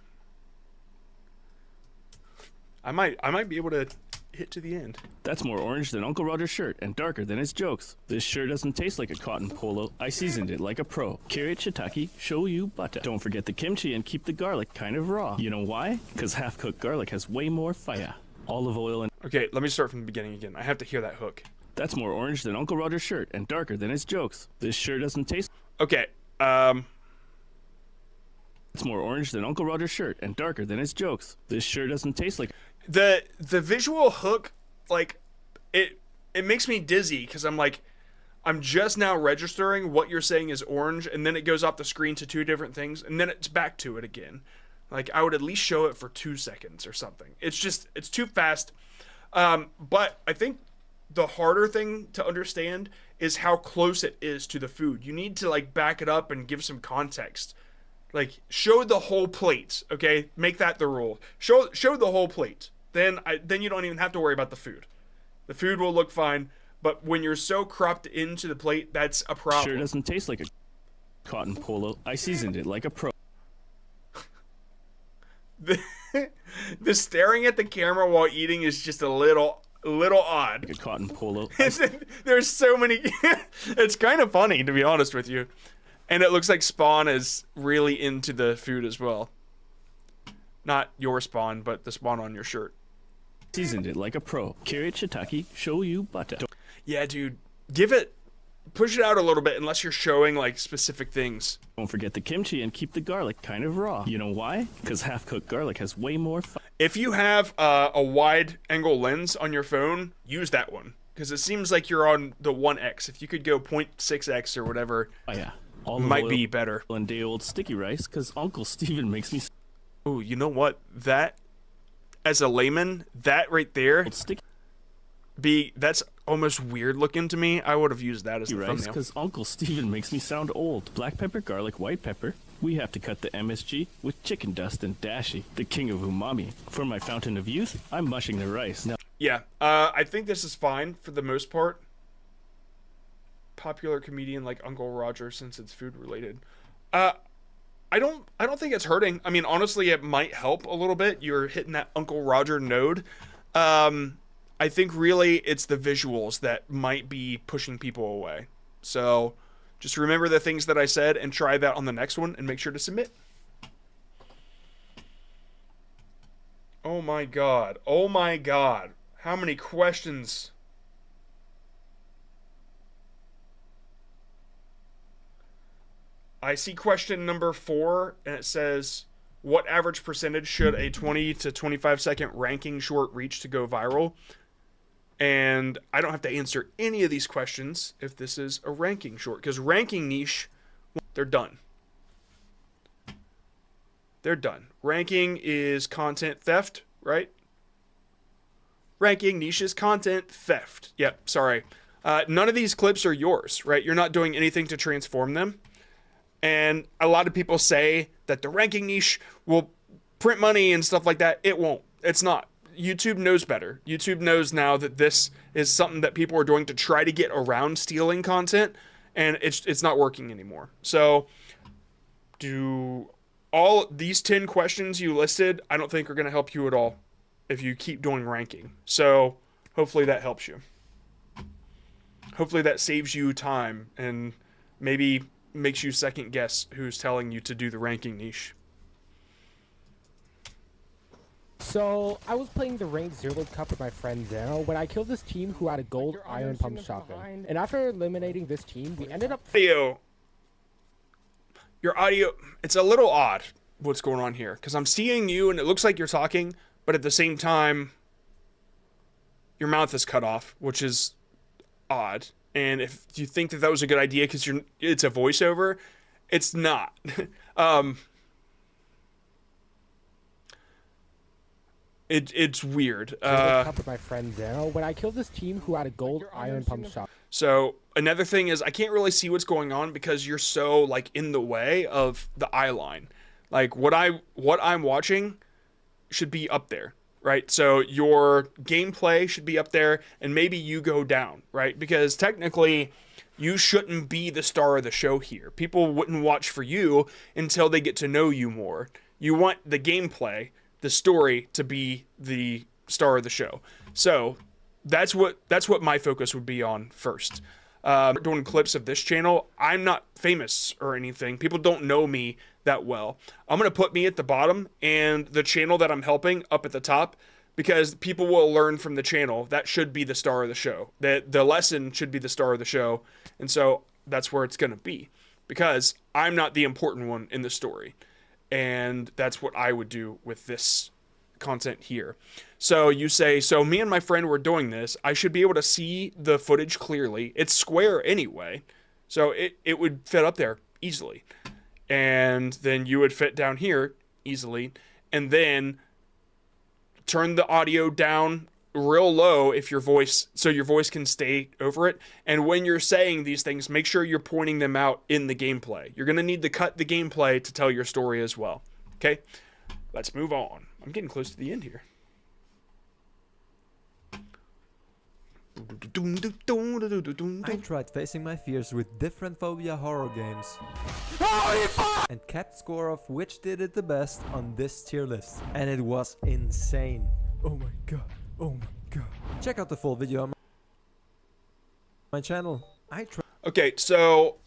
I might be able to hit to the end. That's more orange than Uncle Roger's shirt and darker than his jokes. This sure doesn't taste like a cotton polo. I seasoned it like a pro. Carrot, shiitake, shoyu, butter. Don't forget the kimchi and keep the garlic kind of raw. You know why? Because half-cooked garlic has way more fire. Olive oil and... Okay, let me start from the beginning again. I have to hear that hook. That's more orange than Uncle Roger's shirt and darker than his jokes. This sure doesn't taste... Okay, It's more orange than Uncle Roger's shirt and darker than his jokes. This sure doesn't taste like... The visual hook, like, it makes me dizzy, because I'm just now registering what you're saying is orange, and then it goes off the screen to two different things, and then it's back to it again. Like, I would at least show it for 2 seconds or something. It's too fast. But I think the harder thing to understand is how close it is to the food. You need to, like, back it up and give some context. Like, show the whole plate, okay? Make that the rule. Show the whole plate. Then you don't even have to worry about the food. The food will look fine, but when you're so cropped into the plate, that's a problem. Sure doesn't taste like a cotton polo. I seasoned it like a pro. The staring at the camera while eating is just a little odd. Like a cotton polo. There's so many... It's kind of funny, to be honest with you. And it looks like Spawn is really into the food as well. Not your Spawn, but the Spawn on your shirt. Seasoned it like a pro. Carrot, shiitake, shoyu, butter. Yeah, dude. Push it out a little bit unless you're showing, like, specific things. Don't forget the kimchi and keep the garlic kind of raw. You know why? Because half-cooked garlic has way more fun. If you have a wide-angle lens on your phone, use that one. Because it seems like you're on the 1x. If you could go 0.6x or whatever... Oh, yeah. Might be better. And day old sticky rice, because Uncle Steven makes me... Oh, you know what? That, as a layman, that right there, that's almost weird looking to me. I would have used that as the thumbnail. Because Uncle Steven makes me sound old. Black pepper, garlic, white pepper. We have to cut the MSG with chicken dust and dashi, the king of umami. For my fountain of youth, I'm mushing the rice. Now, yeah, I think this is fine for the most part. Popular comedian like Uncle Roger, since it's food related. I don't think it's hurting. I mean, honestly, it might help a little bit. You're hitting that Uncle Roger node. I I think really it's the visuals that might be pushing people away. So just remember the things that I said and try that on the next one and make sure to submit. Oh my god. Oh my god. How many questions? I see question number 4 and it says, what average percentage should a 20 to 25 second ranking short reach to go viral? And I don't have to answer any of these questions if this is a ranking short, because ranking niche, they're done. They're done. Ranking is content theft, right? Ranking niche is content theft. Yep, sorry. None of these clips are yours, right? You're not doing anything to transform them. And a lot of people say that the ranking niche will print money and stuff like that. It won't. It's not. YouTube knows better. YouTube knows now that this is something that people are doing to try to get around stealing content, and it's not working anymore. So do all these 10 questions you listed, I don't think are going to help you at all if you keep doing ranking. So hopefully that helps you. Hopefully that saves you time and maybe makes you second guess who's telling you to do the ranking niche. So, I was playing the ranked Zero Cup with my friend Zeno when I killed this team who had a gold iron pump shotgun. And after eliminating this team, we ended up... Your audio, it's a little odd what's going on here, because I'm seeing you and it looks like you're talking, but at the same time, your mouth is cut off, which is odd. And if you think that that was a good idea because it's a voiceover, it's not. It's weird. With my friend Zeno when I killed this team who had a gold iron pump shot. So another thing is I can't really see what's going on because you're so like in the way of the eye line. Like what I'm watching should be up there, right? So your gameplay should be up there and maybe you go down, right? Because technically you shouldn't be the star of the show here. People wouldn't watch for you until they get to know you more. You want the gameplay, the story to be the star of the show. So that's what my focus would be on first. Doing clips of this channel, I'm not famous or anything. People don't know me that well. I'm going to put me at the bottom and the channel that I'm helping up at the top because people will learn from the channel. That should be the star of the show. The lesson should be the star of the show. And so that's where it's going to be because I'm not the important one in the story. And that's what I would do with this content here. So you say, so me and my friend were doing this. I should be able to see the footage clearly. It's square anyway. So it would fit up there easily. And then you would fit down here easily. And then turn the audio down real low if your voice, so your voice can stay over it. And when you're saying these things, make sure you're pointing them out in the gameplay. You're going to need to cut the gameplay to tell your story as well. Okay, let's move on. I'm getting close to the end here. I tried facing my fears with different phobia horror games and kept score of which did it the best on this tier list, and it was insane. Oh my god, oh my god. Check out the full video on my channel. Okay, so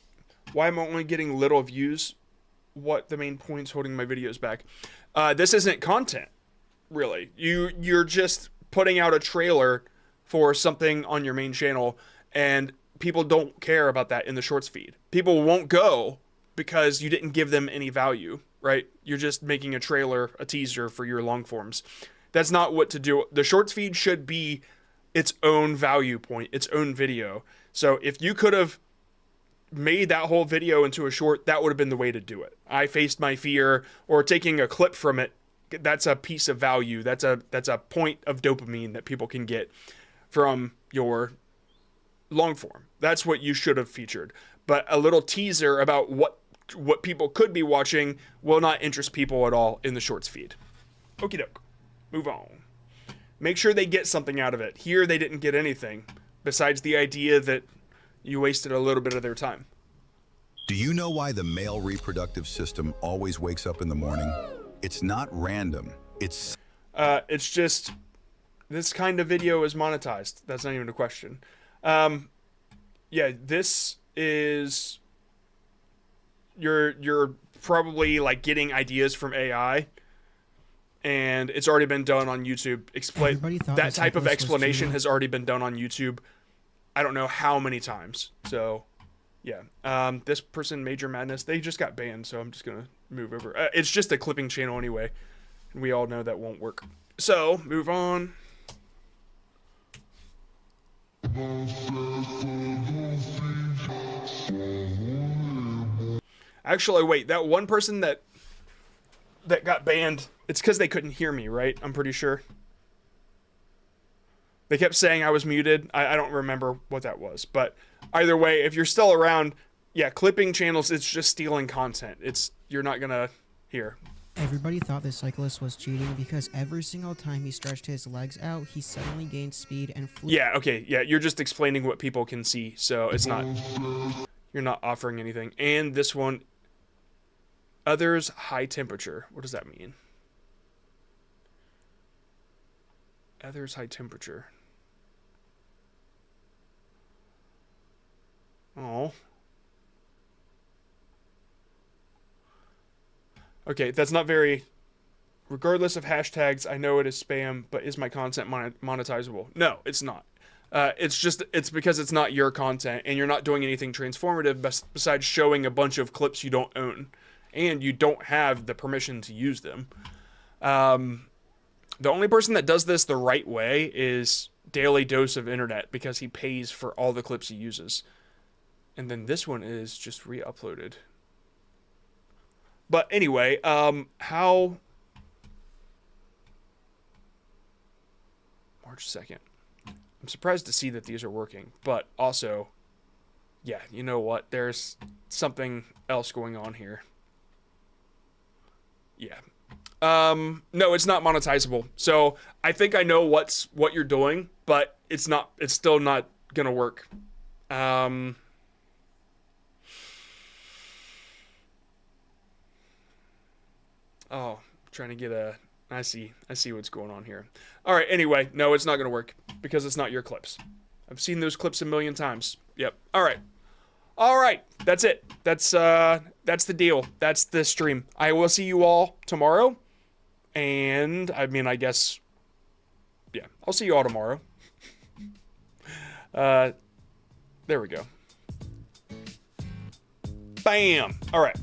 why am I only getting little views? What the main point's holding my videos back? This isn't content, really. You're just putting out a trailer for something on your main channel, and people don't care about that in the shorts feed. People won't go because you didn't give them any value, right? You're just making a trailer, a teaser for your long forms. That's not what to do. The shorts feed should be its own value point, its own video. So if you could have made that whole video into a short, that would have been the way to do it. I faced my fear, or taking a clip from it, that's a piece of value. That's a point of dopamine that people can get from your long form. That's what you should have featured. But a little teaser about what people could be watching will not interest people at all in the shorts feed. Okie doke. Move on. Make sure they get something out of it. Here they didn't get anything besides the idea that you wasted a little bit of their time. Do you know why the male reproductive system always wakes up in the morning? It's not random. It's just this kind of video is monetized. That's not even a question. Yeah, this is you're probably like getting ideas from AI, and it's already been done on YouTube. That type of explanation has already been done on YouTube. I don't know how many times. So, yeah. This person, Major Madness, they just got banned, so I'm just gonna move over. It's just a clipping channel anyway, and we all know that won't work. So, move on. Actually, wait, that one person that got banned, it's because they couldn't hear me, right? I'm pretty sure. They kept saying I was muted. I don't remember what that was. But either way, if you're still around, yeah, clipping channels, it's just stealing content. You're not going to hear. Everybody thought the cyclist was cheating because every single time he stretched his legs out, he suddenly gained speed and flew. Yeah, okay, yeah, you're just explaining what people can see, so it's not, you're not offering anything. And this one, others high temperature. What does that mean? Others high temperature. Oh. Okay, that's not very... Regardless of hashtags, I know it is spam, but is my content monetizable? No, it's not. It's because it's not your content, and you're not doing anything transformative besides showing a bunch of clips you don't own. And you don't have the permission to use them. The only person that does this the right way is Daily Dose of Internet, because he pays for all the clips he uses. And then this one is just re-uploaded. But anyway, how... March 2nd. I'm surprised to see that these are working, but also, yeah, you know what? There's something else going on here. Yeah. No, it's not monetizable. So I think I know what you're doing, but it's still not gonna work. Oh, trying to get a... I see what's going on here. All right, anyway, no, it's not going to work because it's not your clips. I've seen those clips a million times. Yep. All right. All right. That's it. That's the deal. That's the stream. I will see you all tomorrow. And, I mean, I guess... Yeah, I'll see you all tomorrow. There we go. Bam! All right.